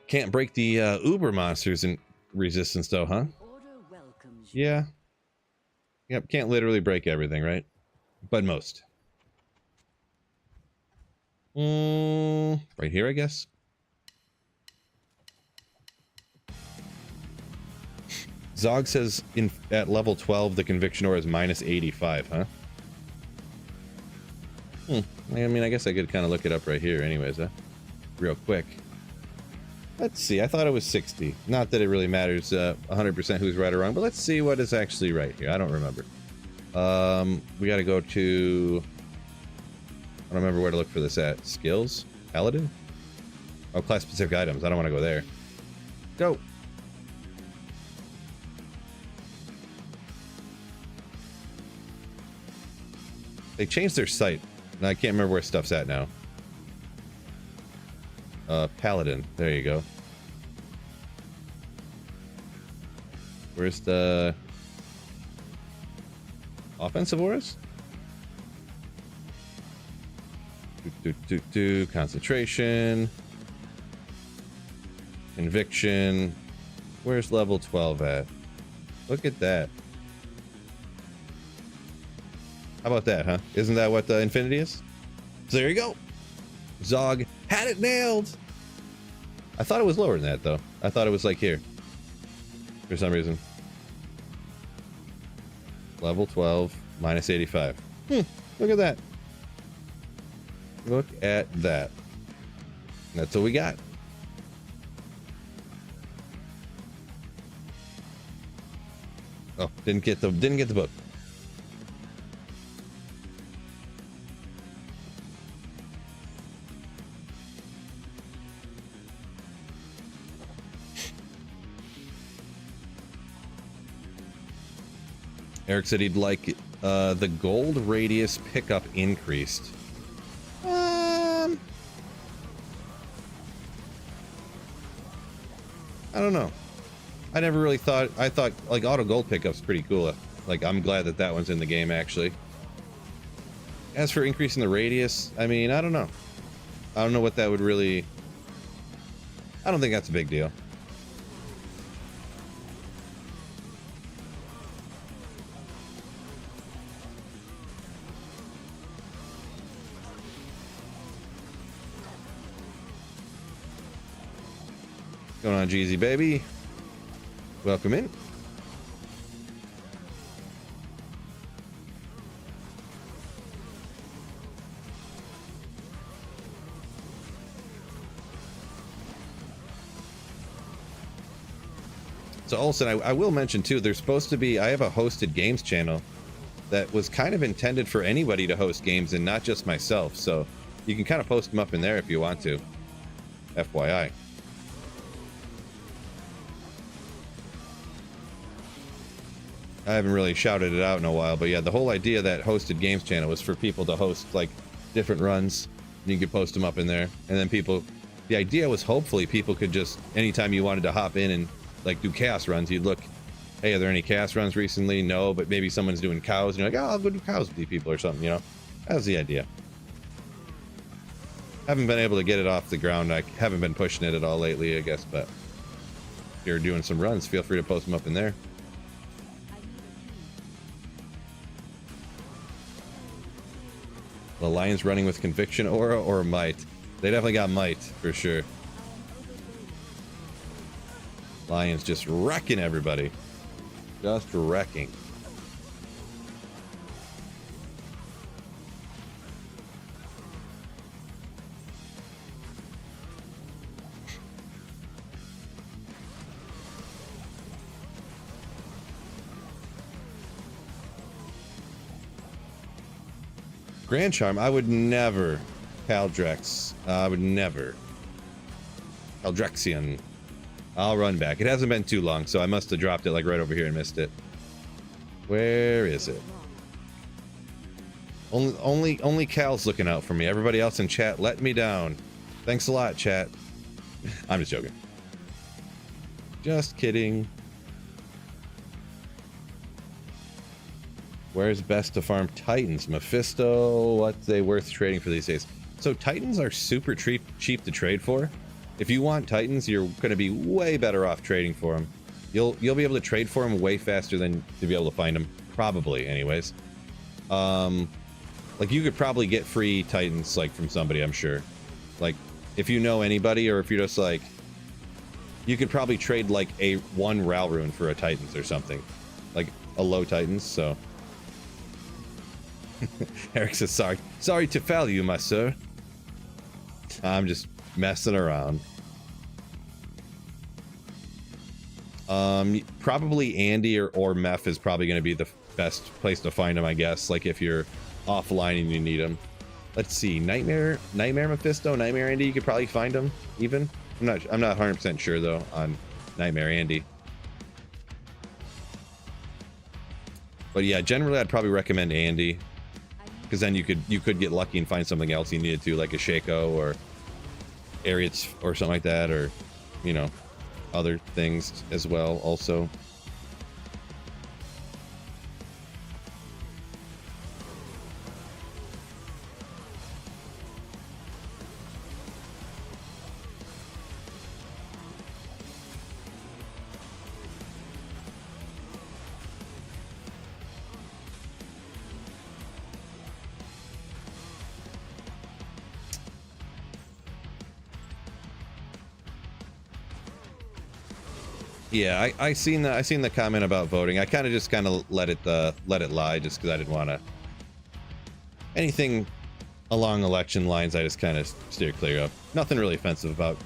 Can't break the Uber monsters in resistance though, huh? Yeah. Yep, can't literally break everything, right? But most. Right here, I guess. Zog says at level 12 the conviction aura is minus 85, huh? I mean, I guess I could kind of look it up right here anyways, real quick. Let's see, I thought it was 60. Not that it really matters 100% who's right or wrong, but let's see what is actually right here. I don't remember. We gotta go to... I don't remember where to look for this at. Skills? Paladin? Oh, class-specific items. I don't want to go there. Go! They changed their site. And I can't remember where stuff's at now. Paladin. There you go. Where's the... offensive auras? Concentration. Conviction. Where's level 12 at? Look at that. How about that, huh? Isn't that what the Infinity is? So there you go. Zog had it nailed. I thought it was lower than that, though. I thought it was like here. For some reason. Level 12, minus 85. Look at that. Look at that. That's what we got. Oh, didn't get the book. Eric said he'd like the gold radius pickup increased. I don't know. I never really thought... I thought, like, auto gold pickup's pretty cool. Like, I'm glad that that one's in the game, actually. As for increasing the radius, I mean, I don't know. I don't know what that would really... I don't think that's a big deal. Going on, Jeezy baby? Welcome in. So Olsen, I will mention too, there's supposed to be, I have a hosted games channel that was kind of intended for anybody to host games and not just myself. So you can kind of post them up in there if you want to. FYI. I haven't really shouted it out in a while, but yeah, the whole idea of that hosted games channel was for people to host like different runs. You could post them up in there, and then people, the idea was hopefully people could just, anytime you wanted to hop in and like do chaos runs, you'd look, hey, are there any chaos runs recently? No, but maybe someone's doing cows, and you're like, oh, I'll go do cows with these people or something, you know? That was the idea. Haven't been able to get it off the ground. I haven't been pushing it at all lately, I guess, but if you're doing some runs, feel free to post them up in there. The Lions running with conviction aura or might? They definitely got might for sure. Lions just wrecking everybody. Just wrecking. Grand Charm, I would never. Caldrex, I would never. Caldrexian. I'll run back. It hasn't been too long, so I must have dropped it like right over here and missed it. Where is it? Only Cal's looking out for me. Everybody else in chat let me down. Thanks a lot, chat. I'm just joking. Just kidding. Where's best to farm Titans? Mephisto, what's they worth trading for these days? So Titans are super cheap to trade for. If you want Titans, you're going to be way better off trading for them. You'll be able to trade for them way faster than to be able to find them. Probably, anyways. Like you could probably get free Titans like from somebody, I'm sure. Like if you know anybody, or if you're just like, you could probably trade like a 1 Ral rune for a Titans or something, like a low Titans. So Eric says, sorry to foul you, my sir. I'm just messing around. Probably Andy or Meph is probably going to be the best place to find him, I guess. Like if you're offline and you need him. Let's see, Nightmare Mephisto, Nightmare Andy. You could probably find him. Even I'm not 100% sure though on Nightmare Andy. But yeah, generally I'd probably recommend Andy, because then you could get lucky and find something else you needed to, like a Shaco or Ariats or something like that, or you know, other things as well also. Yeah, I seen the comment about voting. I kind of let it lie, just because I didn't want to anything along election lines. I just kind of steer clear of. Nothing really offensive about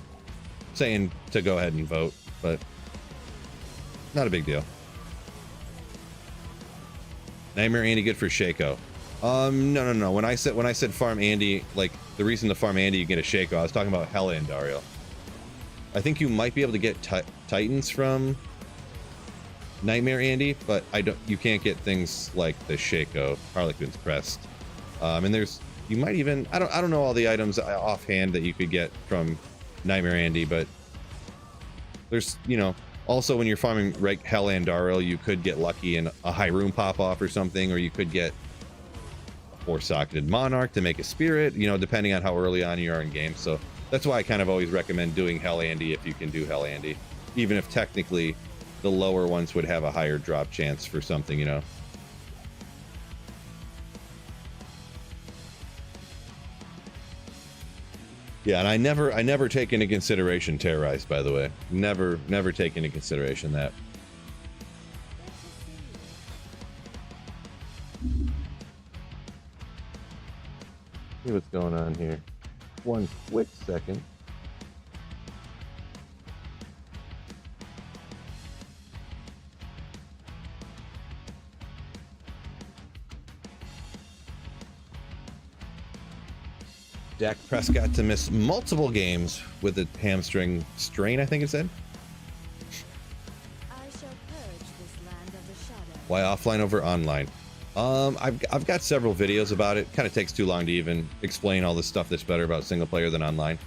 saying to go ahead and vote, but not a big deal. Nightmare Andy good for Shaco. No. When I said farm Andy, like the reason to farm Andy you get a Shaco, I was talking about Hella and Dario. I think you might be able to get Titans from Nightmare Andy, but you can't get things like the Shaco, Harlequin's Crest. And you might even, I don't know all the items offhand that you could get from Nightmare Andy, but there's, you know, also when you're farming Hell and Dario, you could get lucky and a high rune pop off or something, or you could get a 4-socketed Monarch to make a Spirit, you know, depending on how early on you are in game. So that's why I kind of always recommend doing Hell Andy if you can do Hell Andy, even if technically the lower ones would have a higher drop chance for something, you know. Yeah, and I never take into consideration Terrorized, by the way. Never take into consideration that. See what's going on here. One quick second. Dak Prescott to miss multiple games with a hamstring strain, I think it said. I shall purge this land of the shadow. Why offline over online? I've got several videos about it. Kind of takes too long to even explain all the stuff that's better about single player than online.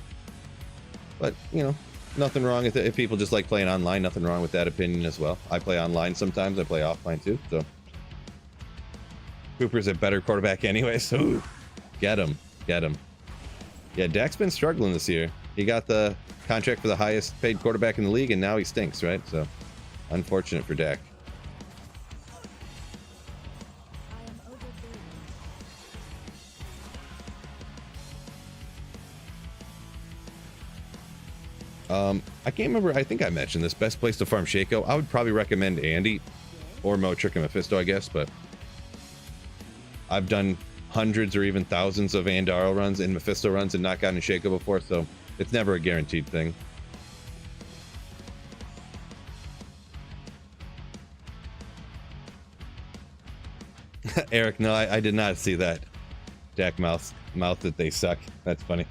But, you know, nothing wrong with it. If people just like playing online, nothing wrong with that opinion as well. I play online sometimes. I play offline too. So Cooper's a better quarterback anyway, so get him. Yeah, Dak's been struggling this year. He got the contract for the highest paid quarterback in the league, and now he stinks, right? So unfortunate for Dak. I can't remember. I think I mentioned this. Best place to farm Shaco. I would probably recommend Andy or Motrick and Mephisto, I guess, but I've done hundreds or even thousands of Andaro runs and Mephisto runs and not gotten a Shaco before, so it's never a guaranteed thing. Eric, no, I did not see that. Dak mouth that they suck. That's funny.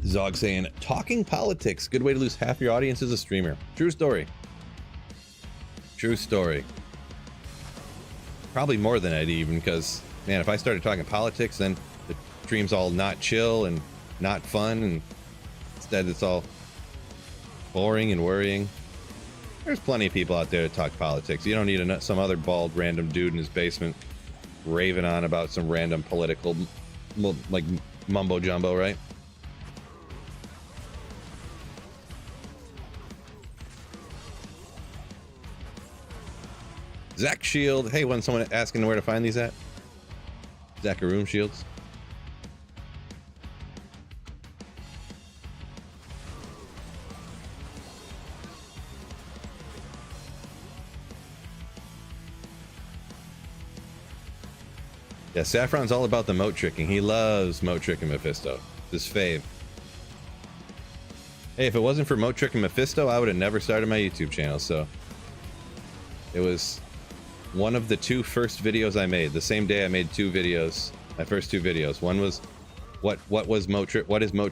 Zog saying, talking politics, good way to lose half your audience as a streamer. True story. True story. Probably more than that even, because, man, if I started talking politics, then the stream's all not chill and not fun, and instead it's all boring and worrying. There's plenty of people out there to talk politics. You don't need some other bald random dude in his basement raving on about some random political, like, mumbo jumbo, right? Zach Shield. Hey, when someone asking where to find these at? Zacharoom Shields. Yeah, Saffron's all about the moat tricking. He loves moat tricking Mephisto. His fave. Hey, if it wasn't for moat tricking Mephisto, I would have never started my YouTube channel. So it was one of the two first videos I made. The same day I made two videos. My first two videos. One was what is moat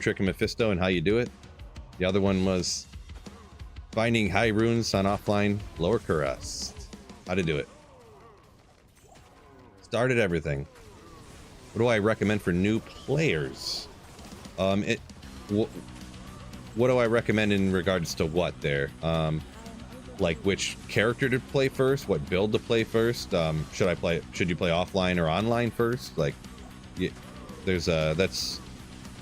tricking Mephisto and how you do it. The other one was finding high runes on offline lower Kurast. How to do it. Started everything. What do I recommend for new players? What do I recommend in regards to what there? Like which character to play first, what build to play first? Should you play offline or online first? Like, yeah, that's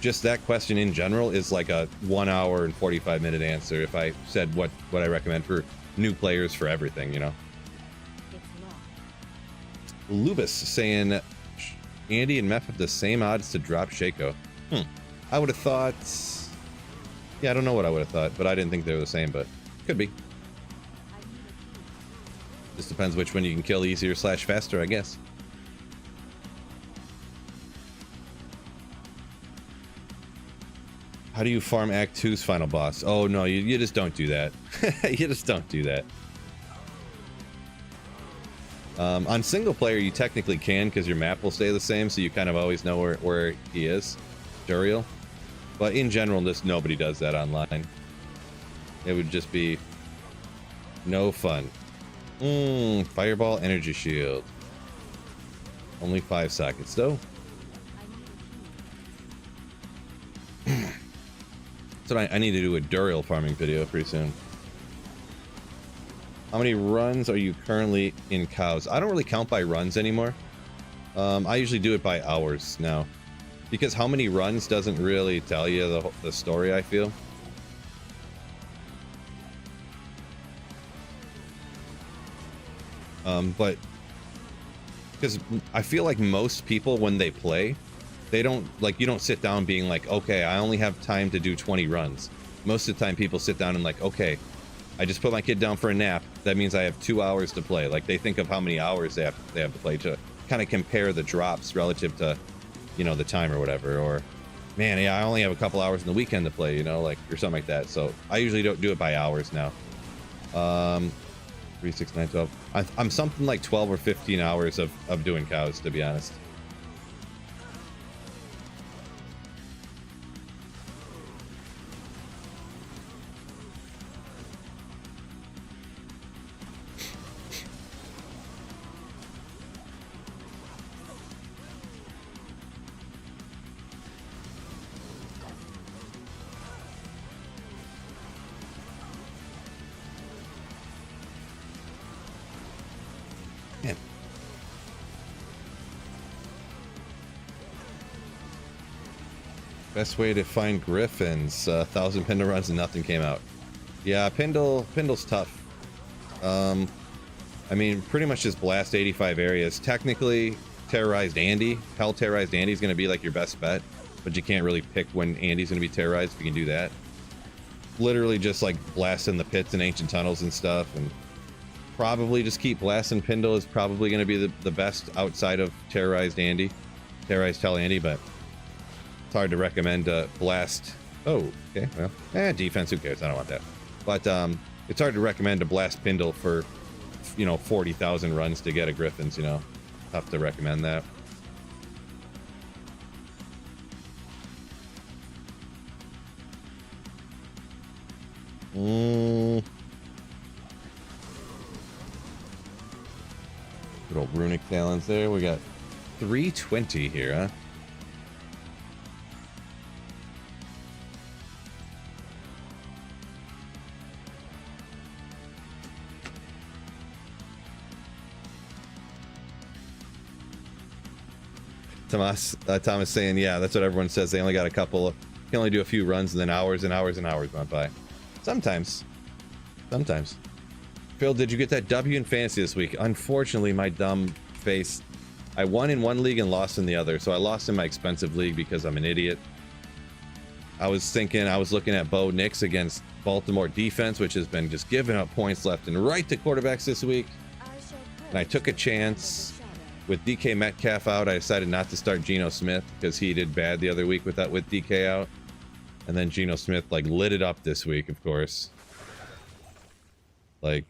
just that question in general is like a 1 hour and 45-minute answer if I said what I recommend for new players for everything, you know. Lubis saying Andy and Meph have the same odds to drop Shaco. I would have thought. Yeah, I don't know what I would have thought, but I didn't think they were the same, but could be. Just depends which one you can kill easier / faster, I guess. How do you farm Act 2's final boss? Oh no, you just don't do that. You just don't do that. On single player, you technically can because your map will stay the same, so you kind of always know where he is, Duriel. But in general, just nobody does that online. It would just be no fun. Fireball energy shield. Only 5 sockets though. So I need to do a Duriel farming video pretty soon. How many runs are you currently in cows? I don't really count by runs anymore. I usually do it by hours now. Because how many runs doesn't really tell you the story, I feel. But because I feel like most people when they play, they don't you don't sit down being like, okay, I only have time to do 20 runs. Most of the time people sit down and like, okay, I just put my kid down for a nap. That means I have 2 hours to play. Like they think of how many hours they have to play to kind of compare the drops relative to, you know, the time or whatever. Or, man, yeah, I only have a couple hours in the weekend to play, you know, like, or something like that. So I usually don't do it by hours now. 3, 6, 9, 12. I'm something like 12 or 15 hours of doing cows, to be honest. Best way to find griffins. 1,000 Pindle runs and nothing came out. Yeah, Pindle's tough. I mean, pretty much just blast 85 areas. Technically, Terrorized Andy. Hell, Terrorized Andy is going to be like your best bet, but you can't really pick when Andy's going to be terrorized if you can do that. Literally just like blasting the pits and ancient tunnels and stuff, and probably just keep blasting. Pindle is probably going to be the best outside of Terrorized Andy. Terrorized Hell Andy, but it's hard to recommend blast. Oh, okay, well, defense, who cares? I don't want that. But it's hard to recommend to blast Pindle for, you know, 40,000 runs to get a Griffins, you know. Tough to recommend that. Good old runic talons there. We got 320 here, huh? Thomas saying, yeah, that's what everyone says. They only got a couple. Can only do a few runs, and then hours and hours and hours went by. Sometimes. Phil, did you get that W in fantasy this week? Unfortunately, my dumb face. I won in one league and lost in the other. So I lost in my expensive league because I'm an idiot. I was looking at Bo Nix against Baltimore defense, which has been just giving up points left and right to quarterbacks this week. And I took a chance. with DK Metcalf out, I decided not to start Geno Smith because he did bad the other week with DK out. And then Geno Smith like lit it up this week, of course. Like,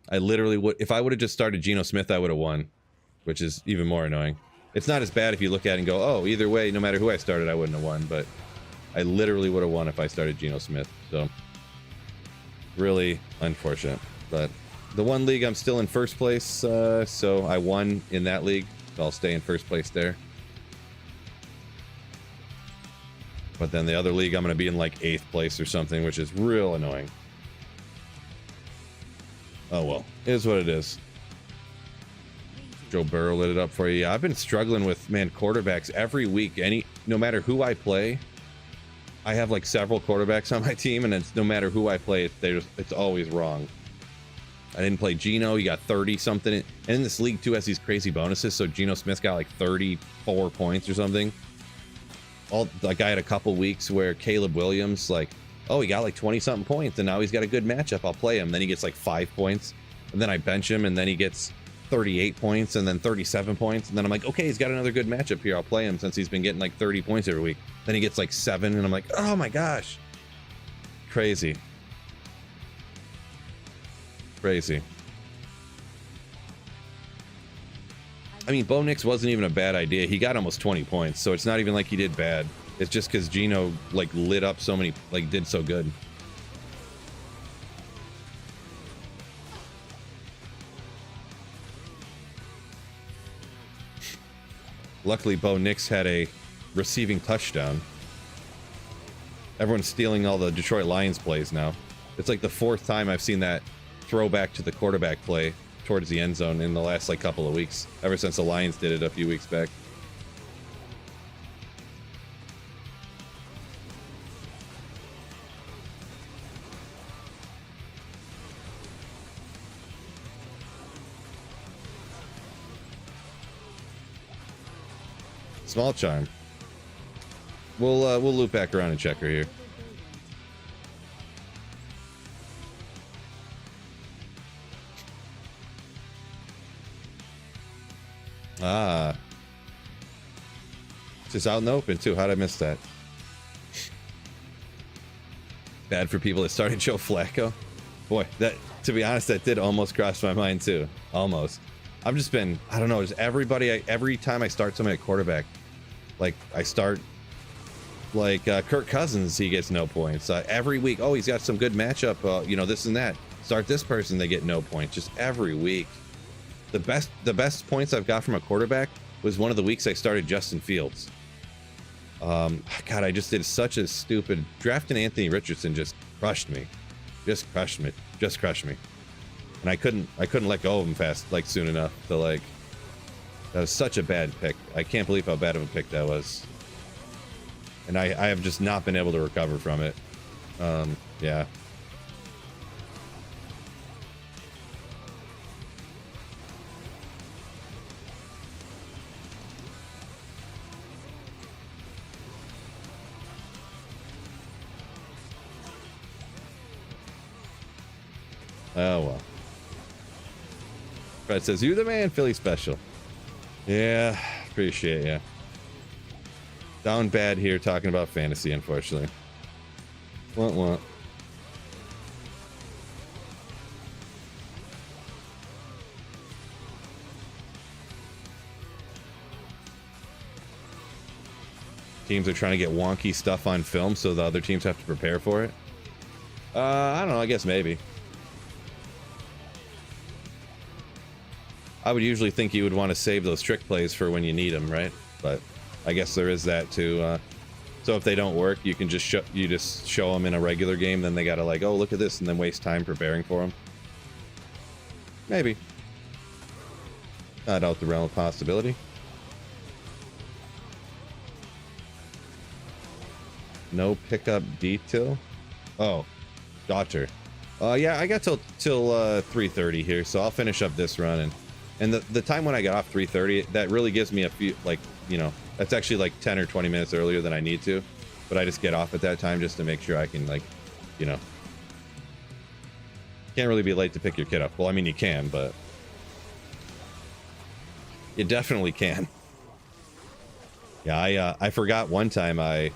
I literally would, if I would have just started Geno Smith, I would have won, which is even more annoying. It's not as bad if you look at it and go, oh, either way, no matter who I started, I wouldn't have won, but I literally would have won if I started Geno Smith. So really unfortunate. But the one league I'm still in first place, so I won in that league, so I'll stay in first place there. But then the other league, I'm going to be in like 8th place or something, which is real annoying. Oh well, it is what it is. Joe Burrow lit it up for you. Yeah, I've been struggling with, man, quarterbacks every week. No matter who I play, I have like several quarterbacks on my team, and it's no matter who I play, it's always wrong. I didn't play Geno. He got 30 something, and in this league too has these crazy bonuses. So Geno Smith got like 34 points or something. Like I had a couple weeks where Caleb Williams, like, oh, he got like 20 something points, and now he's got a good matchup. I'll play him. Then he gets like 5 points, and then I bench him, and then he gets 38 points, and then 37 points, and then I'm like, okay, he's got another good matchup here. I'll play him since he's been getting like 30 points every week. Then he gets like 7, and I'm like, oh my gosh, crazy. Crazy. I mean, Bo Nix wasn't even a bad idea. He got almost 20 points, so it's not even like he did bad. It's just because Geno like lit up so many, like did so good. Luckily, Bo Nix had a receiving touchdown. Everyone's stealing all the Detroit Lions plays now. It's like the 4th time I've seen that throwback to the quarterback play towards the end zone in the last like couple of weeks, ever since the Lions did it a few weeks back. Small charm. We'll loop back around and check her here. Ah. Just out in the open too. How'd I miss that? Bad for people that started Joe Flacco. Boy, that, to be honest, that did almost cross my mind too. Almost. I've just been, I don't know, just every time I start somebody at quarterback, like I start like Kirk Cousins, he gets no points. Every week, oh, he's got some good matchup, you know, this and that. Start this person, they get no points. Just every week. The best points I've got from a quarterback was one of the weeks I started Justin Fields. God, I just did such a stupid drafting Anthony Richardson. Just crushed me. Just crushed me. And I couldn't let go of him fast, like soon enough to like. That was such a bad pick. I can't believe how bad of a pick that was. And I have just not been able to recover from it. Yeah. Oh well. Fred says, "You're the man, Philly special." Yeah, appreciate ya. Down bad here talking about fantasy, unfortunately. What? Teams are trying to get wonky stuff on film so the other teams have to prepare for it. I don't know, I guess maybe. I would usually think you would want to save those trick plays for when you need them, right? But I guess there is that too. So if they don't work, you can just show them in a regular game. Then they gotta like, oh, look at this, and then waste time preparing for them. Maybe. Not out the realm of possibility. No pickup detail. Oh, daughter. Yeah, I got till 3:30 here, so I'll finish up this run and the time when I got off 3:30, that really gives me a few, like, you know, that's actually like 10 or 20 minutes earlier than I need to, but I just get off at that time just to make sure I can, like, you know, can't really be late to pick your kid up. Well, I mean, you can, but You definitely can. Yeah, I forgot one time I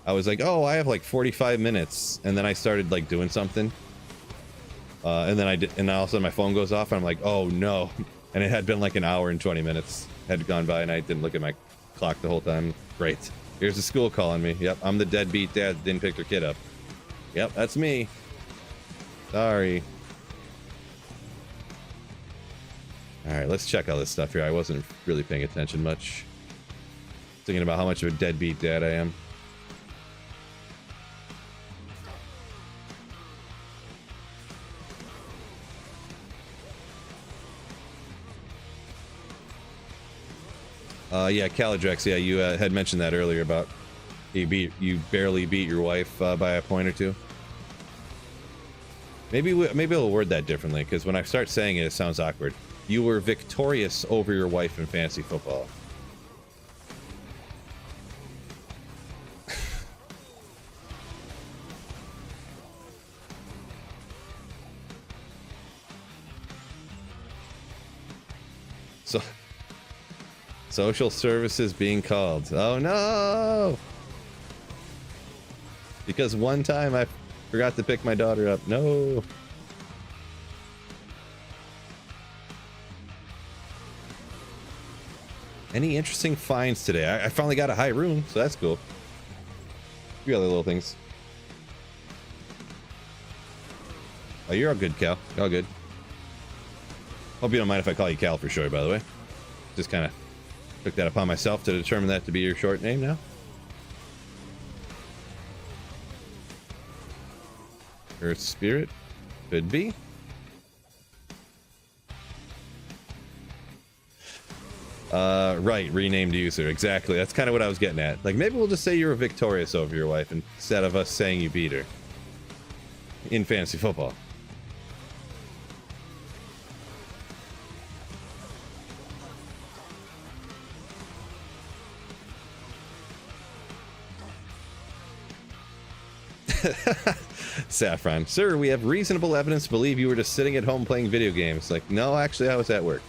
was like, oh, I have like 45 minutes, and then I started like doing something, and then and all of a sudden my phone goes off, and I'm like, oh no, and it had been like an hour and 20 minutes had gone by, and I didn't look at my clock the whole time. Great. Here's the school calling me. Yep, I'm the deadbeat dad that didn't pick their kid up. Yep, that's me. Sorry. All right, let's check all this stuff here. I wasn't really paying attention much. Thinking about how much of a deadbeat dad I am. Yeah, Calidrex, yeah, you had mentioned that earlier about you barely beat your wife by a point or two. Maybe we'll word that differently, because when I start saying it, it sounds awkward. You were victorious over your wife in fantasy football. So, social services being called. Oh no! Because one time I forgot to pick my daughter up. No. Any interesting finds today? I finally got a high rune, so that's cool. A few other little things. Oh, you're all good, Cal. All good. Hope you don't mind if I call you Cal for short, by the way. Just kind of took that upon myself to determine that to be your short name now. Earth Spirit. Could be. Right, renamed user. Exactly. That's kind of what I was getting at. Like, maybe we'll just say you were victorious over your wife instead of us saying you beat her. In fantasy football. Saffron. Sir, we have reasonable evidence to believe you were just sitting at home playing video games. Like, no, actually, I was at work.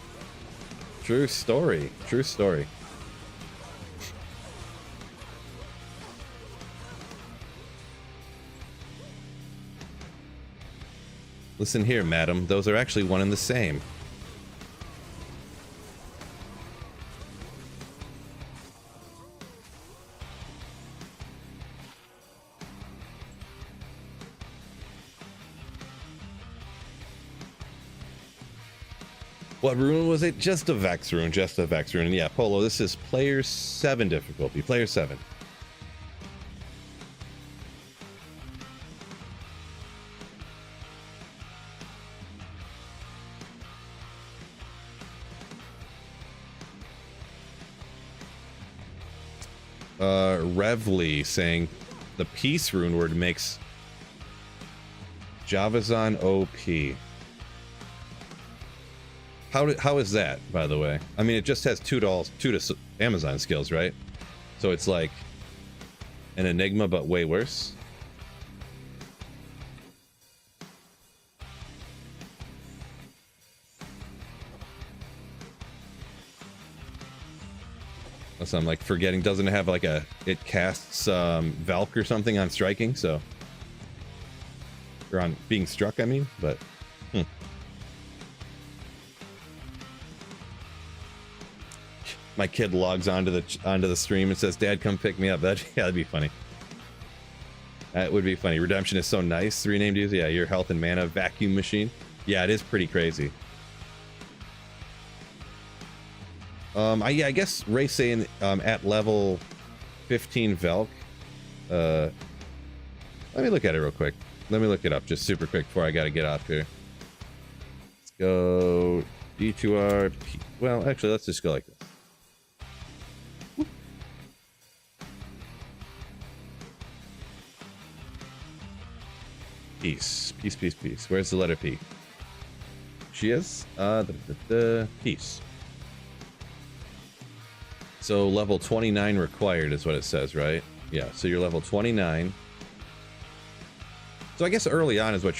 True story. True story. Listen here, madam. Those are actually one and the same. What rune was it? Just a Vex rune. Just a Vex rune. And yeah, Polo, this is player 7 difficulty. Player 7. Revly saying the peace rune word makes Javazon OP. How is that, by the way? I mean, it just has two to Amazon skills, right? So it's like an Enigma, but way worse. Unless I'm like forgetting, doesn't it have like it casts Valk or something on striking, so, or on being struck, I mean, but My kid logs onto the stream and says, "Dad, come pick me up." That'd be funny. That would be funny. Redemption is so nice. Renamed user, yeah, your health and mana vacuum machine. Yeah, it is pretty crazy. I guess Ray saying at level 15 Velk. Let me look at it real quick. Let me look it up just super quick before I gotta get off here. Let's go D2R. Well, actually, let's just go like this. Peace. Peace, peace, peace. Where's the letter P? She is? Peace. So level 29 required is what it says, right? Yeah, so you're level 29. So I guess early on is what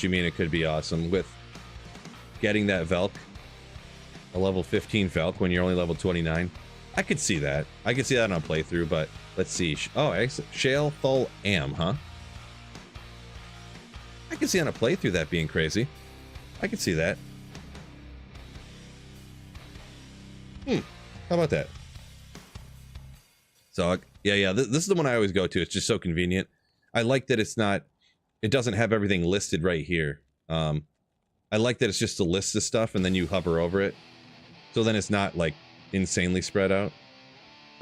you mean. It could be awesome with getting that Velk. a level 15 Valk when you're only level 29. I could see that. I could see that on a playthrough, but let's see. Oh, Shale Thul Am, huh? I could see on a playthrough that being crazy. I could see that. How about that? So, yeah, this is the one I always go to. It's just so convenient. I like that it doesn't have everything listed right here. I like that it's just a list of stuff and then you hover over it. So then it's not like insanely spread out.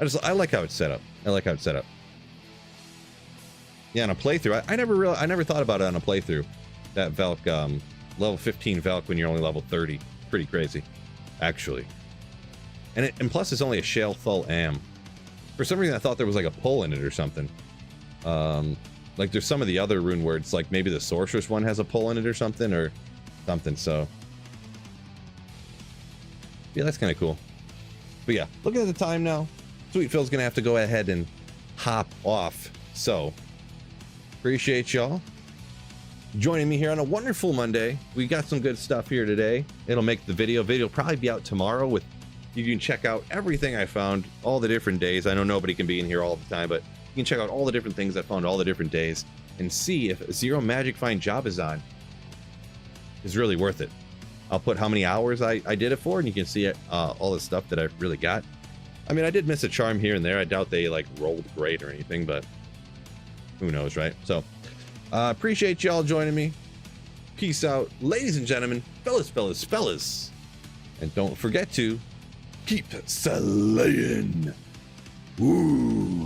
I like how it's set up. Yeah, on a playthrough, I never thought about it on a playthrough. That Valk, level 15 Valk when you're only level 30. Pretty crazy, actually. And plus it's only a Shale Thul Am. For some reason I thought there was like a pull in it or something. Like there's some of the other rune words, like maybe the sorceress one has a pull in it or something, so. Yeah, that's kind of cool. But yeah, looking at the time now, Sweet Phil's gonna have to go ahead and hop off. So, appreciate y'all joining me here on a wonderful Monday. We got some good stuff here today. It'll make the video will probably be out tomorrow. With you can check out everything I found all the different days. I know nobody can be in here all the time, but you can check out all the different things I found all the different days and see if Zero Magic Find Javazon is really worth it. I'll put how many hours I did it for, and you can see it, all the stuff that I really got. I mean, I did miss a charm here and there. I doubt they like rolled great or anything, but who knows, right? So, appreciate y'all joining me. Peace out, ladies and gentlemen, fellas. And don't forget to keep slaying. Woo.